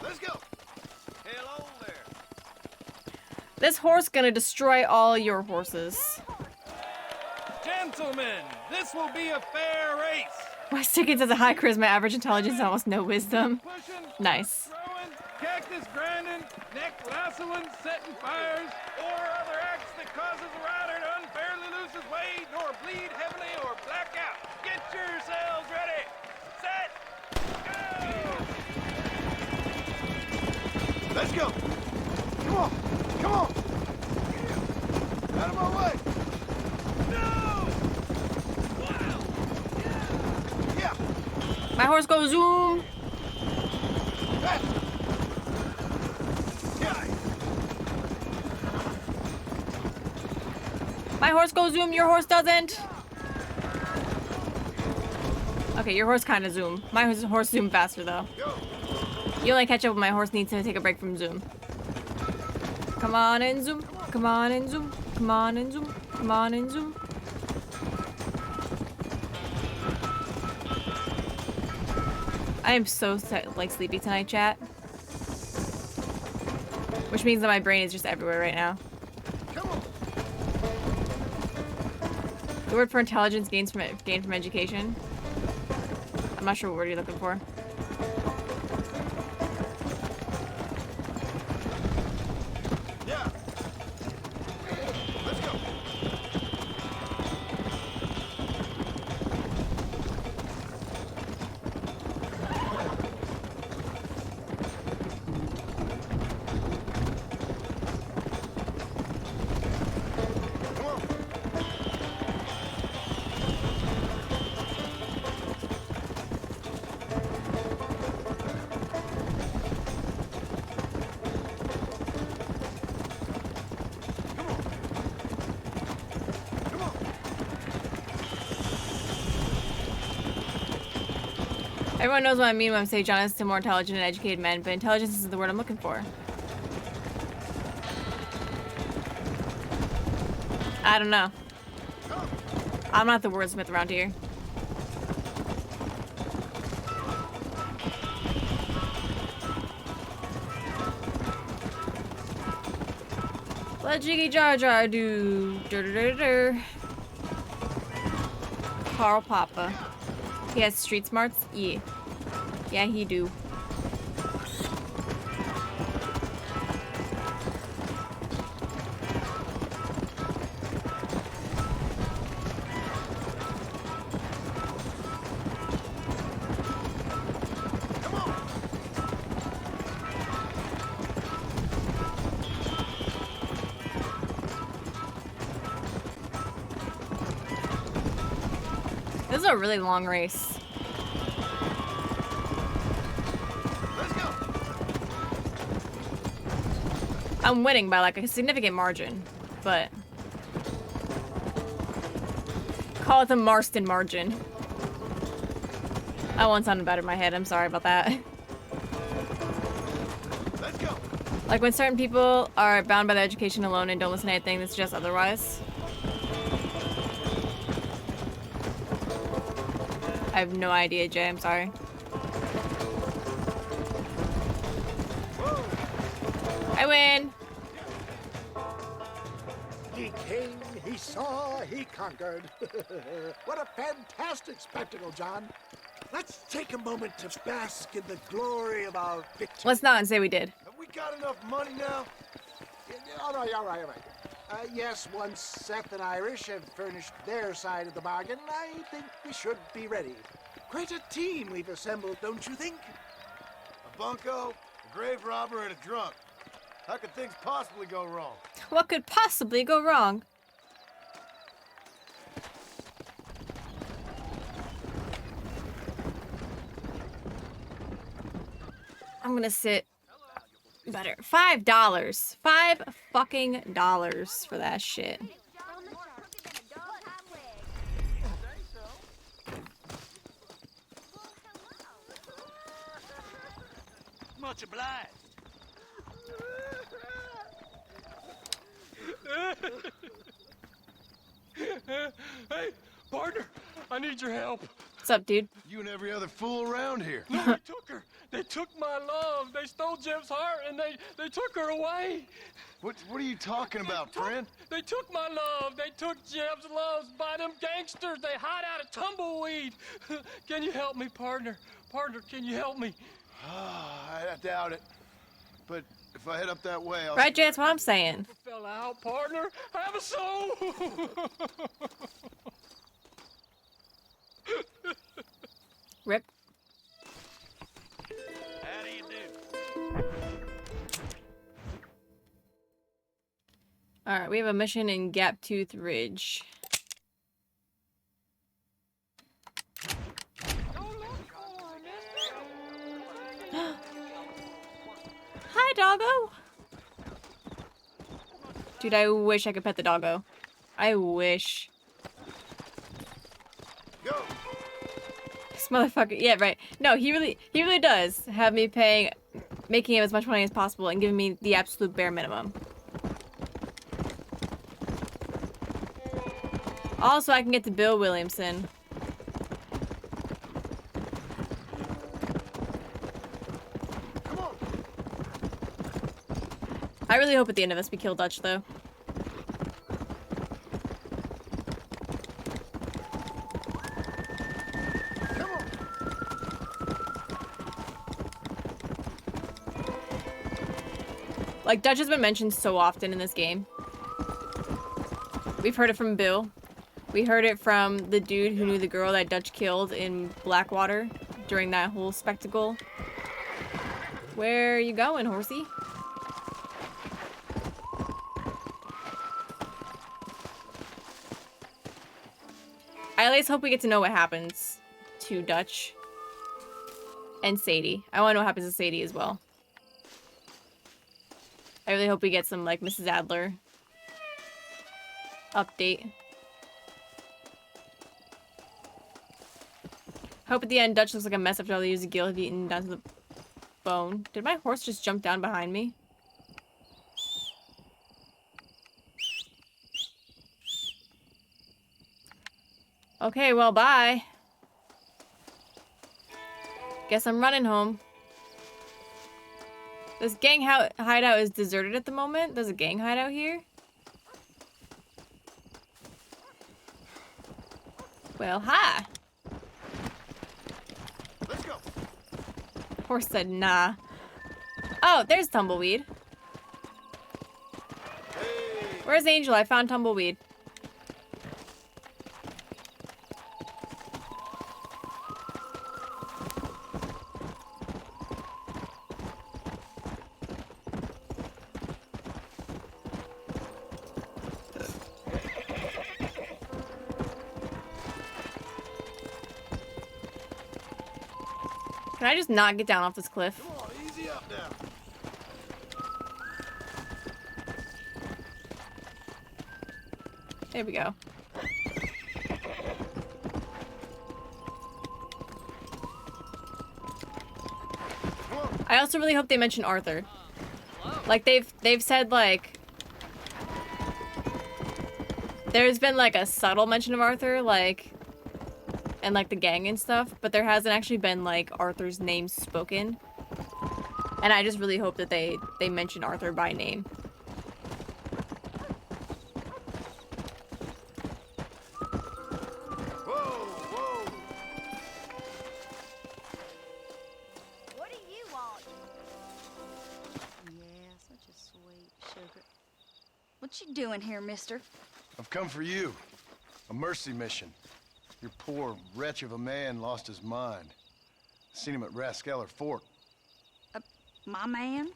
Let's go. Hello there. This horse gonna destroy all your horses. Gentlemen, this will be a fair race. West Dickens has a high charisma, average intelligence, and almost no wisdom. Nice. Throwing, cactus grinding, neck lassoing, setting fires, or other acts that causes a rider to unfairly lose his way, nor bleed heavily or black out. Get yourselves ready. Set. Go! Let's go. Come on. Come on. Out of my way. My horse goes zoom. My horse goes zoom, your horse doesn't. Okay, your horse kind of zoom. My horse zoom faster though. You only catch up when my horse needs to take a break from zoom. Come on and zoom. Come on and zoom. Come on and zoom. Come on and zoom. I am so sleepy tonight, chat. Which means that my brain is just everywhere right now. The word for intelligence gained from education. I'm not sure what word you're looking for. Everyone knows what I mean when I say John is to more intelligent and educated men, but intelligence is the word I'm looking for. I don't know. I'm not the wordsmith around here. Let Jiggy Jar Jar do. Carl Papa. He has street smarts? Yeah. Yeah, he do. This is a really long race. I'm winning by like a significant margin, but call it the Marston margin. That one sounded better in my head. I'm sorry about that. Let's go. Like when certain people are bound by their education alone and don't listen to anything that suggests otherwise. I have no idea, Jay. I'm sorry. I win. He came, he saw, he conquered. What a fantastic spectacle, John. Let's take a moment to bask in the glory of our victory. Let's not say we did. Have we got enough money now? All right. Yes, once Seth and Irish have furnished their side of the bargain, I think we should be ready. Quite a team we've assembled, don't you think? A bunco, a grave robber, and a drunk. How could things possibly go wrong? What could possibly go wrong? I'm gonna sit better. $5. $5 fucking dollars for that shit. Much obliged. Hey, partner, I need your help. What's up, dude? You and every other fool around here. No, they took her. They took my love. They stole Jim's heart and they took her away. What are you talking about, friend? They took my love. They took Jim's love by them gangsters. They hide out of Tumbleweed. Can you help me, partner? Partner, can you help me? I doubt it. But if I head up that way, I'll... Right, Jay, that's what I'm saying. Fell out, partner. Have a soul. Rip. How do you do? Alright, we have a mission in Gaptooth Ridge. Hi, doggo! Dude, I wish I could pet the doggo. I wish. Go. This motherfucker, yeah, right. No, he really does have me making him as much money as possible and giving me the absolute bare minimum. Also, I can get to Bill Williamson. Come on. I really hope at the end of this we kill Dutch, though. Come on. Like, Dutch has been mentioned so often in this game. We've heard it from Bill. We heard it from the dude who knew the girl that Dutch killed in Blackwater during that whole spectacle. Where are you going, horsey? I at least hope we get to know what happens to Dutch and Sadie. I want to know what happens to Sadie as well. I really hope we get some, like, Mrs. Adler update. Hope at the end Dutch looks like a mess after all the years of Gil have eaten down to the bone. Did my horse just jump down behind me? Okay, well, bye. Guess I'm running home. This gang hideout is deserted at the moment. There's a gang hideout here. Well, hi. Let's go. Horse said nah. Oh, there's Tumbleweed. Hey. Where's Angel? I found Tumbleweed. Can I just not get down off this cliff? Come on, easy up now. There we go. I also really hope they mention Arthur. Like they've said like there's been like a subtle mention of Arthur, like and like the gang and stuff, but there hasn't actually been like Arthur's name spoken. And I just really hope that they mention Arthur by name. Sweet sugar. What you doing here, mister? I've come for you. A mercy mission. Your poor wretch of a man lost his mind. Seen him at Raskeller Fort. My man?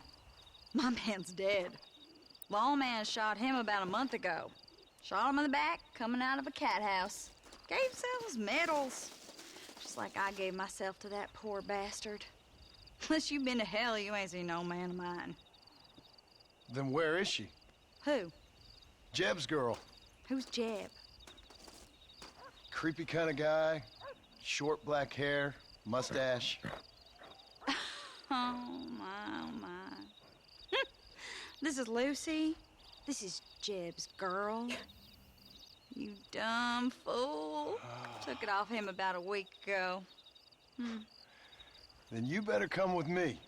My man's dead. Lawman shot him about a month ago. Shot him in the back, coming out of a cat house. Gave himself medals. Just like I gave myself to that poor bastard. Unless you've been to hell, you ain't seen no man of mine. Then where is she? Who? Jeb's girl. Who's Jeb? Creepy kind of guy. Short black hair, mustache. Oh, my. This is Lucy. This is Jeb's girl. You dumb fool. Took it off him about a week ago. Then you better come with me.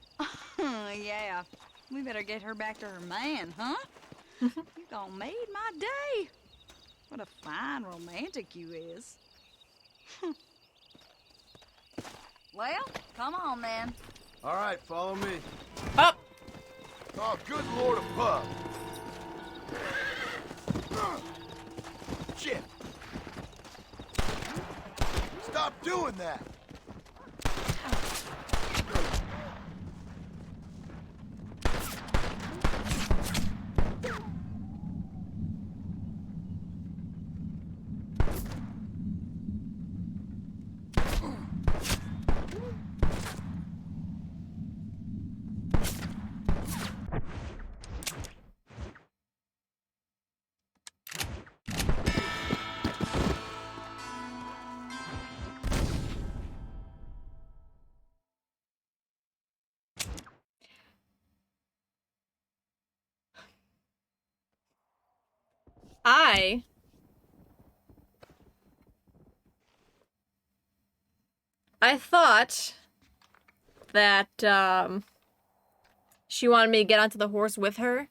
Yeah. We better get her back to her man, huh? You gonna made my day. What a fine romantic you is. Well, come on then. All right, follow me. Up. Oh, good lord above. Shit. Stop doing that. I thought that she wanted me to get onto the horse with her.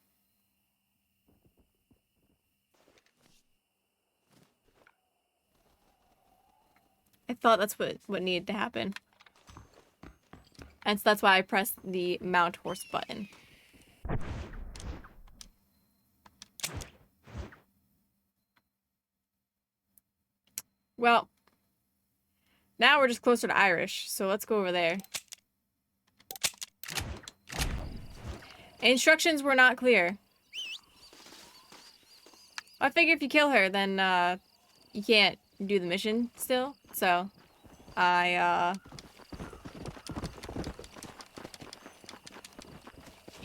I thought that's what needed to happen. And so that's why I pressed the mount horse button. Well, now we're just closer to Irish, so let's go over there. Instructions were not clear. I figure if you kill her, then you can't do the mission still. So I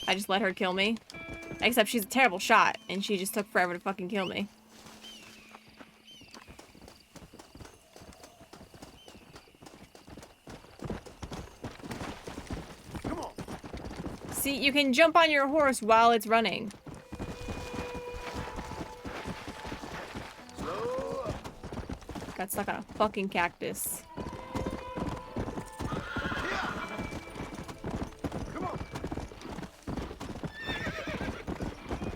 just let her kill me. Except she's a terrible shot, and she just took forever to fucking kill me. See, you can jump on your horse while it's running. Got stuck on a fucking cactus.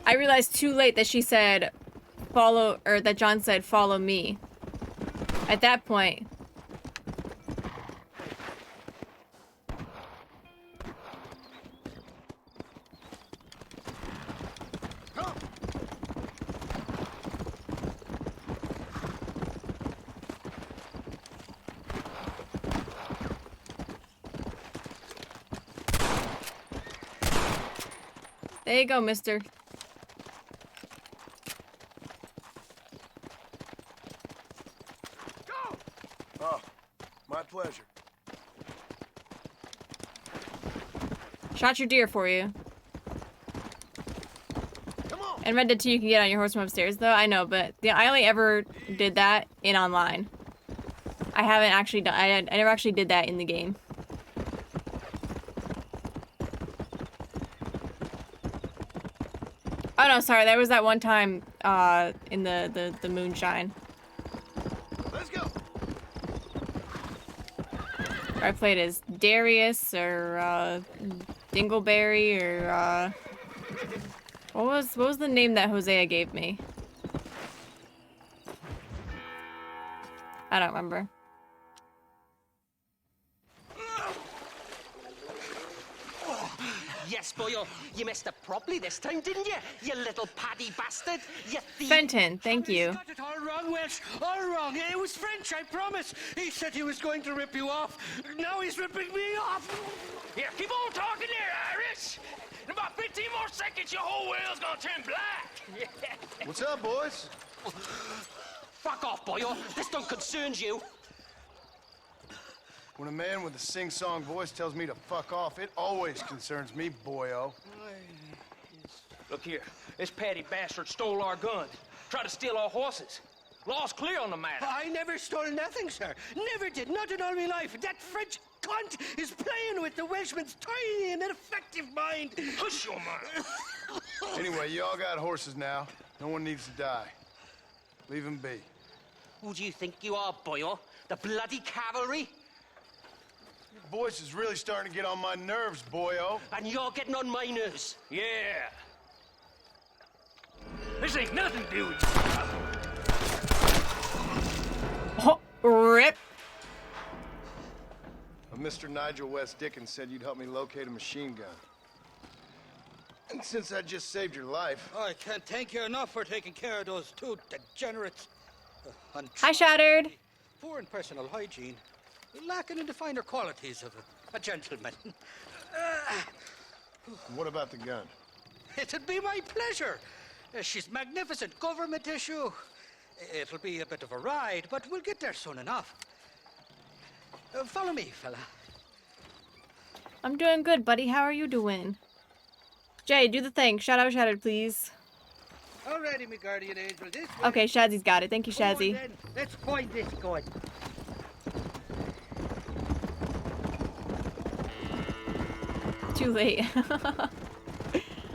I realized too late that she said follow, or that John said follow me. At that point, there you go, mister. Oh, my pleasure. Shot your deer for you. And Red Dead 2, you can get on your horse from upstairs, though. I know, but I only ever did that in online. I haven't actually done. I never actually did that in the game. Oh no, sorry. There was that one time in the moonshine. Let's go. Where I played as Darius or Dingleberry or what was the name that Hosea gave me? I don't remember. Yes, boyo. You messed up properly this time, didn't you? You little paddy bastard. You thief. Fenton, thank you. Got it all wrong, Welsh. All wrong. It was French, I promise. He said he was going to rip you off. Now he's ripping me off. Here, keep on talking there, Irish. In about 15 more seconds, your whole whale's gonna turn black. What's up, boys? Fuck off, boyo. This don't concern you. When a man with a sing-song voice tells me to fuck off, it always concerns me, boyo. Look here, this patty bastard stole our guns, tried to steal our horses. Law's clear on the matter. I never stole nothing, sir. Never did. Not in all my life. That French cunt is playing with the Welshman's tiny and ineffective mind. Hush your mouth. Anyway, you all got horses now. No one needs to die. Leave them be. Who do you think you are, boyo? The bloody cavalry? Your voice is really starting to get on my nerves, boyo. And you're getting on my nerves. Yeah. This ain't nothing to do with you. Oh, rip. Mr. Nigel West Dickens said you'd help me locate a machine gun. And since I just saved your life... I can't thank you enough for taking care of those two degenerates. Hi, Shattered. Poor in personal hygiene. Lacking in the finer qualities of a gentleman. What about the gun? It'd be my pleasure. She's magnificent. Government issue. It'll be a bit of a ride, but we'll get there soon enough. Follow me, fella. I'm doing good, buddy. How are you doing? Jay, do the thing. Shout out Shattered, please. Alrighty, me guardian angel. This way. Okay, Shazzy's got it. Thank you, Come on, Shazzy. then. Let's find this gun. Too late.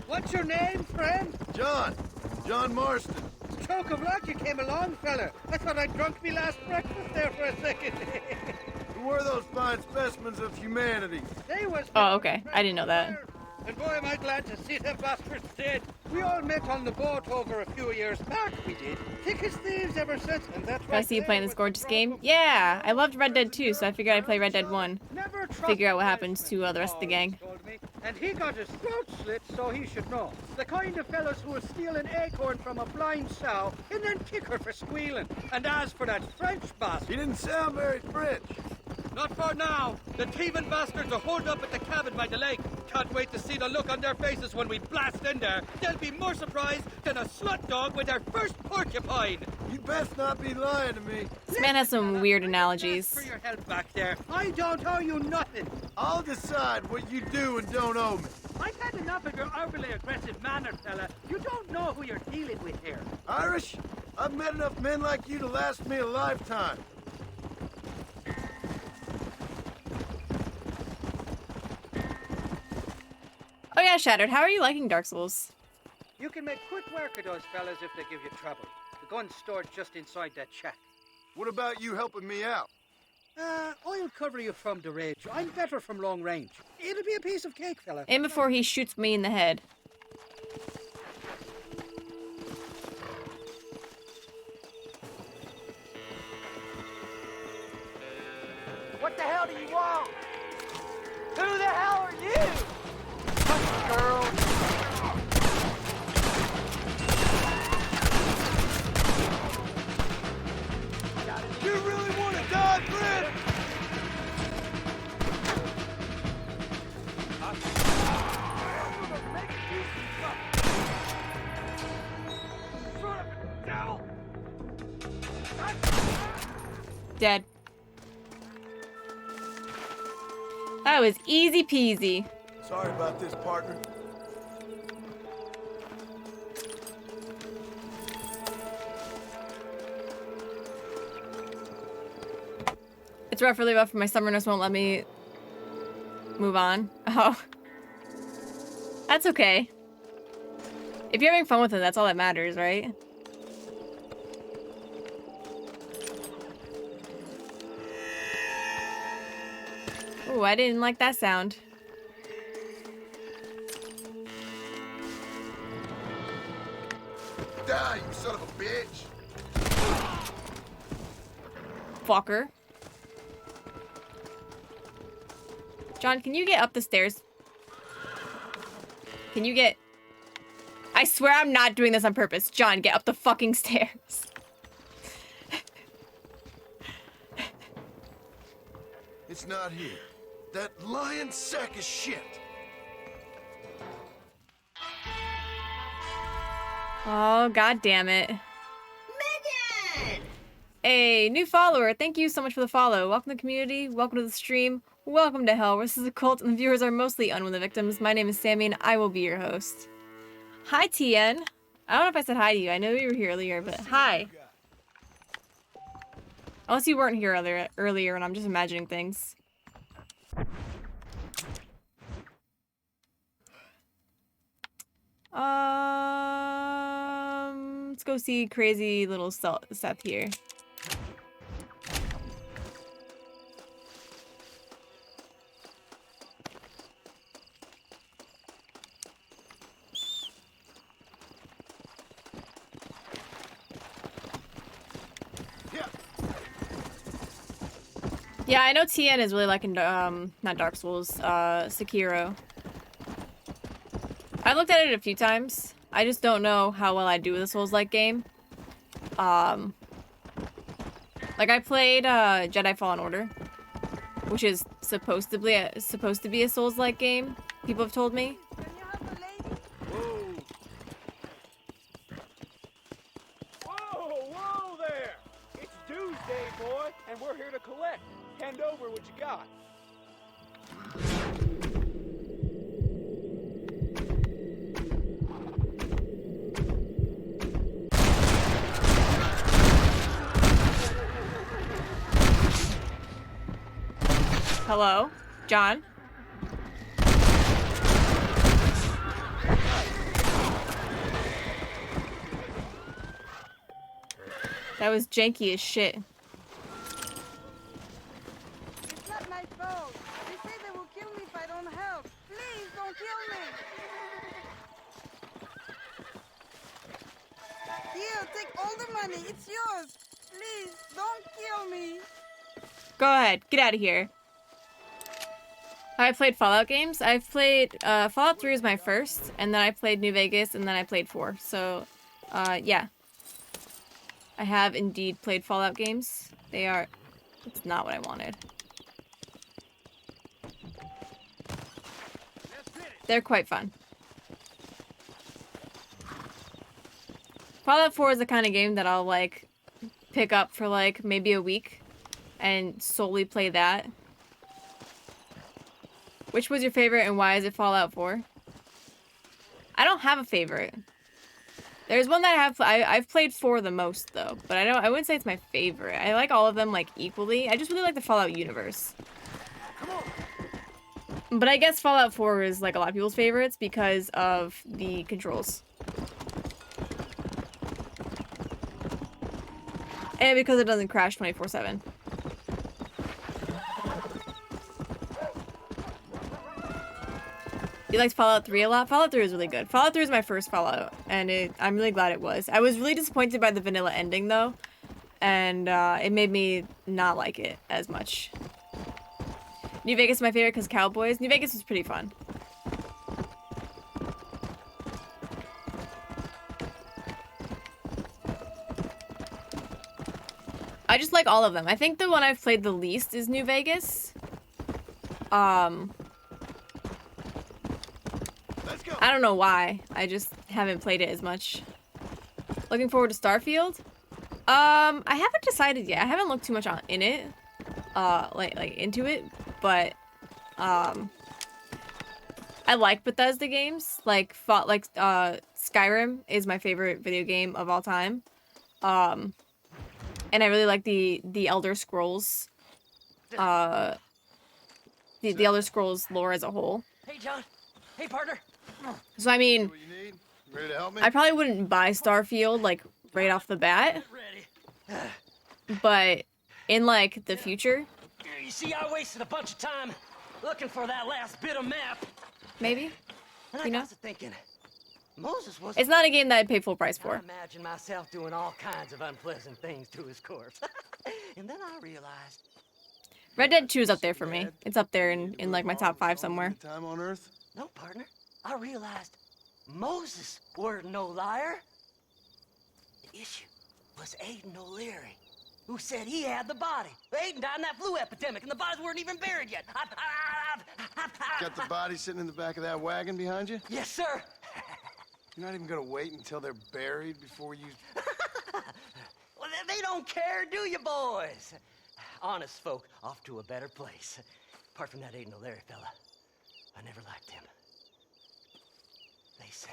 What's your name, friend? John. John Marston. Stroke of luck you came along, fella. I thought I'd drunk me last breakfast there for a second. Who were those fine specimens of humanity? They was... Oh, okay. I didn't know that. And boy, am I glad to see them bastards dead. We all met on the boat over a few years back, we did. Thick as thieves ever since, and that's I see you playing this gorgeous game. Yeah, I loved Red Dead 2, so I figured I'd play Red Dead 1. Figure out what happens to the rest of the gang. And he got his throat slit, so he should know. The kind of fellas who will steal an acorn from a blind sow and then kick her for squealing. And as for that French bastard... He didn't sound very French. Not for now. The thieving bastards are holed up at the cabin by the lake. Can't wait to see the look on their faces when we blast in there. They'll be more surprised than a slut dog with their first porcupine. You best not be lying to me. This man has some weird analogies. For your help back there. I don't owe you nothing. I'll decide what you do and don't owe me. I've had enough of your overly aggressive manner, fella. You don't know who you're dealing with here. Irish, I've met enough men like you to last me a lifetime. Oh yeah, Shattered, how are you liking Dark Souls? You can make quick work of those fellas if they give you trouble. The gun's stored just inside that shack. What about you helping me out? I'll cover you from the ridge. I'm better from long range. It'll be a piece of cake, fella. And before he shoots me in the head. What the hell do you want? Who the hell are you? Girl. You really want to die, Fred? Dead. That was easy peasy. Sorry about this, partner. It's rough, really rough. My stubbornness won't let me move on. Oh. That's okay. If you're having fun with it, that's all that matters, right? Ooh, I didn't like that sound. Die, you son of a bitch! Fucker. John, can you get up the stairs? Can you get... I swear I'm not doing this on purpose. John, get up the fucking stairs. It's not here. That lying sack of shit. Oh, god damn it. Megan! A new follower. Thank you so much for the follow. Welcome to the community. Welcome to the stream. Welcome to hell. This is a cult and the viewers are mostly unwilling victims. My name is Sammy and I will be your host. Hi, TN. I don't know if I said hi to you. I know you were here earlier, but hi. Unless you weren't here earlier and I'm just imagining things. Let's go see crazy little Seth here. Yeah, I know TN is really liking, not Dark Souls, Sekiro. I looked at it a few times. I just don't know how well I do with a Souls-like game. Like I played, Jedi Fallen Order, which is supposed to be a Souls-like game, people have told me. Whoa there! It's Doomsday, boy, and we're here to collect. Hand over what you got. Hello? John? That was janky as shit. It's not my fault. They say they will kill me if I don't help. Please don't kill me. Here, take all the money. It's yours. Please don't kill me. Go ahead, get out of here. I played Fallout games. I've played, Fallout 3 was my first, and then I played New Vegas, and then I played 4. So, yeah. I have indeed played Fallout games. They are... It's not what I wanted. They're quite fun. Fallout 4 is the kind of game that I'll, like, pick up for, like, maybe a week and solely play that. Which was your favorite and why is it Fallout 4? I don't have a favorite. There's one that I've played 4 the most though, but I wouldn't say it's my favorite. I like all of them like equally. I just really like the Fallout universe. But I guess Fallout 4 is like a lot of people's favorites because of the controls. And because it doesn't crash 24/7. You liked Fallout 3 a lot? Fallout 3 was really good. Fallout 3 was my first Fallout, and I'm really glad it was. I was really disappointed by the vanilla ending, though, and it made me not like it as much. New Vegas is my favorite because Cowboys. New Vegas was pretty fun. I just like all of them. I think the one I've played the least is New Vegas. I don't know why. I just haven't played it as much. Looking forward to Starfield? I haven't decided yet. I haven't looked too much in it. Like into it, but I like Bethesda games. Like Skyrim is my favorite video game of all time. And I really like the Elder Scrolls. The Elder Scrolls lore as a whole. Hey, John. Hey, partner. So I mean, Ready to help me? I probably wouldn't buy Starfield like right off the bat. But in like the future, You see, I wasted a bunch of time looking for that last bit of map. maybe. And I You know? got to thinking, Moses was... It's not a game that I'd pay full price I for. imagine myself doing all kinds of unpleasant things to his corpse. And then I realized... Red Dead 2 is up there for me. It's up there in like my top 5 somewhere. Time on Earth? No, partner. I realized Moses weren't no liar. The issue was Aiden O'Leary, who said he had the body. Aiden died in that flu epidemic, and the bodies weren't even buried yet. Got the body sitting in the back of that wagon behind you? Yes, sir. You're not even gonna wait until they're buried before you... Well, they don't care, do you, boys? Honest folk off to a better place. Apart from that Aiden O'Leary fella, I never liked him. They say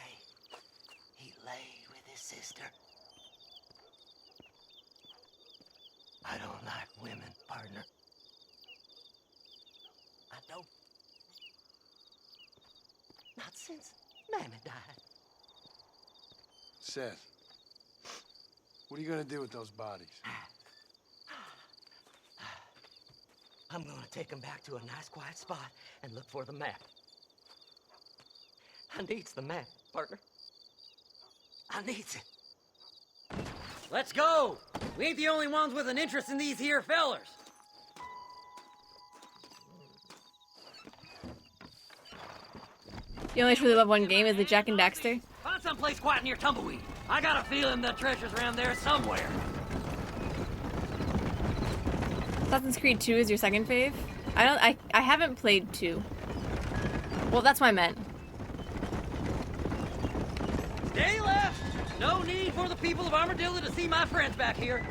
he lay with his sister. I don't like women, partner. I don't. Not since Mammy died. Seth, what are you gonna do with those bodies? I'm gonna take them back to a nice quiet spot and look for the map. I needs the map, partner. I needs it. Let's go! We ain't the only ones with an interest in these here fellers. You only truly love one game, is it Jack and Daxter? Find someplace quiet near Tumbleweed. I got a feeling the treasure's around there somewhere. Assassin's Creed 2 is your second fave? I haven't played 2. Well, that's what I meant. Stay left! No need for the people of Armadillo to see my friends back here.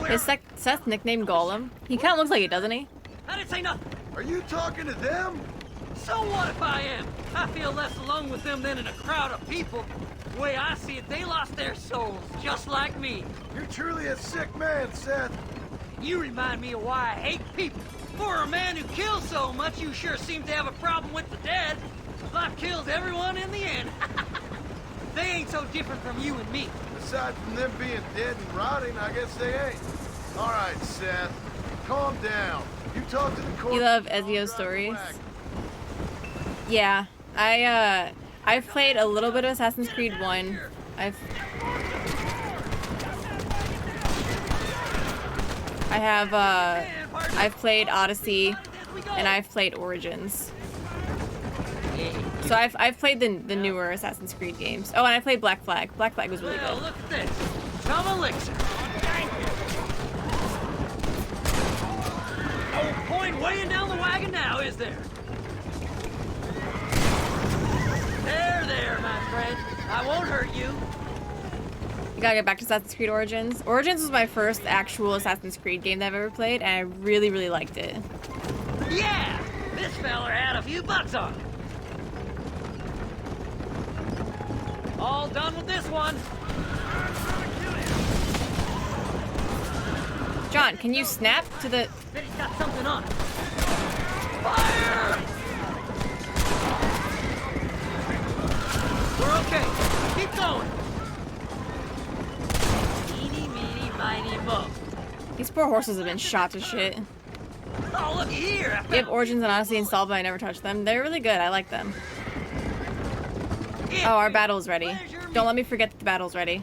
Is Seth nicknamed Gollum? He kind of looks like it, doesn't he? I didn't say nothing. Are you talking to them? So what if I am? I feel less alone with them than in a crowd of people. The way I see it, they lost their souls, just like me. You're truly a sick man, Seth. You remind me of why I hate people. For a man who kills so much, you sure seem to have a problem with the dead. Life kills everyone in the end. They ain't so different from you and me. Aside from them being dead and rotting, I guess they ain't. All right, Seth, calm down. You talk to the court. You love Ezio's stories? Yeah, I've played a little bit of Assassin's Creed 1. I've played Odyssey, and I've played Origins. So I've played the newer Assassin's Creed games. Oh, and I played Black Flag. Black Flag was really good. Look at this. Some elixir. No point weighing down the wagon now, is there? There, my friend. I won't hurt you. You gotta get back to Assassin's Creed Origins. Origins was my first actual Assassin's Creed game that I've ever played, and I really, really liked it. Yeah! This feller had a few bucks on him. All done with this one. John, can you snap to the... Bet he's got something on him. Fire! We're okay. Keep going. Eeny, meeny, miny, mo. These poor horses have been shot to shit. Oh, look here. You have Origins and Odyssey installed, but I never touched them. They're really good. I like them. Oh, our battle's ready. Don't let me forget that the battle's ready.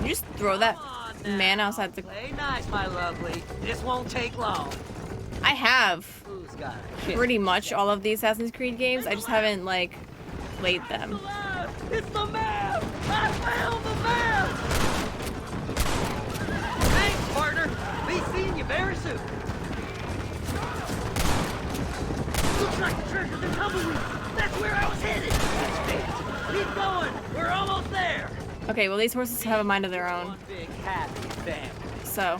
You just throw that man outside the... Play nice, my lovely. This won't take long. I have Who's got it? pretty much all of the Assassin's Creed games. I just haven't, like, played them. It's the map! I found the map! Thanks, partner. Be seeing you very soon. Looks like the treasure's in Tumbleweed. That's where I was headed. Keep going. We're almost there. Okay, well, these horses have a mind of their own. One big happy family. So,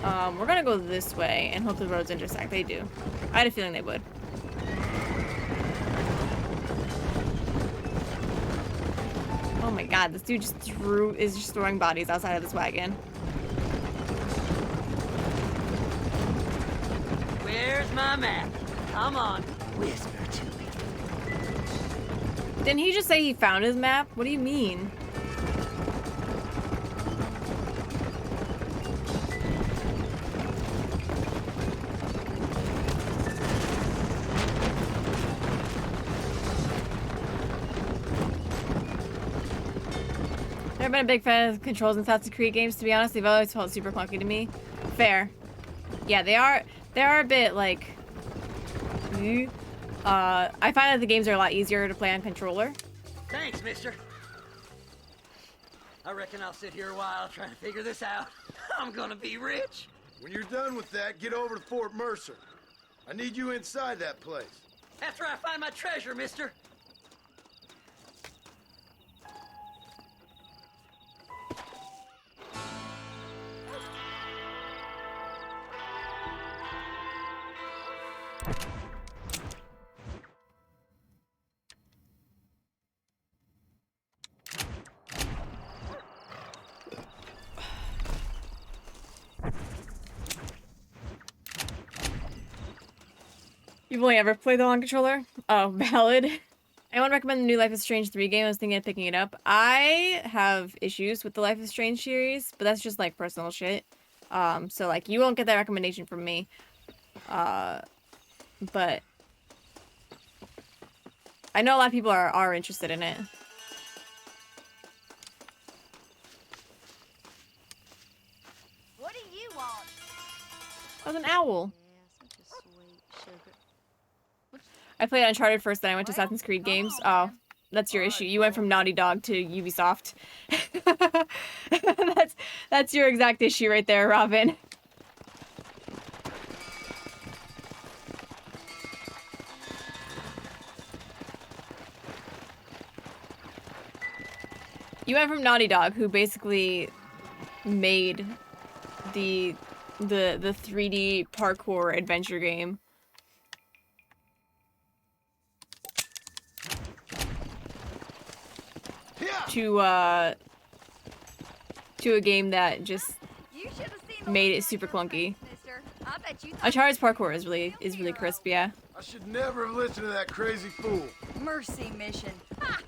we're gonna go this way and hope the roads intersect. They do. I had a feeling they would. Oh my god, this dude is just throwing bodies outside of this wagon. Where's my map? Come on, whisper to me. Didn't he just say he found his map? What do you mean? Never been a big fan of controls in Assassin's Creed games, to be honest. They've always felt super clunky to me. Fair. Yeah, they are a bit, like, I find that the games are a lot easier to play on controller. Thanks, mister. I reckon I'll sit here a while trying to figure this out. I'm gonna be rich. When you're done with that, get over to Fort Mercer. I need you inside that place. After I find my treasure, mister. You've only ever played the long controller? Oh, valid. I want to recommend the new Life is Strange 3 game. I was thinking of picking it up. I have issues with the Life is Strange series, but that's just like personal shit. So like you won't get that recommendation from me. But I know a lot of people are interested in it. What do you want? I was an owl. I played Uncharted first, then I went to Assassin's Creed games. Oh, that's your issue. You went from Naughty Dog to Ubisoft. that's your exact issue right there, Robin. You went from Naughty Dog, who basically made the 3D parkour adventure game, to a game that just made it super clunky. Uncharted's parkour is really crisp, yeah. I should never have listened to that crazy fool. Mercy mission. Ha!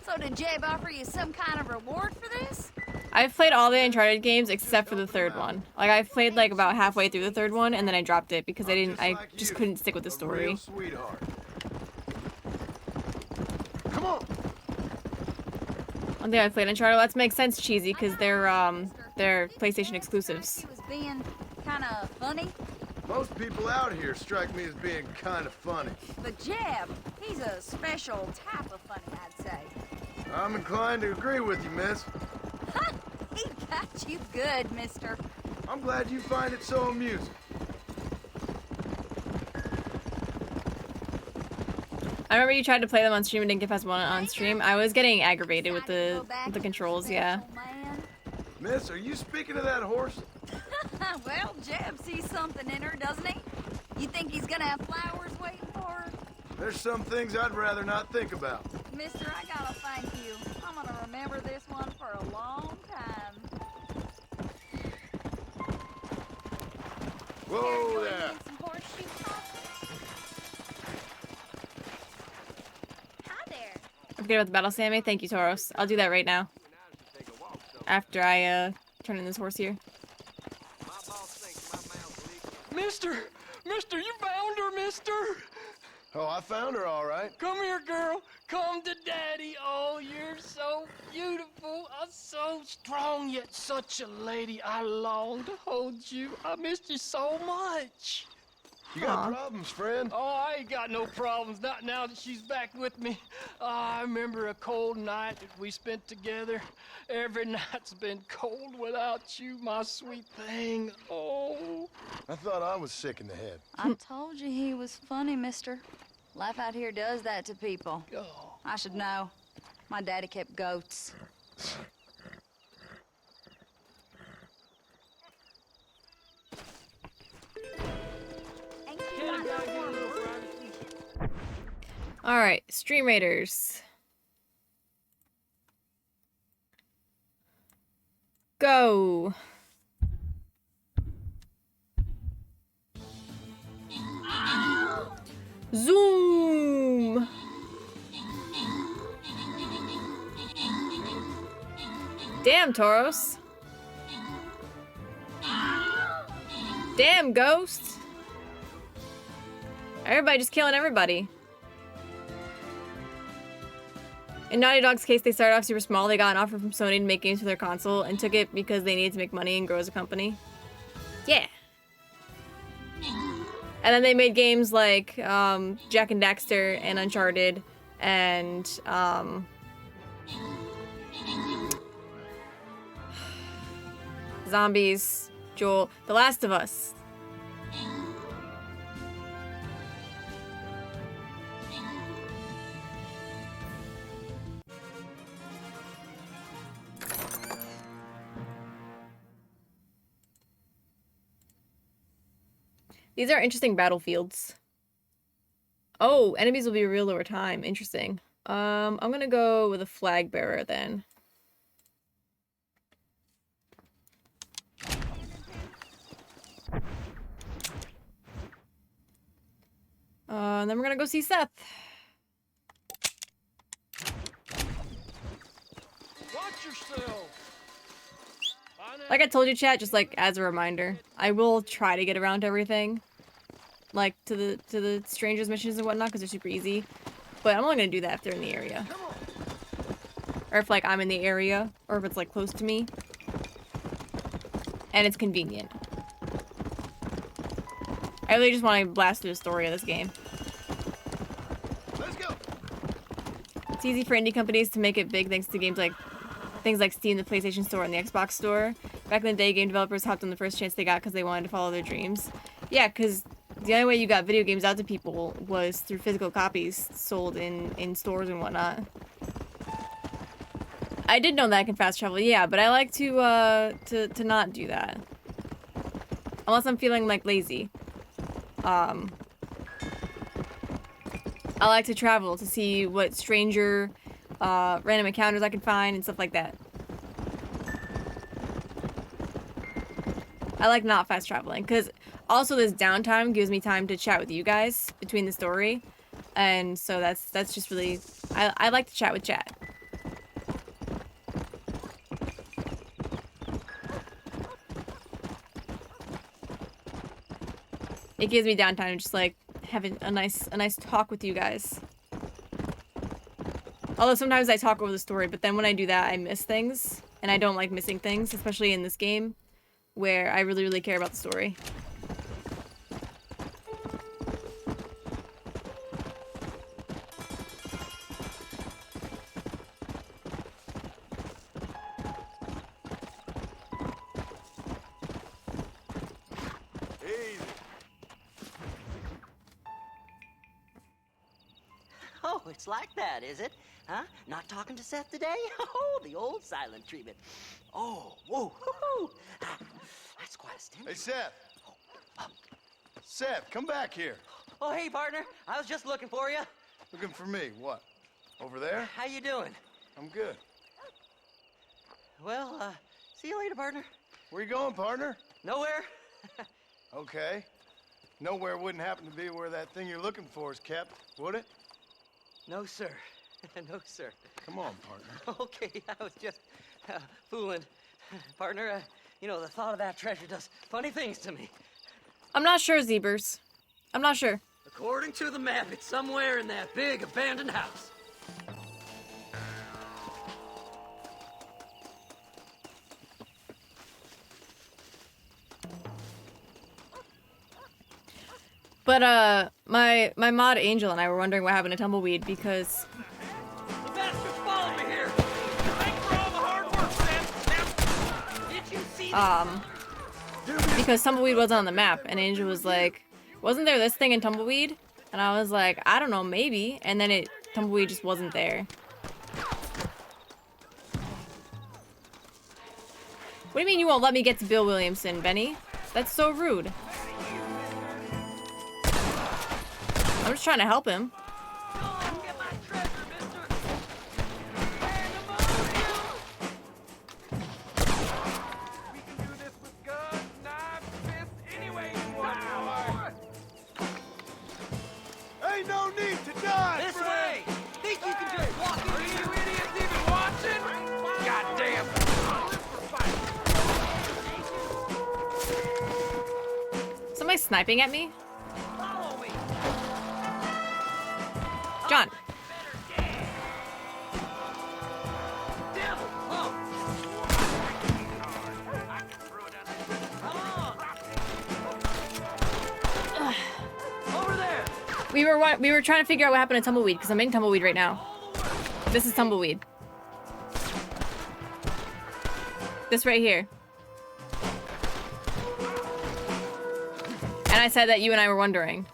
So did Jeb offer you some kind of reward for this? I've played all the Uncharted games except for the third one. Like I've played like about halfway through the third one and then I dropped it because I just couldn't stick with the story. Sweetheart. Come on. One thing I played Uncharted, that makes sense, Cheesy, because they're PlayStation exclusives. He was being kind of funny. Most people out here strike me as being kind of funny. But Jeb, he's a special type of funny, I'd say. I'm inclined to agree with you, miss. Ha! He got you good, mister. I'm glad you find it so amusing. I remember you tried to play them on stream and didn't get past one on stream. I was getting aggravated with the controls, yeah. Miss, are you speaking of that horse? Well, Jeb sees something in her, doesn't he? You think he's gonna have flowers waiting for her? There's some things I'd rather not think about. Mister, I gotta thank you. I'm gonna remember this one for a long time. Whoa there! I forget about the battle, Sammy. Thank you, Tauros. I'll do that right now. After I turn in this horse here. Mister, you found her, mister. Oh, I found her all right. Come here, girl. Come to daddy. Oh, you're so beautiful. So strong, yet such a lady. I long to hold you. I missed you so much. You got problems, friend? Oh, I ain't got no problems. Not now that she's back with me. Oh, I remember a cold night that we spent together. Every night's been cold without you, my sweet thing. Oh. I thought I was sick in the head. I told you he was funny, mister. Life out here does that to people. Oh. I should know. My daddy kept goats. Alright, Stream Raiders. Go! Zoom! Damn, Tauros. Damn, Ghost. Everybody just killing everybody. In Naughty Dog's case, they started off super small. They got an offer from Sony to make games for their console and took it because they needed to make money and grow as a company. Yeah. And then they made games like Jack and Daxter and Uncharted and Zombies, Joel, The Last of Us. These are interesting battlefields. Oh, enemies will be real over time. Interesting. I'm gonna go with a flag bearer then. And then we're gonna go see Seth. Watch yourself. Like I told you, chat, just like as a reminder, I will try to get around to everything, like to the strangers missions and whatnot, because they're super easy. But I'm only gonna do that if they're in the area, or if like I'm in the area, or if it's like close to me, and it's convenient. I really just want to blast through the story of this game. Let's go. It's easy for indie companies to make it big thanks to games like things like Steam, the PlayStation Store, and the Xbox Store. Back in the day, game developers hopped on the first chance they got because they wanted to follow their dreams. Yeah, because the only way you got video games out to people was through physical copies sold in stores and whatnot. I did know that I can fast travel, yeah, but I like to not do that. Unless I'm feeling like lazy. I like to travel to see what stranger random encounters I can find and stuff like that. I like not fast traveling because also this downtime gives me time to chat with you guys between the story, and so that's just really I like to chat with chat. It gives me downtime to just like having a nice talk with you guys. Although sometimes I talk over the story, but then when I do that, I miss things, and I don't like missing things, especially in this game, where I really, really care about the story. Oh, it's like that, is it? Huh? Not talking to Seth today? Oh, the old silent treatment. Oh, whoa, hoo-hoo. That's quite a stench. Hey, Seth. Seth, come back here. Oh, hey, partner. I was just looking for you. Looking for me? What? Over there? How you doing? I'm good. Well, see you later, partner. Where you going, partner? Nowhere. Okay. Nowhere wouldn't happen to be where that thing you're looking for is kept, would it? No, sir. No, sir. Come on, partner. Okay, I was just fooling. Partner, you know, the thought of that treasure does funny things to me. I'm not sure, Zebers. I'm not sure. According to the map, it's somewhere in that big abandoned house. But my mod Angel and I were wondering what happened to Tumbleweed because The bastards followed me here. Thanks for all the hard work, Sam. Now, did you see because Tumbleweed wasn't on the map, and Angel was like, "Wasn't there this thing in Tumbleweed?" And I was like, "I don't know, maybe." And then Tumbleweed just wasn't there. What do you mean you won't let me get to Bill Williamson, Benny? That's so rude. I'm just trying to help him. Ain't no need to die, This friend. way! Think you can just walk in? Are you idiots even watching? Goddamn! Somebody sniping at me? Follow me! John. Devil! Oh! Come on! we were trying to figure out what happened to Tumbleweed because I'm in Tumbleweed right now. This is Tumbleweed. This right here. And I said that you and I were wondering.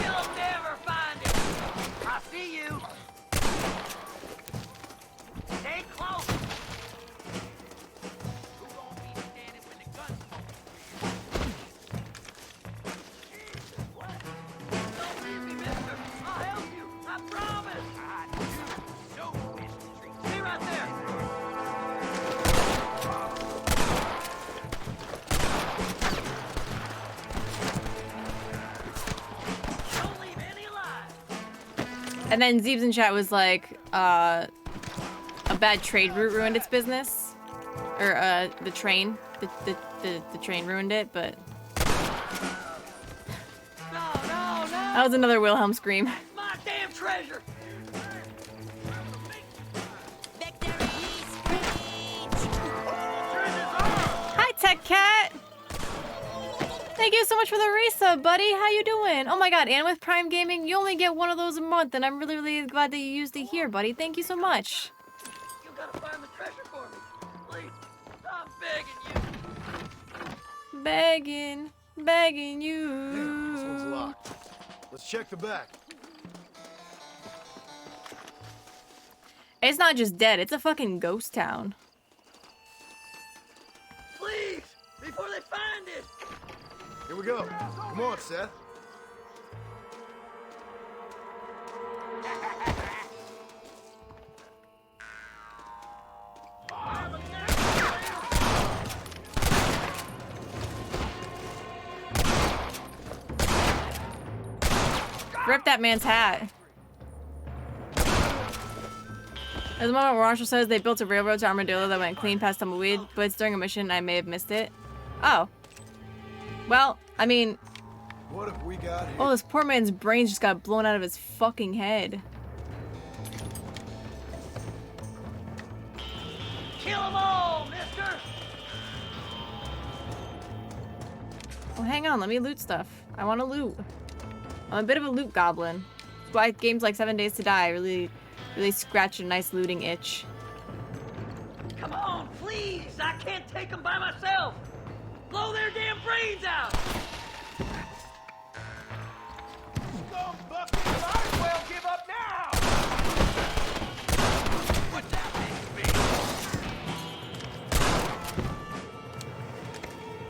You'll never find him. I see you. Stay close. Who gonna be standing when the gun smoke? Jesus, what? Don't leave me, mister. I'll help you. I promise. I do. So, Mr. Tree. Stay right there. And then Zeebs in chat was like, a bad trade route ruined its business. Or, the train. The train ruined it, but... No. That was another Wilhelm scream. My damn treasure. Hi, Tech Cat! Thank you so much for the resub, buddy. How you doing? Oh my god, and with Prime Gaming, you only get one of those a month, and I'm really, really glad that you used it here, buddy. Thank you so much. You gotta find the treasure for me. Please. I'm begging you. Begging you. Damn, this one's locked. Let's check the back. It's not just dead, it's a fucking ghost town. Please, before they find it. Here we go. Come on, Seth. Rip that man's hat. There's a moment where Marshall says they built a railroad to Armadillo that went clean past Tumbleweed, but it's during a mission and I may have missed it. Oh. Well, I mean... What have we got here? Oh, this poor man's brains just got blown out of his fucking head. Kill them all, mister. Oh, hang on, let me loot stuff. I want to loot. I'm a bit of a loot goblin. That's why games like 7 Days to Die really scratch a nice looting itch. Come on, please. I can't take them by myself. Blow their damn brains out. Scumbucket, might as well give up now. What's that mean?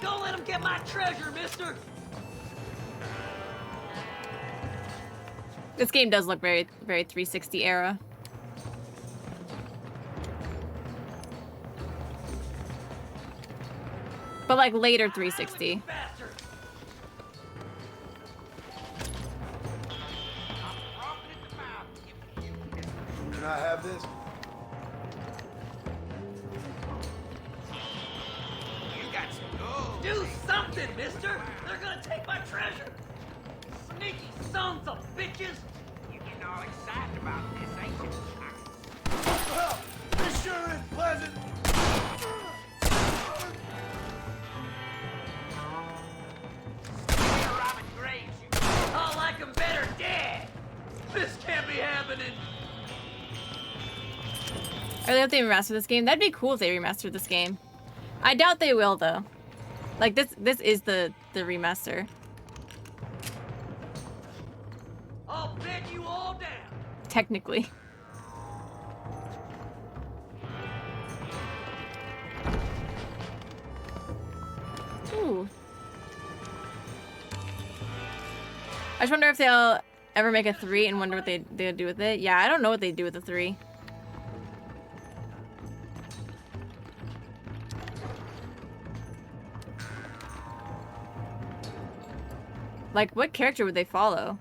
Don't let them get my treasure, mister. This game does look very, very 360 era. But like later 360. Can I have this? You got some gold. Do something, mister. They're gonna take my treasure. Sneaky sons of bitches. You're getting all excited about this, ain't you? Well, this sure is pleasant. I like them better dead. This can't be happening. Are they if they remaster this game? That'd be cool if they remastered this game. I doubt they will though. Like this is the remaster. I'll bed you all down. Technically. Ooh. I just wonder if they'll ever make a 3 and wonder what they'll do with it. Yeah, I don't know what they'd do with a 3. Like, what character would they follow?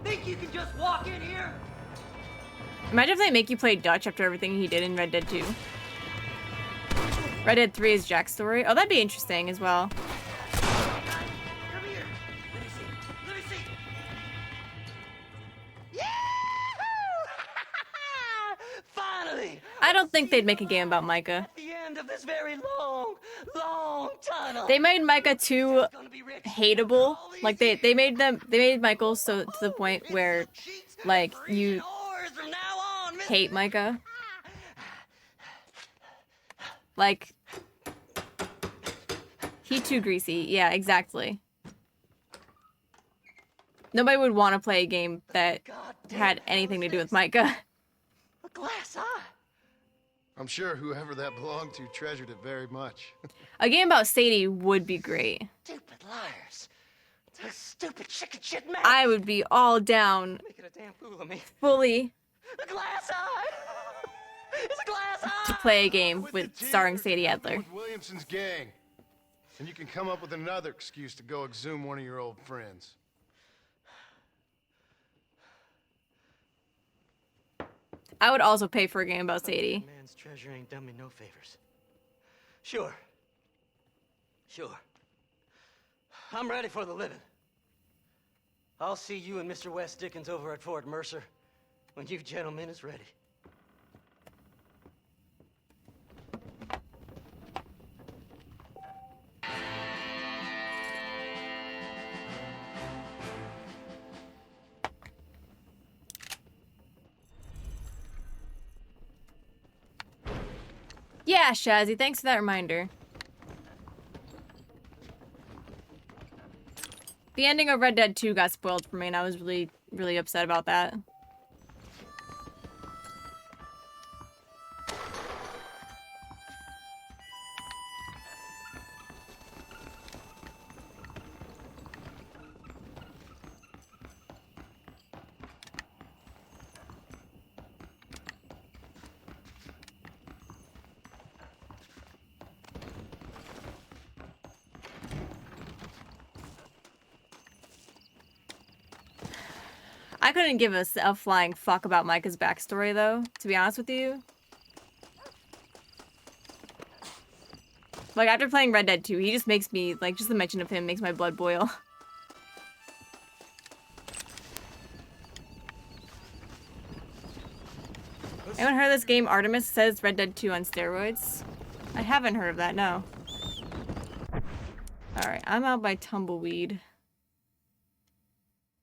Think you can just walk in here? Imagine if they make you play Dutch after everything he did in Red Dead 2. Red Dead 3 is Jack's story. Oh, that'd be interesting as well. Come here. Let me see. Let me see. Finally! I don't think they'd make a game about Micah. At the end of this very long, long tunnel. They made Micah too hateable. Like they made Michael so to the point where like you hate Micah. Like he too greasy. Yeah, exactly. Nobody would want to play a game that had anything to do with Micah. A glass eye. I'm sure whoever that belonged to treasured it very much. A game about Sadie would be great. Stupid liars. Those stupid chicken shit man. I would be all down. Making a damn fool of me. Fully. A glass eye. It's a glass eye. To play a game with starring Sadie Adler. With Williamson's gang. And you can come up with another excuse to go exhume one of your old friends. I would also pay for a game about Sadie. Man's treasure ain't done me no favors. Sure. I'm ready for the living. I'll see you and Mr. West Dickens over at Fort Mercer when you gentlemen is ready. Yeah, Shazzy, thanks for that reminder. The ending of Red Dead 2 got spoiled for me, and I was really, really upset about that. I couldn't give a flying fuck about Micah's backstory, though, to be honest with you. Like, after playing Red Dead 2, he just makes me, like, just the mention of him makes my blood boil. Anyone heard of this game, Artemis? Says Red Dead 2 on steroids? I haven't heard of that, no. Alright, I'm out by Tumbleweed.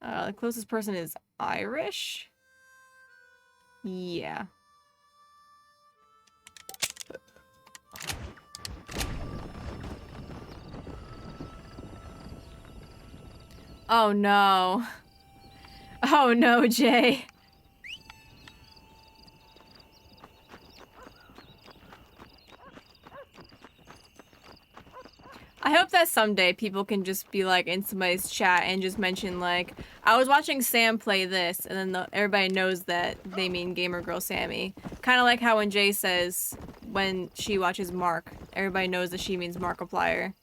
The closest person is Irish? Yeah. Oh no. Oh no, Jay. I hope that someday people can just be like in somebody's chat and just mention like, I was watching Sam play this, and then everybody knows that they mean gamer girl Sammy. Kind of like how when Jay says when she watches Mark, everybody knows that she means Markiplier.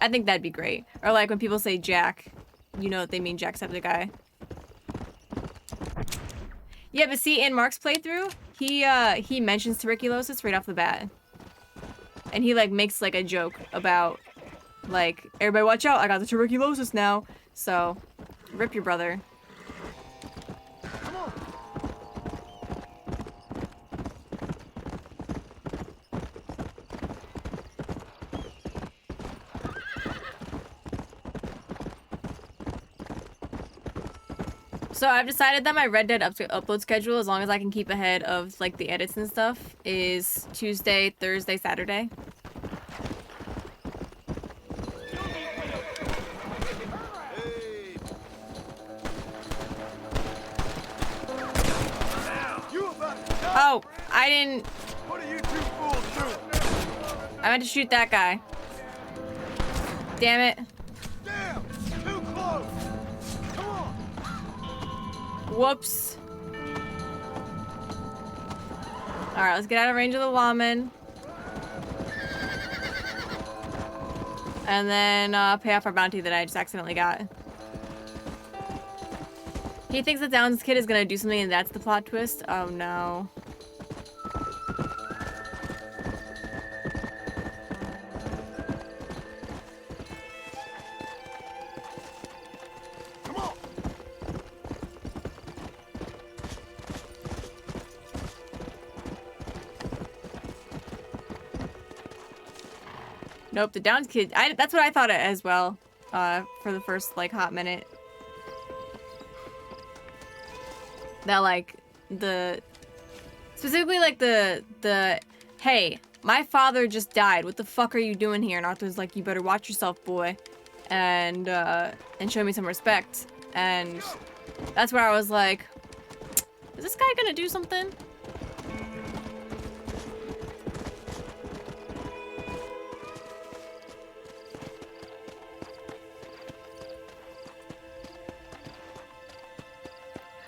I think that'd be great. Or like when people say Jack, you know that they mean Jacksepticeye. Yeah, but see, in Mark's playthrough, he mentions tuberculosis right off the bat. And he like makes like a joke about like, everybody watch out, I got the tuberculosis now. So, rip your brother. So I've decided that my Red Dead upload schedule, as long as I can keep ahead of like the edits and stuff, is Tuesday, Thursday, Saturday. Oh, I didn't. What are you two fools doing? I meant to shoot that guy. Damn it. Damn! Too close! Come on! Whoops. Alright, let's get out of range of the lawman. And then pay off our bounty that I just accidentally got. He thinks that Downs' kid is gonna do something and that's the plot twist? Oh no. Nope, the Downs kid. That's what I thought as well. For the first like hot minute. That like specifically like the hey, my father just died. What the fuck are you doing here? And Arthur's like, you better watch yourself, boy, and show me some respect. And that's where I was like, is this guy gonna do something?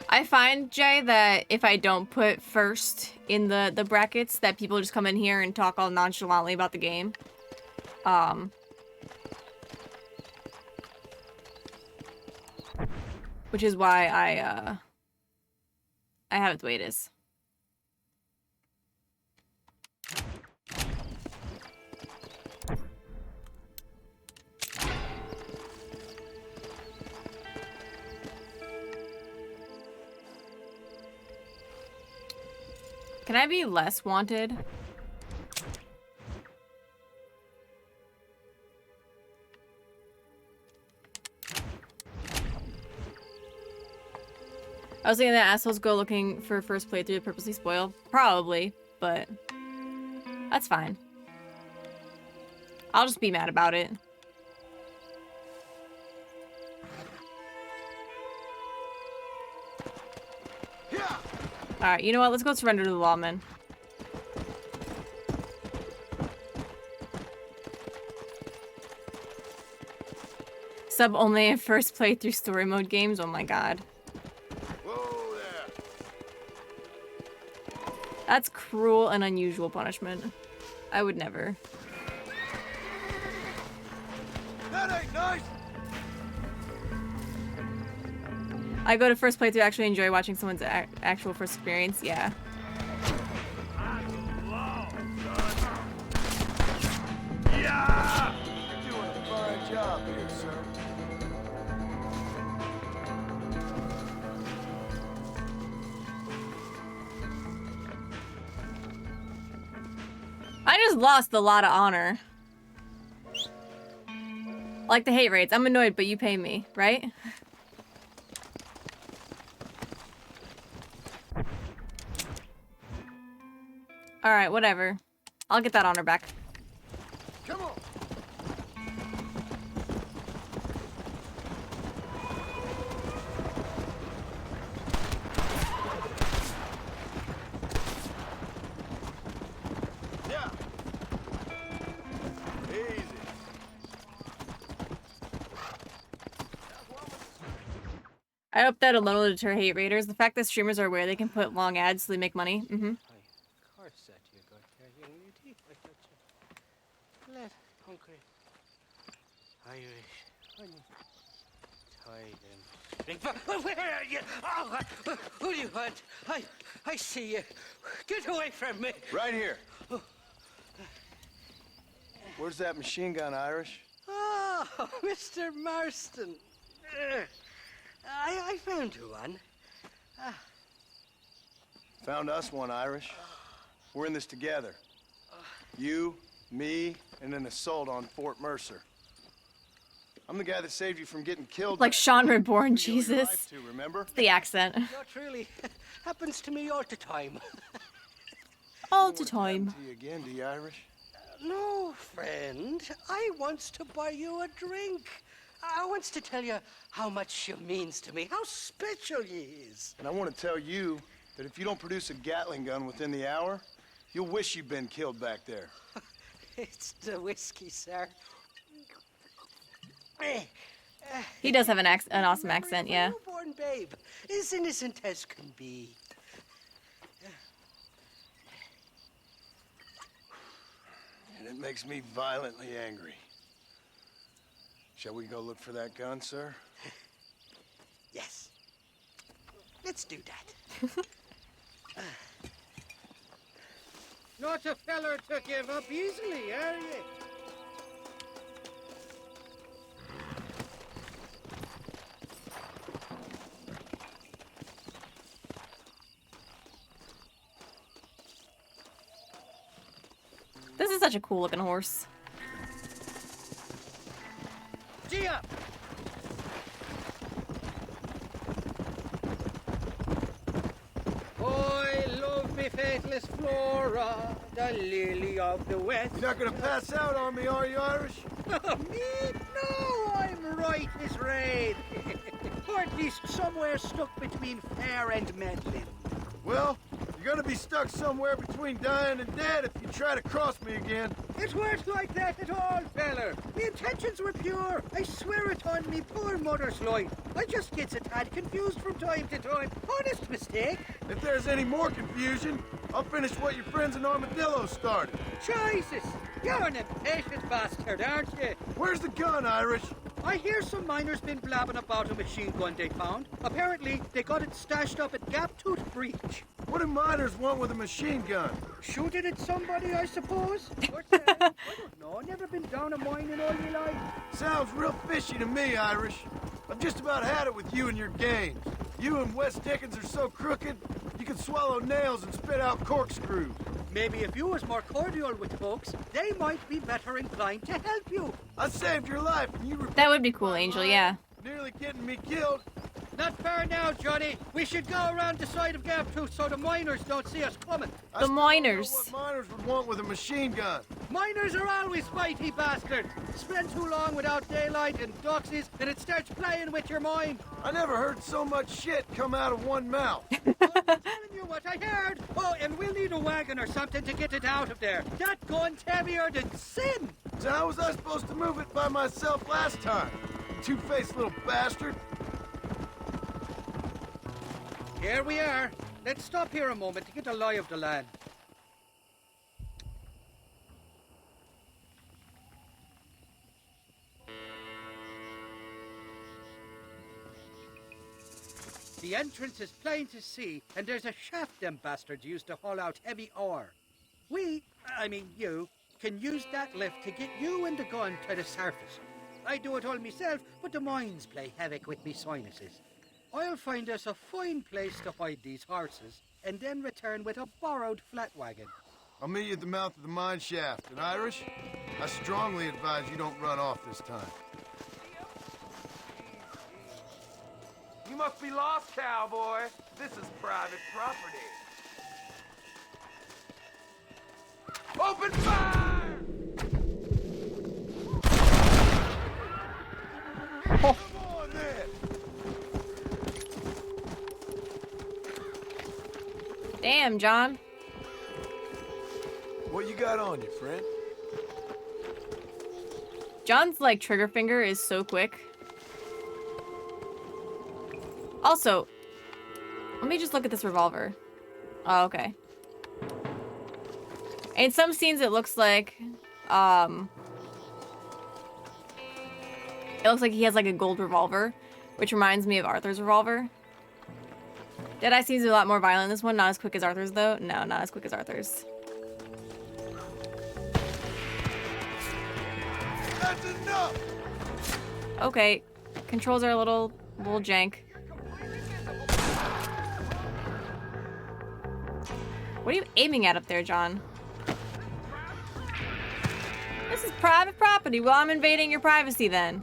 I find, Jay, that if I don't put first in the brackets, that people just come in here and talk all nonchalantly about the game. Which is why I have it the way it is. Can I be less wanted? I was thinking that assholes go looking for first playthrough to purposely spoil. Probably, but that's fine. I'll just be mad about it. Alright, you know what? Let's go surrender to the lawman. Sub only in first playthrough story mode games? Oh my god. Whoa there. That's cruel and unusual punishment. I would never. That ain't nice. I go to first playthrough, actually enjoy watching someone's actual first experience. Yeah. Yeah! You're doing a fine job here, sir. I just lost a lot of honor. Like the hate rates. I'm annoyed, but you pay me, right? Alright, whatever. I'll get that honor back. Come on. Yeah. Easy. I hope that alone will deter hate raiders. The fact that streamers are aware they can put long ads so they make money. Mm-hmm. Let hungry Irish honey tie them. Where are you? Oh, who do you want? I see you. Get away from me. Right here. Where's that machine gun, Irish? Oh, Mr. Marston. I found you one. Found us one, Irish. We're in this together. You, me, and an assault on Fort Mercer. I'm the guy that saved you from getting killed. Like Sean Reborn, Jesus. Remember? It's the accent. That really happens to me all the time. All the time. To you again, do you, Irish? No, friend. I wants to buy you a drink. I wants to tell you how much she means to me, how special you is. And I want to tell you that if you don't produce a Gatling gun within the hour, you'll wish you'd been killed back there. It's the whiskey, sir. He does have an awesome accent, yeah. Newborn babe, as innocent as can be. And it makes me violently angry. Shall we go look for that gun, sir? Yes. Let's do that. Not a feller to give up easily, are you? This is such a cool looking horse. Hurry up! I love me faithless Flora, the lily of the west. You're not gonna pass out on me, are you, Irish? Me? No, I'm right as rain. Or at least somewhere stuck between fair and meddling. Well, you're gonna be stuck somewhere between dying and dead if you try to cross me again. It weren't like that at all, feller. Me intentions were pure. I swear it on me poor mother's life. I just gets a tad confused from time to time. Honest mistake. If there's any more confusion, I'll finish what your friends in Armadillo started. Jesus! You're an impatient bastard, aren't you? Where's the gun, Irish? I hear some miners been blabbing about a machine gun they found. Apparently, they got it stashed up at Gap-Tooth Breach. What do miners want with a machine gun? Shoot it at somebody, I suppose? Or say, I don't know. Never been down a mine in all my life. Sounds real fishy to me, Irish. I've just about had it with you and your games. You and Wes Dickens are so crooked, you can swallow nails and spit out corkscrews. Maybe if you was more cordial with folks, they might be better inclined to help you. I saved your life and you were... That would be cool, Angel, yeah. Nearly getting me killed. Not far now, Johnny. We should go around the side of Gap-Tooth so the miners don't see us coming. The miners. What miners would want with a machine gun. Miners are always fighty bastards. Spend too long without daylight and doxies, and it starts playing with your mind. I never heard so much shit come out of one mouth. I'm telling you what I heard. Oh, and we'll need a wagon or something to get it out of there. That gun's heavier than sin. So how was I supposed to move it by myself last time? Two-faced little bastard. Here we are. Let's stop here a moment to get a lie of the land. The entrance is plain to see, and there's a shaft them bastards used to haul out heavy ore. I mean you, can use that lift to get you and the gun to the surface. I do it all myself, but the mines play havoc with me sinuses. I'll find us a fine place to hide these horses, and then return with a borrowed flat wagon. I'll meet you at the mouth of the mine shaft. And Irish, I strongly advise you don't run off this time. You must be lost, cowboy. This is private property. Open fire! Come on, then! Damn, John. What you got on you, friend? John's, like, trigger finger is so quick. Also, let me just look at this revolver. Oh, okay. In some scenes, it looks like, it looks like he has, like, a gold revolver, which reminds me of Arthur's revolver. Deadeye seems a lot more violent in this one. Not as quick as Arthur's, though. No, not as quick as Arthur's. That's enough! Okay. Controls are a little jank. What are you aiming at up there, John? This is private property. Well, I'm invading your privacy then.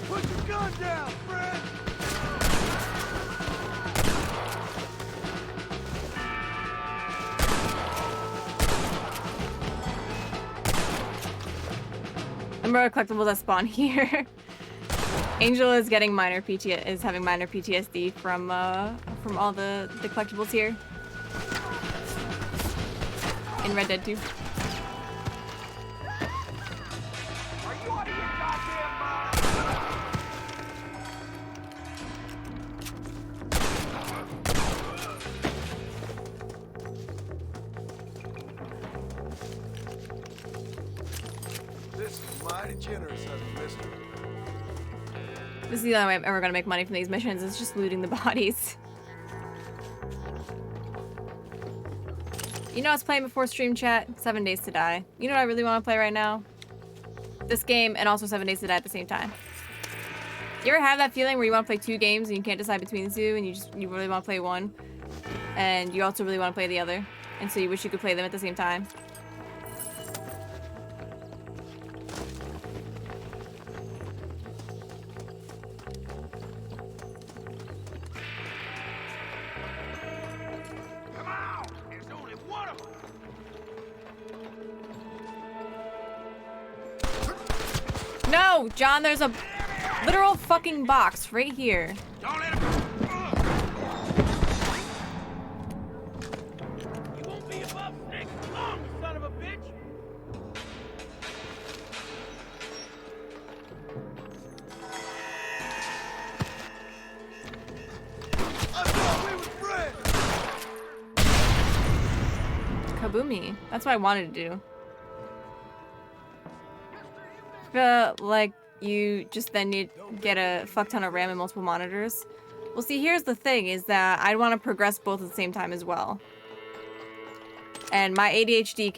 Put your gun down, friend! Number of collectibles that spawn here. Angel is getting having minor PTSD from all the collectibles here in Red Dead 2. Are you out of your goddamn mind? This is mighty generous of you, mister. This is the only way I'm ever gonna make money from these missions. It's just looting the bodies. You know, I was playing before stream chat. 7 Days to Die. You know what I really want to play right now? This game and also 7 Days to Die at the same time. You ever have that feeling where you want to play 2 games and you can't decide between the 2 and you really want to play one and you also really want to play the other and so you wish you could play them at the same time? Come on! There's only one of them! No, John, there's a literal fucking box right here. Don't let him... You won't be above snake long, son of a bitch! I thought we were friends! Kaboomy. That's what I wanted to do. Like you just then need to get a fuck ton of RAM and multiple monitors. Well, see, here's the thing, is that I want to progress both at the same time as well. And my ADHD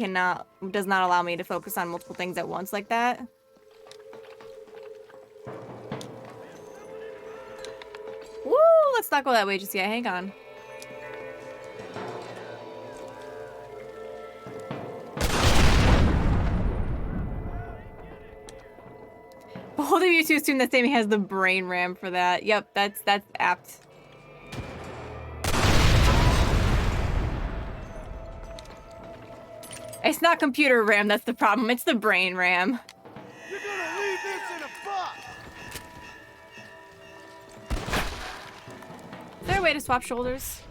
does not allow me to focus on multiple things at once like that. Woo! Let's not go that way just yet. Hang on. Both of you two assume that Sammy has the brain RAM for that. Yep, that's apt. It's not computer RAM that's the problem, it's the brain RAM. You're gonna leave this in a box! Is there a way to swap shoulders?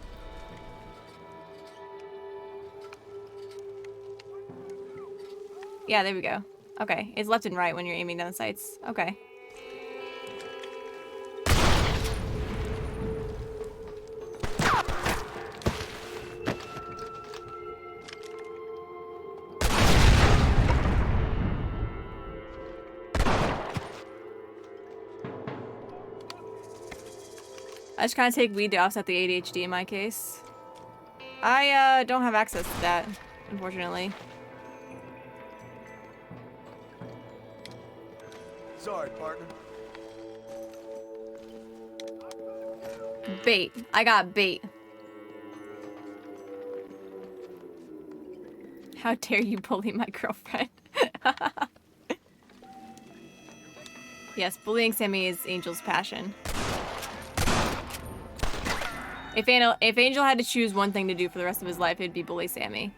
Yeah, there we go. Okay, it's left and right when you're aiming down the sights. Okay. I just kind of take weed to offset the ADHD in my case. I don't have access to that, unfortunately. Sorry, partner. Bait. I got bait. How dare you bully my girlfriend? Yes, bullying Sammy is Angel's passion. If Angel had to choose one thing to do for the rest of his life, it'd be bully Sammy.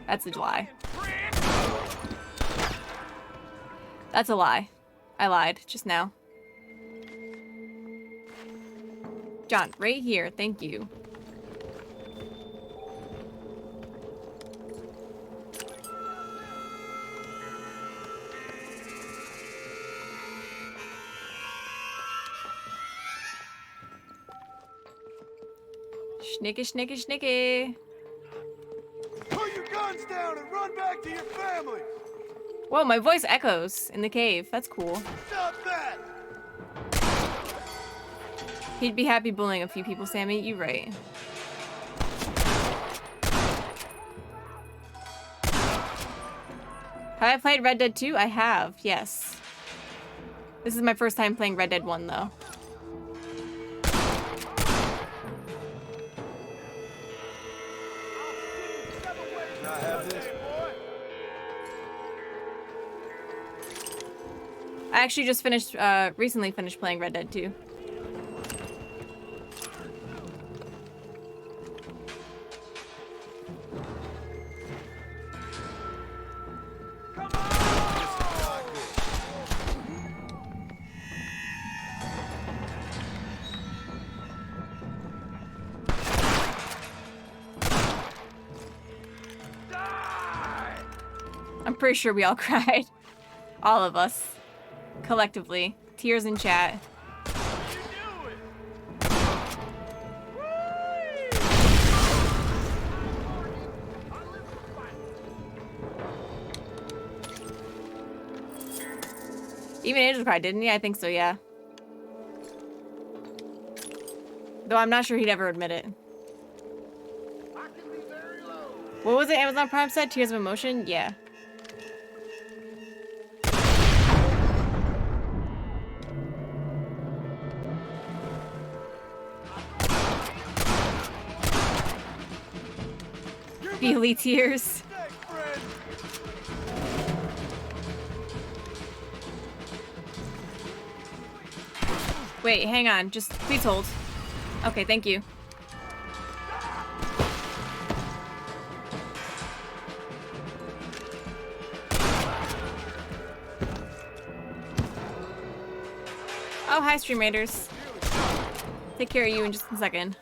That's a lie. That's a lie. I lied just now. John, right here. Thank you. Snicky, snicky, snicky. Put your guns down and run back to your family! Whoa, my voice echoes in the cave. That's cool. Stop that! He'd be happy bullying a few people, Sammy. You're right. Have I played Red Dead 2? I have, yes. This is my first time playing Red Dead 1, though. Can I have this? I actually just finished, recently finished playing Red Dead 2. I'm pretty sure we all cried. All of us. Collectively. Tears in chat. Even Angel cried, didn't he? I think so, yeah. Though I'm not sure he'd ever admit it. What was it Amazon Prime said? Tears of Emotion? Yeah. Feely tears. Wait, hang on. Just please hold. Okay, thank you. Oh, hi, Stream Raiders. Take care of you in just a second.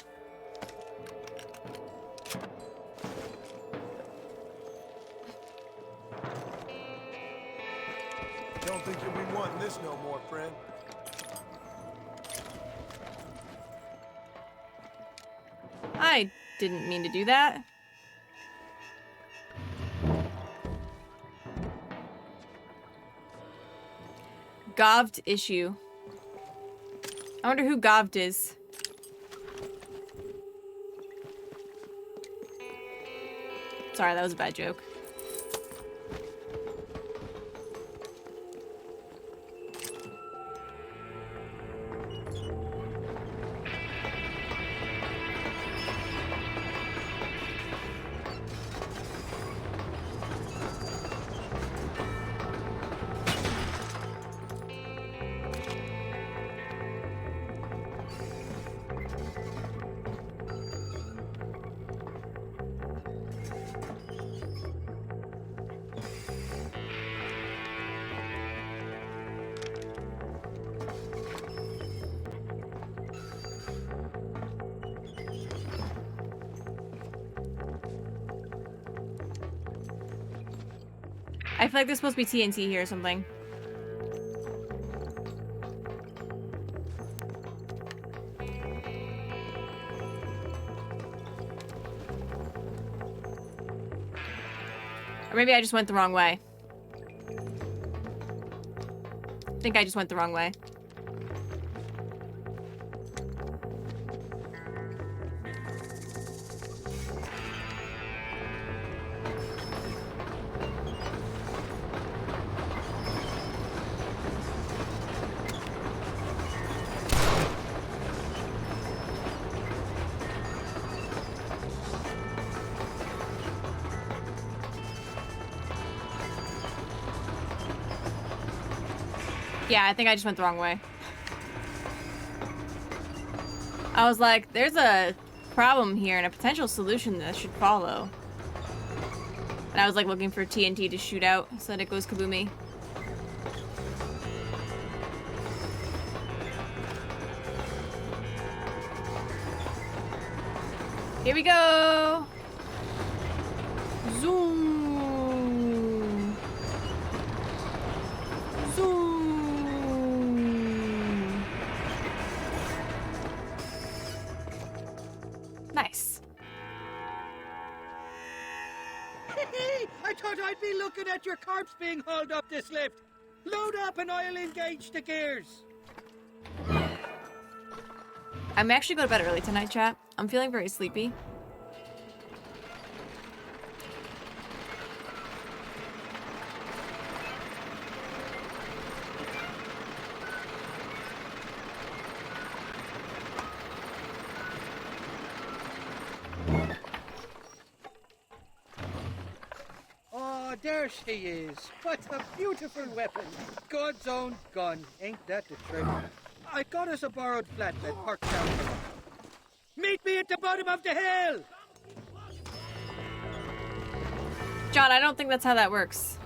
Don't think you'll be wanting this no more, friend. I didn't mean to do that. Goved issue. I wonder who Goved is. Sorry, that was a bad joke. I feel like there's supposed to be TNT here or something. Or maybe I just went the wrong way. I think I just went the wrong way. Yeah, I think I just went the wrong way. I was like, there's a problem here and a potential solution that should follow. And I was like looking for TNT to shoot out so that it goes kaboomy. Here we go! Zoom! Zoom! Nice. I thought I'd be looking at your corpse being hauled up this lift. Load up and I'll engage the gears. I'm actually going to bed early tonight, chat. I'm feeling very sleepy. Oh, there she is. What a beautiful weapon. God's own gun. Ain't that the truth? I got us a borrowed flatbed parked down below. Meet me at the bottom of the hill! John, I don't think that's how that works.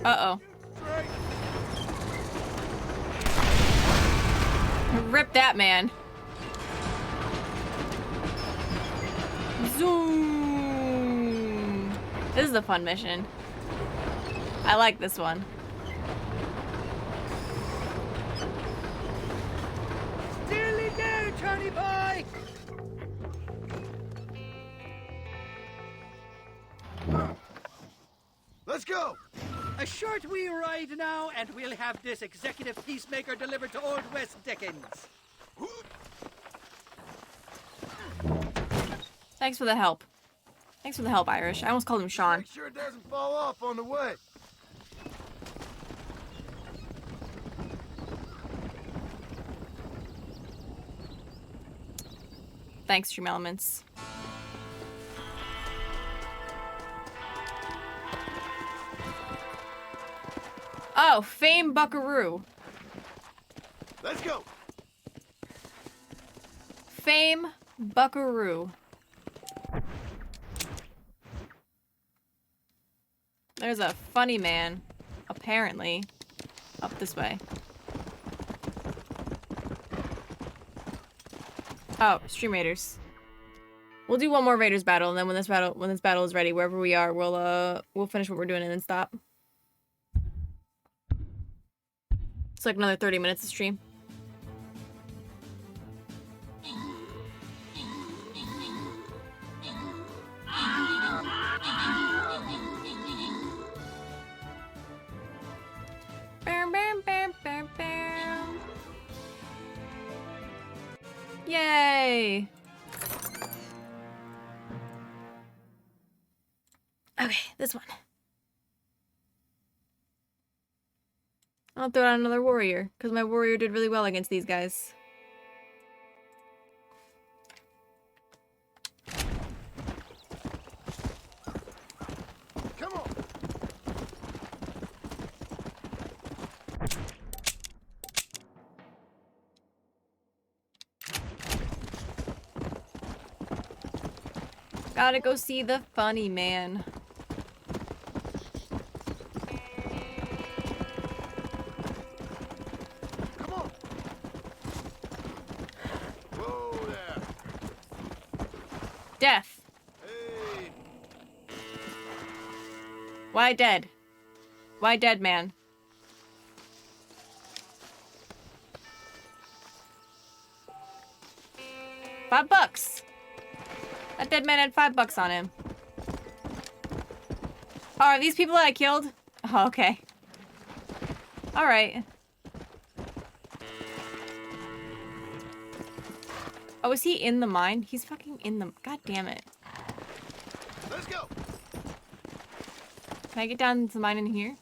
Uh-oh. Rip that man. Zoom. This is a fun mission. I like this one. Nearly there, Johnny boy! Let's go! A short wee ride now, and we'll have this executive peacemaker delivered to Old West Dickens. Thanks for the help. Thanks for the help, Irish. I almost called him Sean. Make sure it doesn't fall off on the way. Thanks, Stream Elements. Oh, Fame Buckaroo. Let's go. Fame Buckaroo. There's a funny man, apparently, up this way. Oh, Stream Raiders. We'll do one more Raiders battle, and then when this battle is ready, wherever we are, we'll finish what we're doing and then stop. It's like another 30 minutes of stream. Bam, bam, bam, bam, bam. Yay! Okay, this one. I'll throw out another warrior, because my warrior did really well against these guys. Come on. Gotta go see the funny man. Death. Why dead? Why dead, man? $5. That dead man had $5 on him. Oh, are these people that I killed? Oh, okay. Alright. Oh, is he in the mine? He's fucking in the... God damn it. Let's go. Can I get down to the mine in here?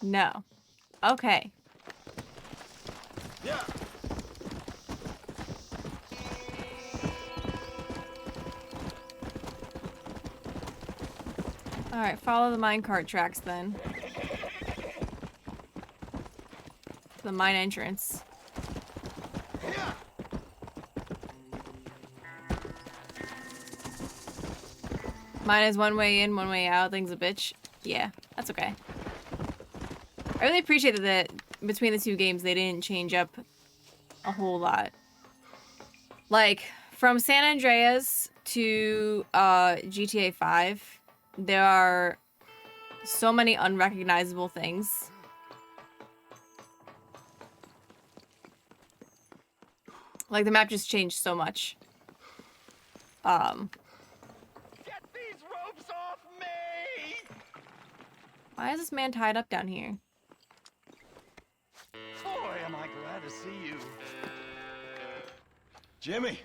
No. Okay. Yeah. Alright, follow the minecart tracks then. The mine entrance. Yeah. Mine is one way in, one way out. Thing's a bitch. Yeah, that's okay. I really appreciate that between the two games, they didn't change up a whole lot. Like, from San Andreas to GTA 5, there are so many unrecognizable things. Like, the map just changed so much. Get these ropes off me! Why is this man tied up down here? Boy, am I glad to see you. Jimmy,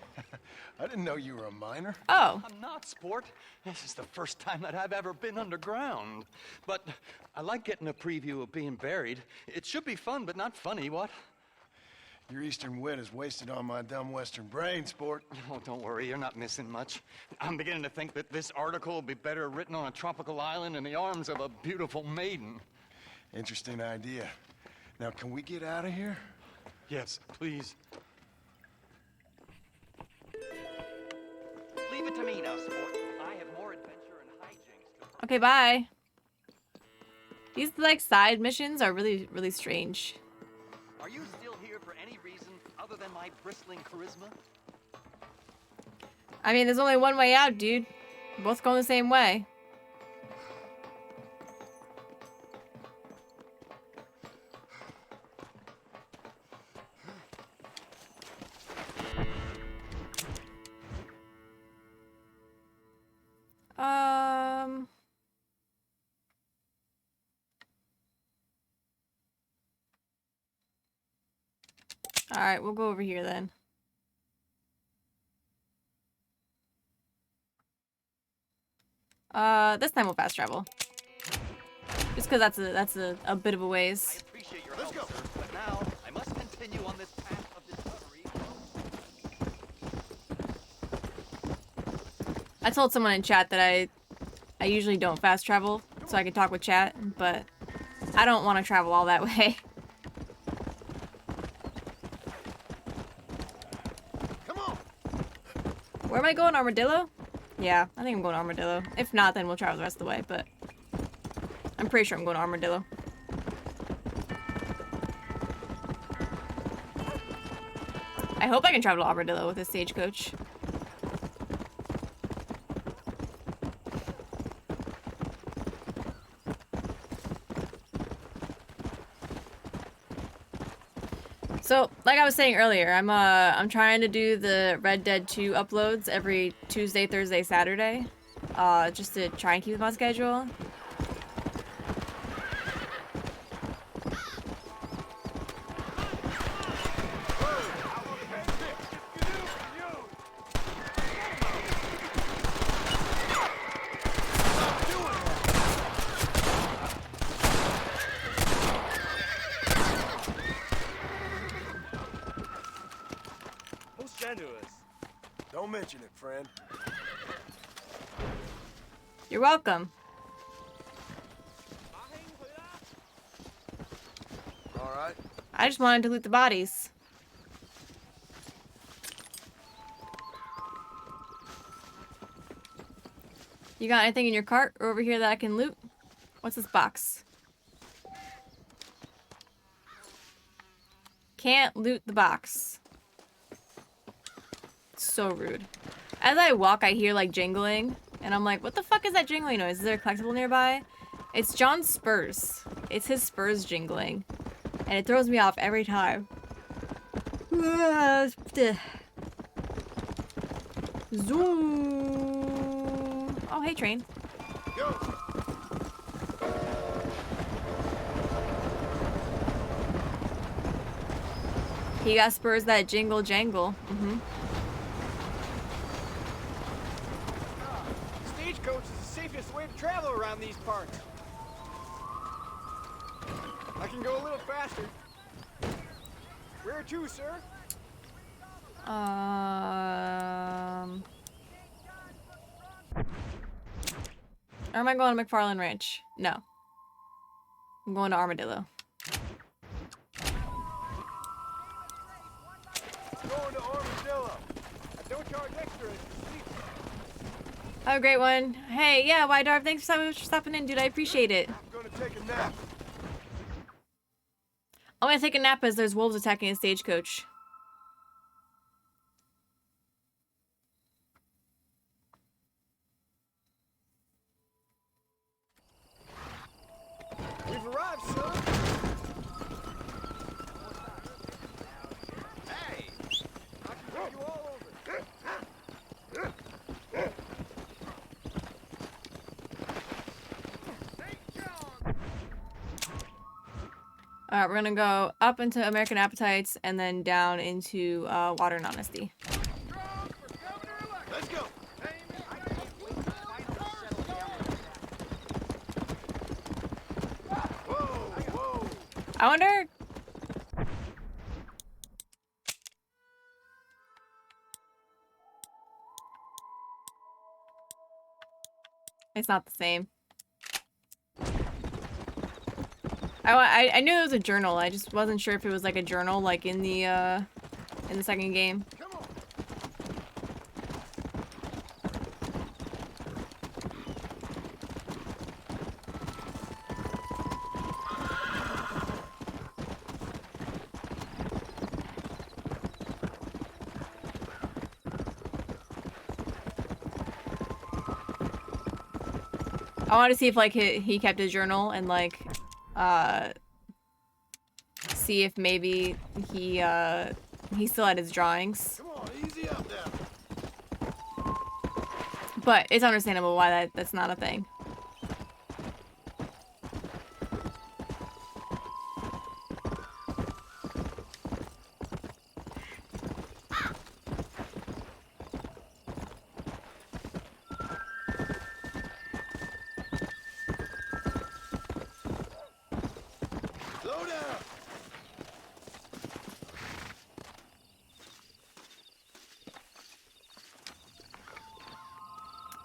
I didn't know you were a miner. Oh. I'm not, sport. This is the first time that I've ever been underground. But I like getting a preview of being buried. It should be fun, but not funny, what? Your eastern wit is wasted on my dumb western brain, sport. Oh, don't worry, you're not missing much. I'm beginning to think that this article will be better written on a tropical island in the arms of a beautiful maiden. Interesting idea. Now, can we get out of here? Yes, please. Leave it to me now, sport. I have more adventure and hijinks to... Okay, bye. These, like, side missions are really, really strange. Are you still here for any reason other than my bristling charisma? I mean, there's only one way out, dude. We're both going the same way. Alright, we'll go over here then. This time we'll fast travel. Just because that's a bit of a ways. Appreciate your help, sir, but now I must continue on this path of discovery. I told someone in chat that I usually don't fast travel so I can talk with chat, but I don't want to travel all that way. Come on. Where am I going? Armadillo? Yeah, I think I'm going Armadillo. If not, then we'll travel the rest of the way, but I'm pretty sure I'm going Armadillo. I hope I can travel to Armadillo with a stagecoach. So, like I was saying earlier, I'm trying to do the Red Dead 2 uploads every Tuesday, Thursday, Saturday, just to try and keep them on schedule. Don't mention it, friend. You're welcome. All right. I just wanted to loot the bodies. You got anything in your cart or over here that I can loot? What's this box? Can't loot the box. So rude. As I walk, I hear like jingling, and I'm like, what the fuck is that jingling noise? Is there a collectible nearby? It's John's spurs. It's his spurs jingling, and it throws me off every time. Zoom. Oh, hey, train. Go. He got spurs that jingle jangle. Stagecoach is the safest way to travel around these parts. I can go a little faster. Where to, sir? Or am I going to McFarland Ranch? No. I'm going to Armadillo. Going to Armadillo. I don't charge extra if you sleep. Have a great one. Hey, yeah, White Darb, thanks so much for stopping in, dude. I appreciate it. I'm gonna take a nap. I'm gonna take a nap as there's wolves attacking a stagecoach. We've arrived, sir. Hey, I can get you all over. Alright, we're gonna go up into American Appetites and then down into Water and Honesty. Let's go. I wonder... It's not the same. I knew it was a journal. I just wasn't sure if it was like a journal, like in the second game. I want to see if like he kept a journal and like see if maybe he still had his drawings. Come on, easy up now. But it's understandable why that's not a thing.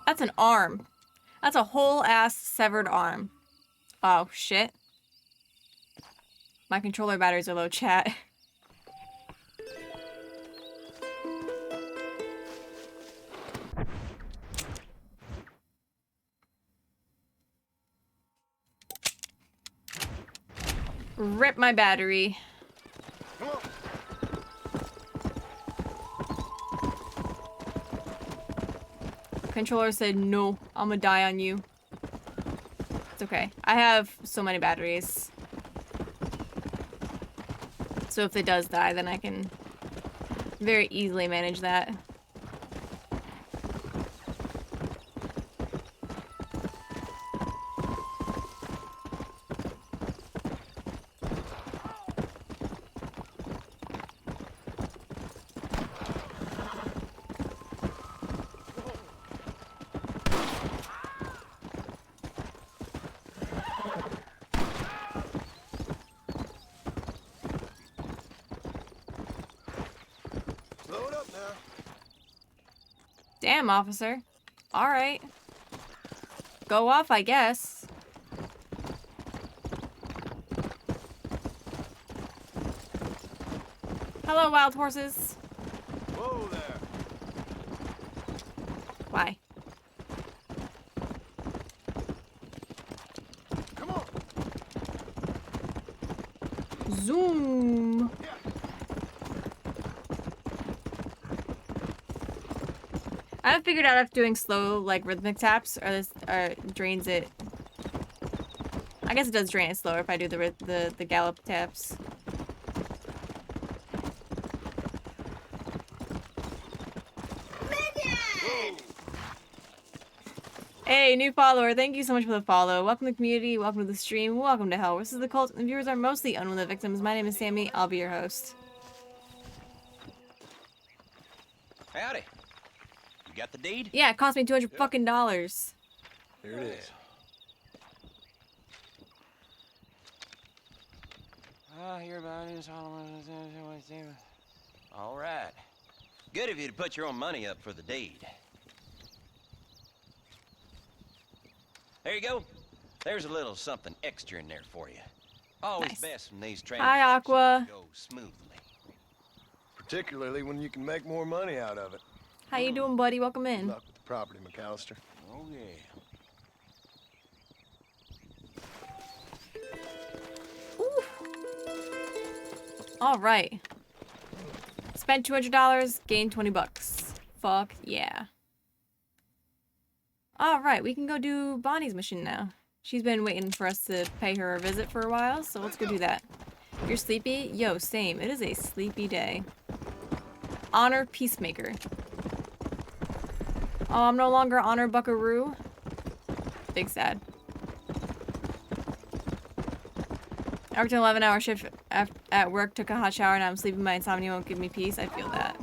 That's an arm. That's a whole ass severed arm. Oh, shit. My controller batteries are low, chat. Rip my battery. Controller said, no, I'm gonna die on you. It's okay. I have so many batteries. So if it does die, then I can very easily manage that. Damn, officer. Alright. Go off, I guess. Hello, wild horses. Whoa there. Why? Come on. Zoom. I haven't figured out if doing slow, like, rhythmic taps or drains it. I guess it does drain it slower if I do the gallop taps. Hey, new follower. Thank you so much for the follow. Welcome to the community. Welcome to the stream. Welcome to Hell. This is the cult, and the viewers are mostly unwilling victims. My name is Sammy. I'll be your host. Howdy. You got the deed? Yeah, it cost me $200 fucking dollars. Here it is. I hear about it. All right. Good of you to put your own money up for the deed. There you go. There's a little something extra in there for you. Always Nice. best when these Hi, Aqua. go smoothly. Particularly when you can make more money out of it. How you doing, buddy? Welcome Good in. luck with the property, McAllister. Oh, yeah. All right. Spent $200, gained 20 bucks. Fuck yeah. All right, we can go do Bonnie's mission now. She's been waiting for us to pay her a visit for a while, so let's go do that. You're sleepy? Yo, same. It is a sleepy day. Honor Peacemaker. Oh, I'm no longer Honor Buckaroo. Big sad. I worked an 11-hour shift at work, took a hot shower, and I'm sleeping. My insomnia won't give me peace. I feel that.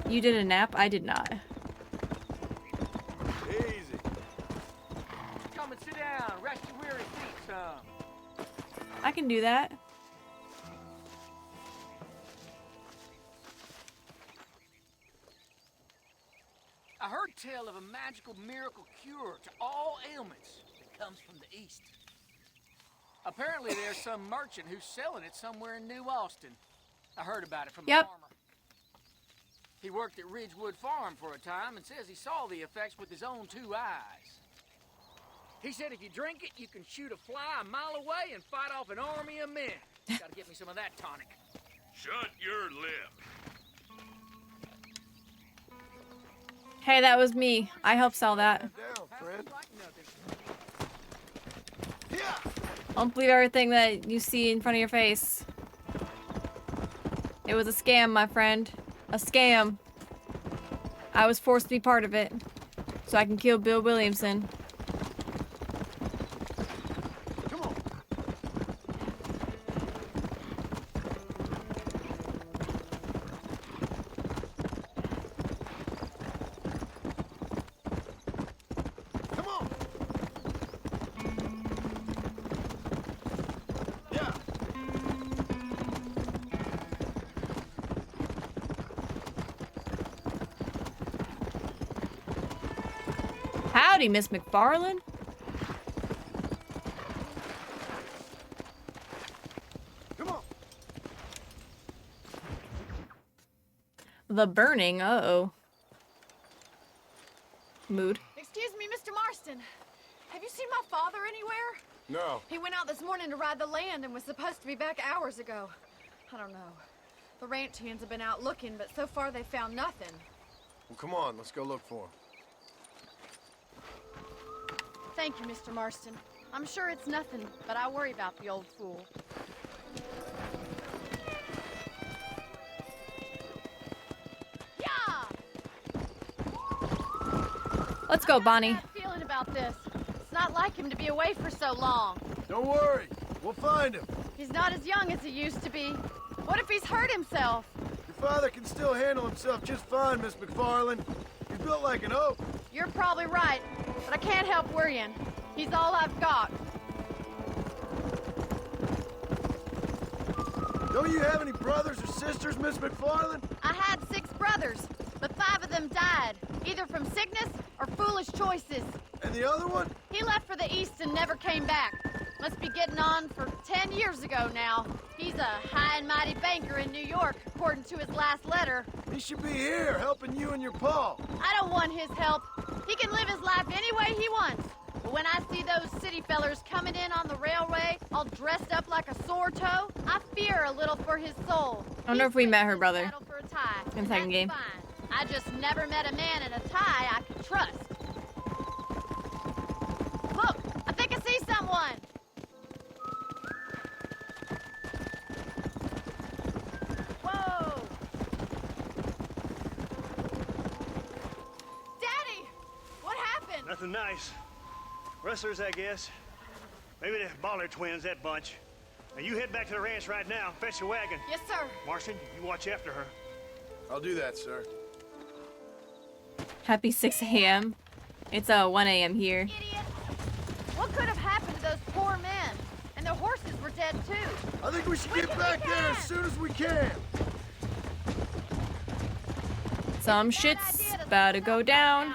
You did a nap? I did not. Easy. Come and sit down. Rest your weary feet some. I can do that. I heard tell of a magical miracle cure to all ailments that comes from the east. Apparently there's some merchant who's selling it somewhere in New Austin. I heard about it from a farmer. He worked at Ridgewood Farm for a time and says he saw the effects with his own 2 eyes. He said if you drink it, you can shoot a fly a mile away and fight off an army of men. Gotta get me some of that tonic. Shut your lip. Hey, that was me. I helped sell that. Down, friend. Don't believe everything that you see in front of your face. It was a scam, my friend. A scam. I was forced to be part of it, so I can kill Bill Williamson. Howdy, Miss McFarland. Come on. The burning, uh-oh. Mood. Excuse me, Mr. Marston. Have you seen my father anywhere? No. He went out this morning to ride the land and was supposed to be back hours ago. I don't know. The ranch hands have been out looking, but so far they found nothing. Well, come on, let's go look for him. Thank you, Mr. Marston. I'm sure it's nothing, but I worry about the old fool. Yeah! Let's go, Bonnie. Bad feeling about this. It's not like him to be away for so long. Don't worry, we'll find him. He's not as young as he used to be. What if he's hurt himself? Your father can still handle himself just fine, Miss McFarland. He's built like an oak. You're probably right, but I can't help worrying. He's all I've got. Don't you have any brothers or sisters, Miss McFarland? I had 6 brothers, but 5 of them died, either from sickness or foolish choices. And the other one? He left for the east and never came back. Must be getting on for 10 years ago now. He's a high and mighty banker in New York, according to his last letter. He should be here, helping you and your pa. I don't want his help. He can live his life any way he wants. But when I see those city fellers coming in on the railway, all dressed up like a sore toe, I fear a little for his soul. I wonder if we met her brother For a tie, in the second game. fine. I just never met a man in a tie I could trust. Look, I think I see someone. Whoa! Daddy! What happened? Nothing nice. Rustlers, I guess. Maybe the Baller twins, that bunch. Now you head back to the ranch right now. Fetch the wagon. Yes, sir. Marston, you watch after her. I'll do that, sir. Happy 6 a.m. It's 1 a.m. here. Idiot! What could have happened to those poor men? And their horses were dead too. I think we should get back there as soon as we can. Some shit's about to go down.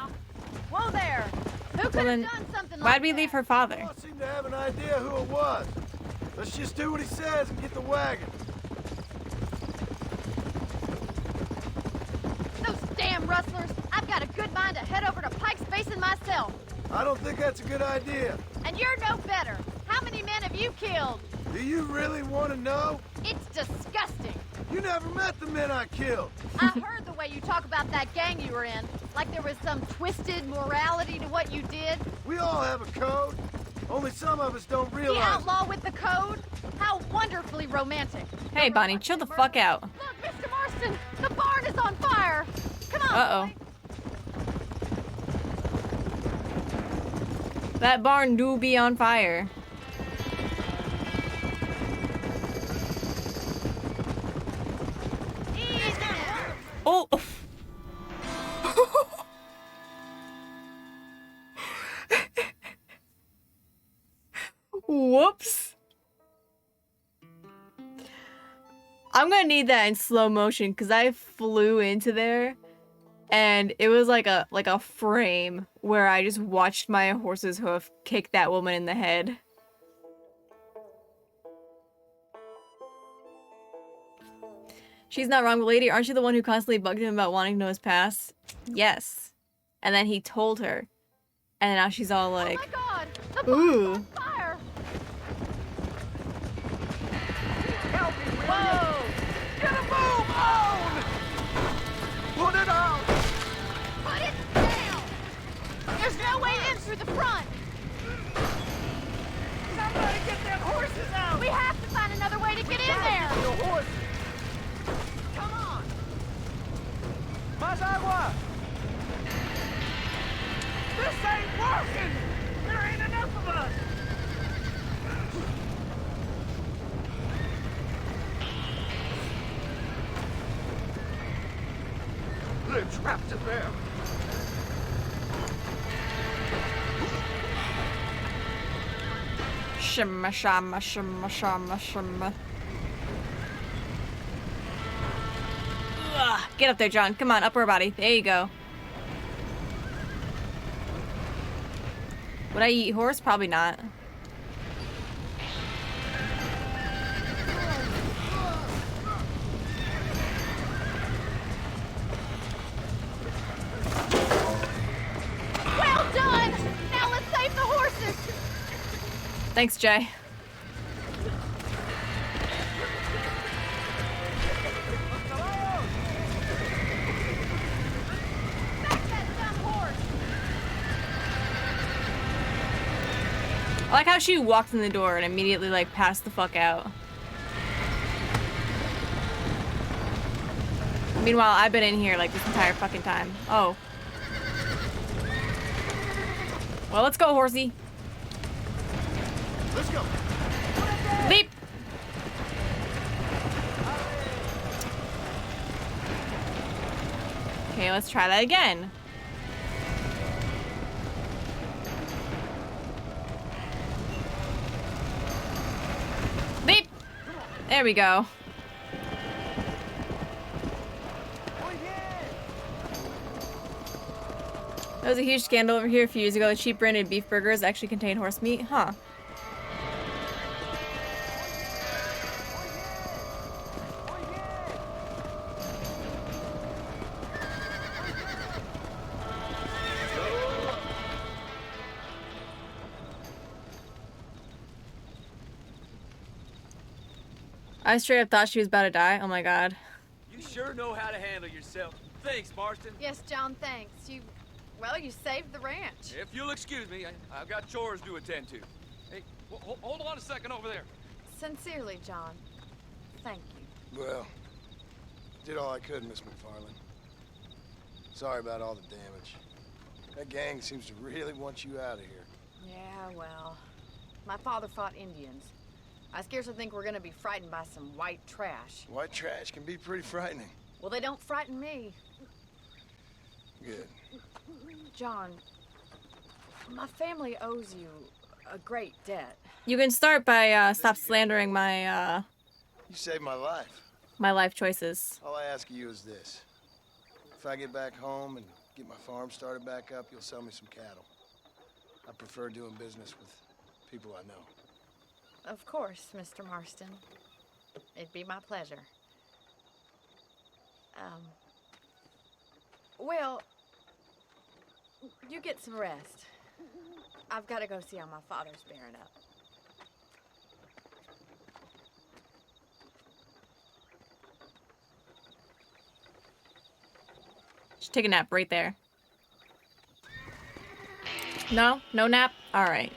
Whoa there! Who could Well, have then, done something why'd like we leave her father? I seem to have an idea who it was. Let's just do what he says and get the wagon. Those damn rustlers! I've got a good mind to head over to Pike's Basin myself. I don't think that's a good idea. And you're no better. How many men have you killed? Do you really want to know? It's disgusting. You never met the men I killed. I heard the way you talk about that gang you were in. Like there was some twisted morality to what you did. We all have a code. Only some of us don't The realize. outlaw with the code? How wonderfully romantic. Hey, Bonnie, chill the fuck out. Look, Mr. Marston, the barn is on fire. Come on. Uh-oh. That barn do be on fire. Oh! Whoops. I'm gonna need that in slow motion because I flew into there and it was like a frame where I just watched my horse's hoof kick that woman in the head. She's not wrong, but lady, aren't you the one who constantly bugged him about wanting to know his past? Yes. And then he told her. And now she's all like, Oh my God, the barn's ooh. on fire. Help me, will Whoa! Get a move on! Put it out! Put it down! There's no way in through the front. Somebody get them horses out! We have to find another way to get in there. Your horses! Come on! Más agua! This ain't working! There ain't enough of us! They're trapped in there. Shimma, shama, shimma, shama, shimma. Ugh, get up there, John. Come on, upper body. There you go. Would I eat horse? Probably not. Well done! Now let's save the horses! Thanks, Jay. I like how she walked in the door and immediately, like, passed the fuck out. Meanwhile, I've been in here, like, this entire fucking time. Oh. Well, let's go, horsey. Let's go. Leap! Okay, let's try that again. Leap! There we go. There was a huge scandal over here a few years ago that cheap branded beef burgers actually contain horse meat. Huh. I straight up thought she was about to die. Oh my god. You sure know how to handle yourself. Thanks, Marston. Yes, John, thanks. Well, you saved the ranch. If you'll excuse me, I've got chores to attend to. Hey, hold on a second over there. Sincerely, John. Thank you. Well, did all I could, Miss McFarland. Sorry about all the damage. That gang seems to really want you out of here. Yeah, well, my father fought Indians. I scarcely think we're gonna be frightened by some white trash. White trash can be pretty frightening. Well, they don't frighten me. Good. John, my family owes you a great debt. You can start by stop slandering my You saved my life. my life choices. All I ask of you is this. If I get back home and get my farm started back up, you'll sell me some cattle. I prefer doing business with people I know. Of course, Mr. Marston. It'd be my pleasure. Well, you get some rest. I've got to go see how my father's bearing up. Just take a nap right there. No? No nap? Alright.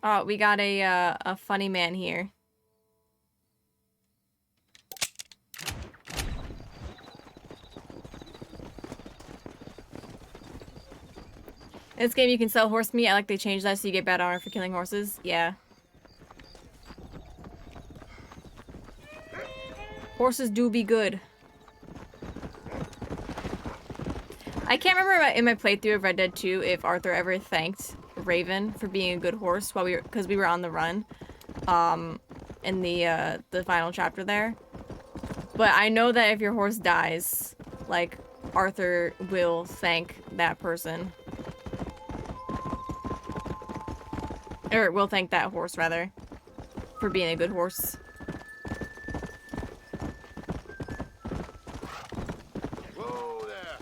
Oh, we got a funny man here. In this game, you can sell horse meat. I like they changed that so you get bad armor for killing horses. Yeah. Horses do be good. I can't remember in my playthrough of Red Dead 2 if Arthur ever thanked Raven for being a good horse while because we were on the run, in the final chapter there. But I know that if your horse dies, like, Arthur will thank that person. Or will thank that horse, rather, for being a good horse. Whoa there.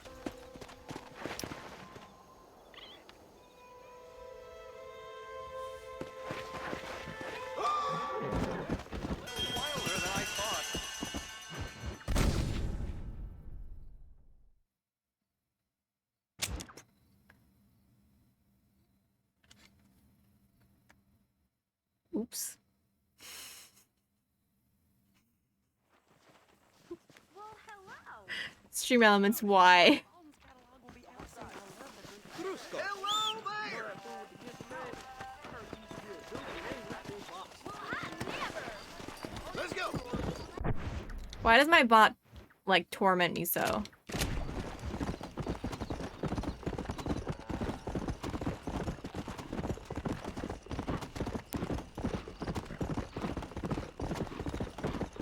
Wilder than I thought. Oops. Stream elements, why? Hello there! Let's go! Why does my bot, like, torment me so?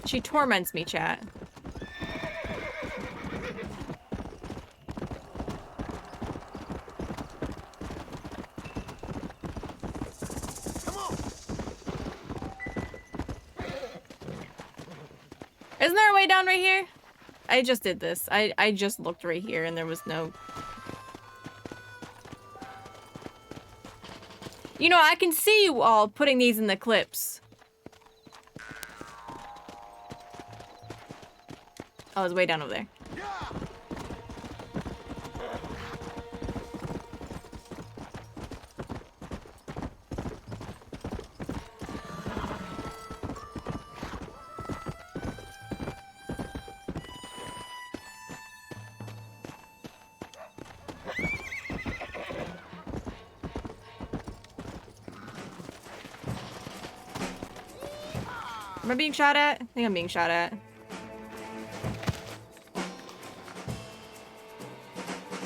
She torments me, chat. Isn't there a way down right here? I just did this. I just looked right here and there was no... You know, I can see you all putting these in the clips. Oh, it's way down over there. Am I being shot at? I think I'm being shot at.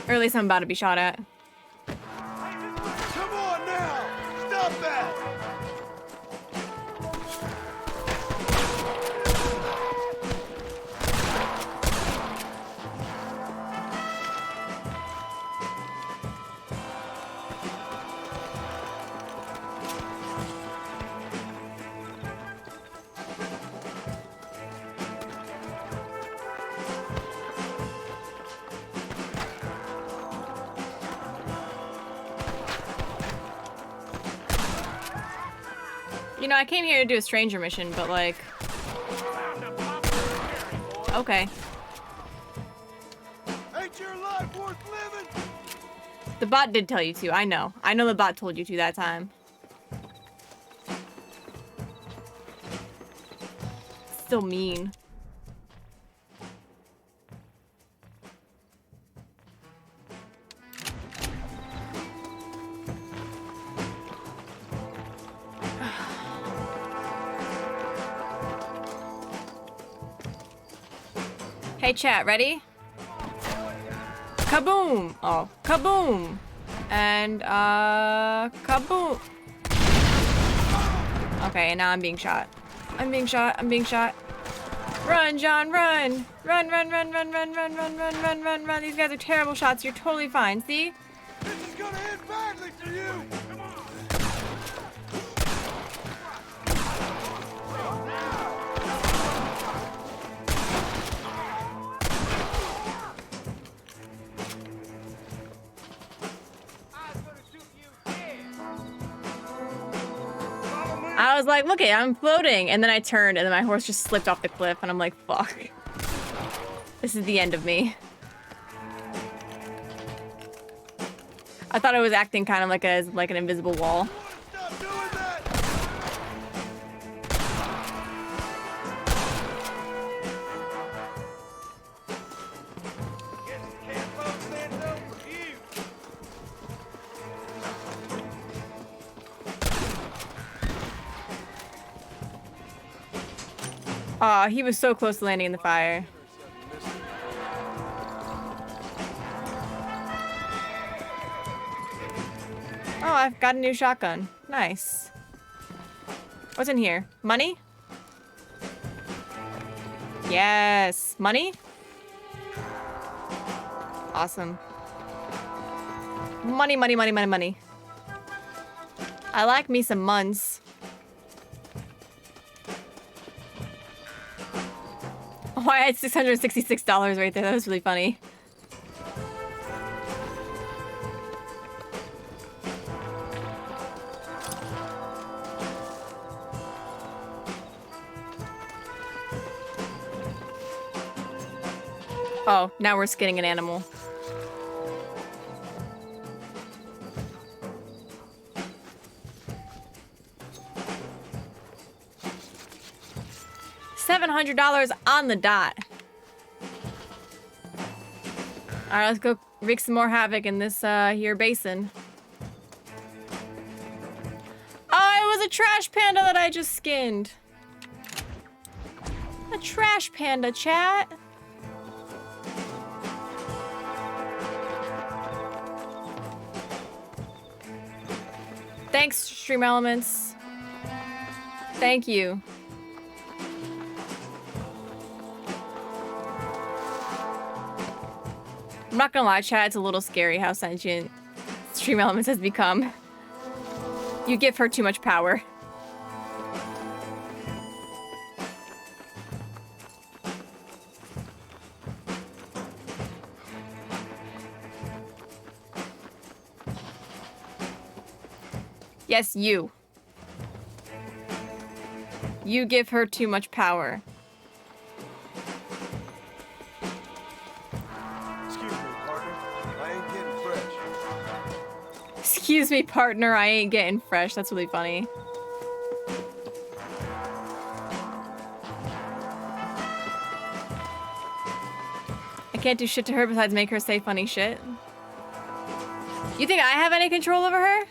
Or at least I'm about to be shot at. Come on now! Stop that! You know, I came here to do a stranger mission, but like... Okay. Ain't your life worth living? The bot did tell you to, I know. I know the bot told you to that time. Still mean. Hey chat, ready? Kaboom! Oh, kaboom! And, kaboom! Okay, and now I'm being shot. I'm being shot, I'm being shot. Run, John, run! Run, run, run, run, run, run, run, run, run, run, run. These guys are terrible shots, you're totally fine, see? This is gonna end badly for you! Come on! I was like, look it, I'm floating. And then I turned and then my horse just slipped off the cliff and I'm like, fuck. This is the end of me. I thought I was acting kind of like an invisible wall. Stop doing that! Aw, he was so close to landing in the fire. Oh, I've got a new shotgun. Nice. What's in here? Money? Yes. Money? Awesome. Money, money, money, money, money. I like me some muns. Oh, I had $666 right there. That was really funny. Oh, now we're skinning an animal. $700 on the dot. All right, let's go wreak some more havoc in this here basin. Oh, it was a trash panda that I just skinned. A trash panda, chat. Thanks, Stream Elements. Thank you. I'm not gonna lie, chat, it's a little scary how sentient Stream Elements has become. You give her too much power. Yes, you. You give her too much power. Excuse me, partner. I ain't getting fresh. Excuse me, partner, I ain't getting fresh. That's really funny. I can't do shit to her besides make her say funny shit. You think I have any control over her?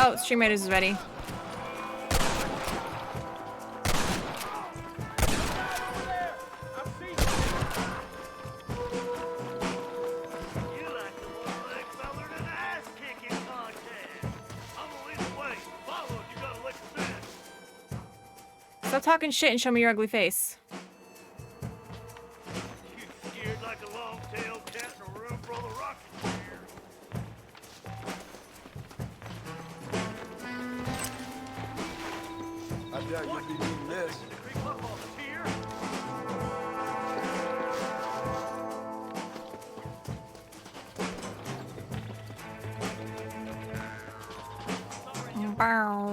Oh, Stream Raiders is ready. Stop talking shit and show me your ugly face. Scared like a long-tailed cat in a room full of rockets here. I doubt you'll be needing this. Bow.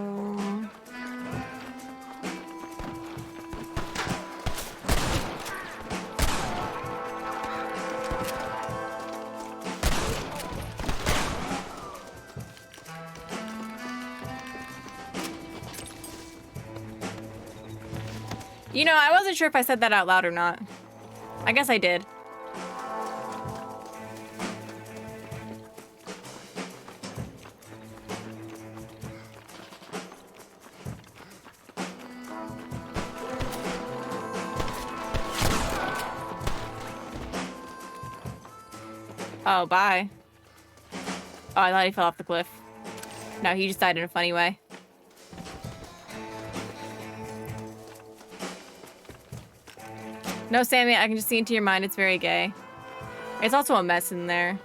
You know, I wasn't sure if I said that out loud or not. I guess I did. Oh, bye. Oh, I thought he fell off the cliff. No, he just died in a funny way. No, Sammy, I can just see into your mind. It's very gay. It's also a mess in there.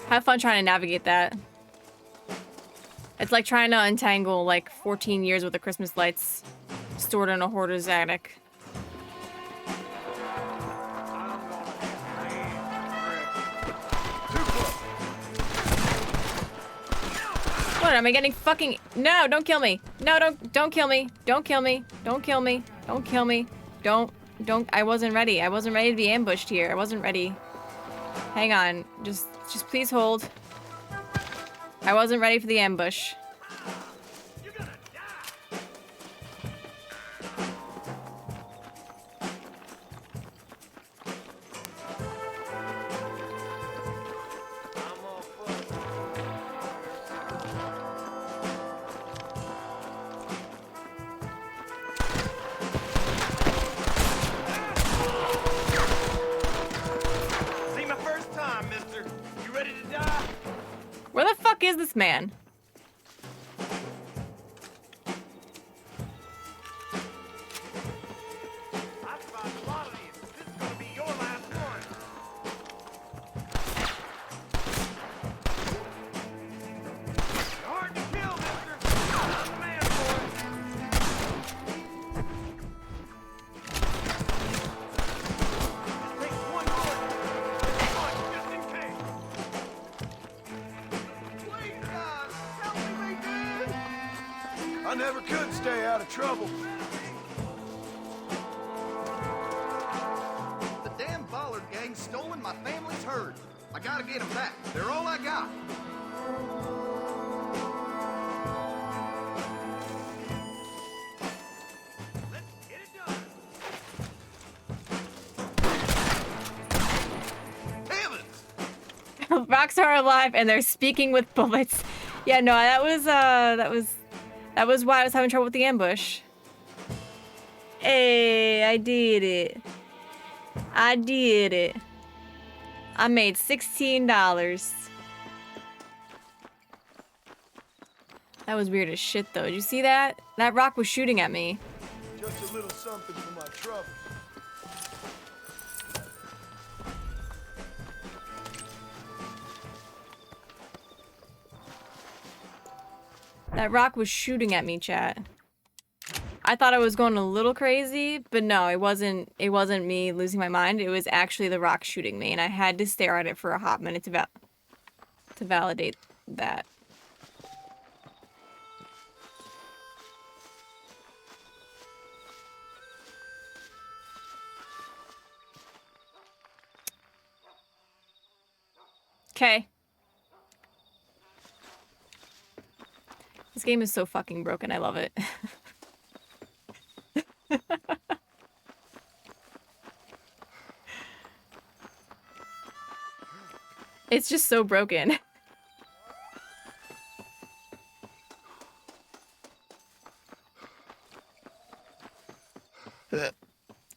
Have fun trying to navigate that. It's like trying to untangle like 14 years worth of Christmas lights stored in a hoarder's attic. What, am I getting fucking... No, don't kill me. No, don't kill me. Don't kill me. Don't kill me. Don't kill me. Don't, I wasn't ready. I wasn't ready to be ambushed here. I wasn't ready. Hang on. Just please hold. I wasn't ready for the ambush. Where the fuck is this man? I never could stay out of trouble. The damn Bollard gang's stolen my family's herd. I gotta get them back. They're all I got. Rocks are alive and they're speaking with bullets. Yeah, no, that was why I was having trouble with the ambush. Hey, I did it. I did it. I made $16. That was weird as shit, though. Did you see that? That rock was shooting at me. Just a little something for my trouble. That rock was shooting at me, chat. I thought I was going a little crazy, but no, it wasn't me losing my mind. It was actually the rock shooting me, and I had to stare at it for a hot minute to validate that. Okay. This game is so fucking broken. I love it. It's just so broken.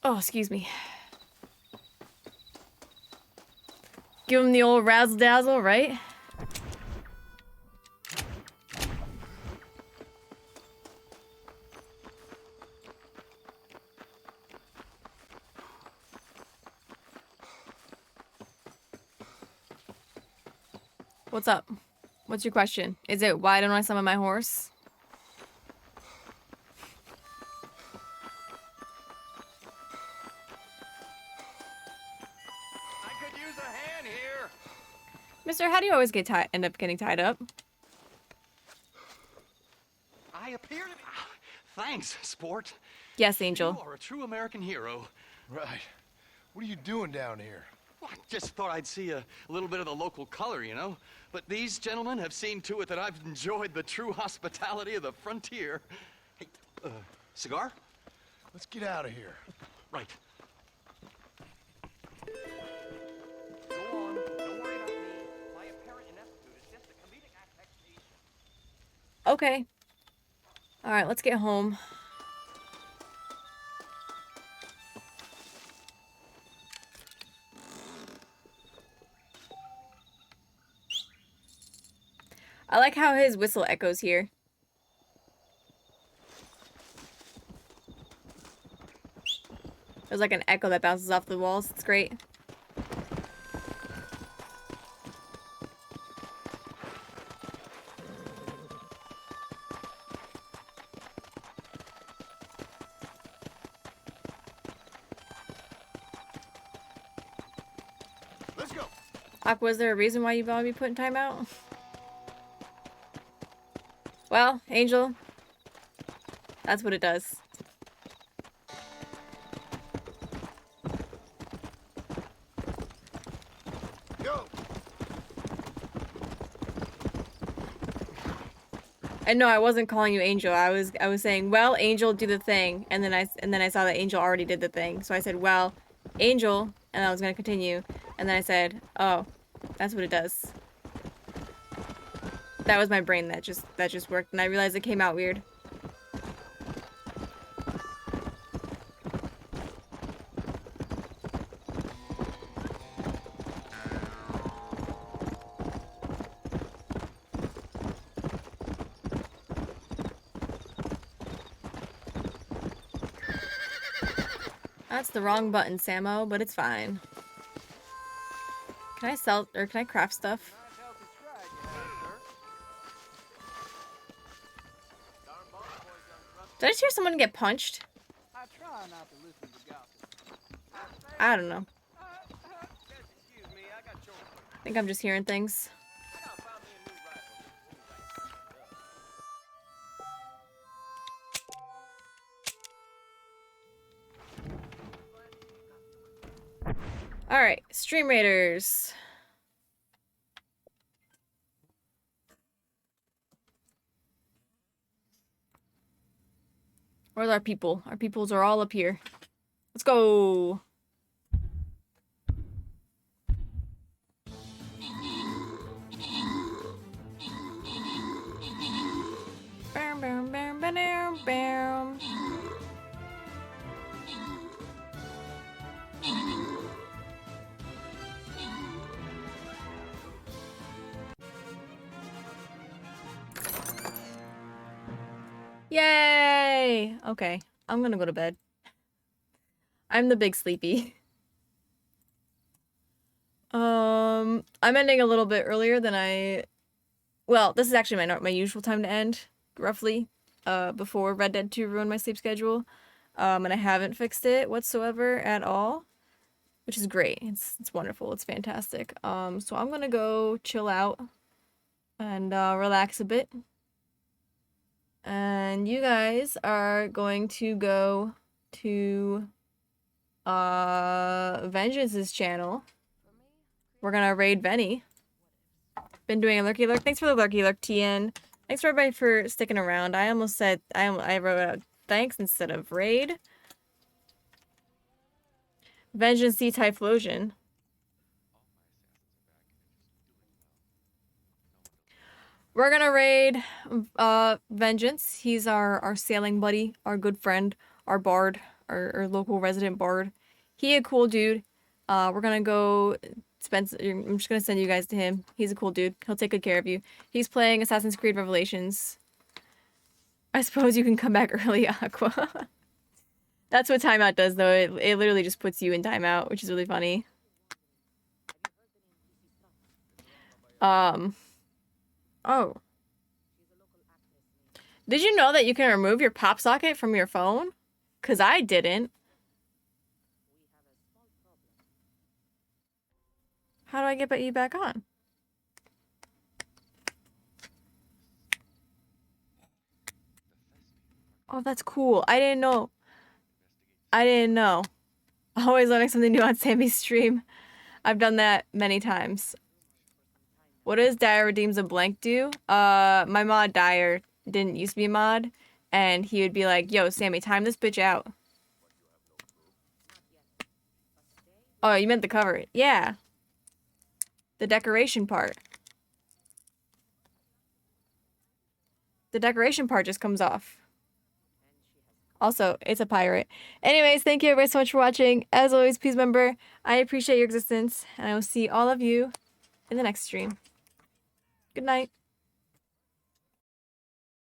Oh, excuse me. Give him the old razzle dazzle, right? What's up? What's your question? Is it why don't I summon my horse? I could use a hand here. Mister, how do you always get end up getting tied up? I appear to be... Thanks, sport. Yes, Angel. You are a true American hero. Right. What are you doing down here? Well, I just thought I'd see a little bit of the local color, you know? But these gentlemen have seen to it that I've enjoyed the true hospitality of the frontier. Hey, cigar? Let's get out of here. Right. Go on. Don't worry about me. My apparent ineptitude is just a comedic affectation. Okay. Alright, let's get home. I like how his whistle echoes here. There's like an echo that bounces off the walls. It's great. Let's go. Aqua, is there a reason why you want to be put in timeout? Well, Angel, that's what it does. Go. And no, I wasn't calling you Angel. I was saying, well, Angel, do the thing, and then I saw that Angel already did the thing, so I said, well, Angel, and I was gonna continue, and then I said, oh, that's what it does. That was my brain that just worked, and I realized it came out weird. That's the wrong button, Samo, but it's fine. Can I sell, or can I craft stuff? Did I just hear someone get punched? I don't know. I think I'm just hearing things. Alright, Stream Raiders. Where's our people? Our peoples are all up here. Let's go! Bam, bam, bam, bam, bam. Yay! Okay, I'm gonna go to bed. I'm the big sleepy. I'm ending a little bit earlier than well, this is actually my usual time to end, roughly. before Red Dead 2 ruined my sleep schedule. And I haven't fixed it whatsoever at all, which is great. It's wonderful. It's fantastic. So I'm gonna go chill out and relax a bit. And you guys are going to go to Vengeance's channel. We're gonna raid Venny. Been doing a lurky lurk. Thanks for the lurky lurk, TN. Thanks for everybody for sticking around. I almost said I wrote out thanks instead of raid. Vengeance C Typhlosion. We're gonna raid Vengeance. He's our sailing buddy, our good friend, our bard, our local resident bard. He a cool dude. We're gonna go spend. I'm just gonna send you guys to him. He's a cool dude. He'll take good care of you. He's playing Assassin's Creed Revelations. I suppose you can come back early, Aqua. That's what timeout does, though. It literally just puts you in timeout, which is really funny. Oh. Did you know that you can remove your pop socket from your phone? 'Cause I didn't. How do I get you back on? Oh, that's cool. I didn't know. I didn't know. Always learning something new on Sammy's stream. I've done that many times. What does Dyer Redeems a Blank do? My mod Dyer didn't used to be a mod, and he would be like, yo, Sammy, time this bitch out. Oh, you meant the cover. Yeah. The decoration part. The decoration part just comes off. Also, it's a pirate. Anyways, thank you everybody so much for watching. As always, please remember, I appreciate your existence, and I will see all of you in the next stream. Good night.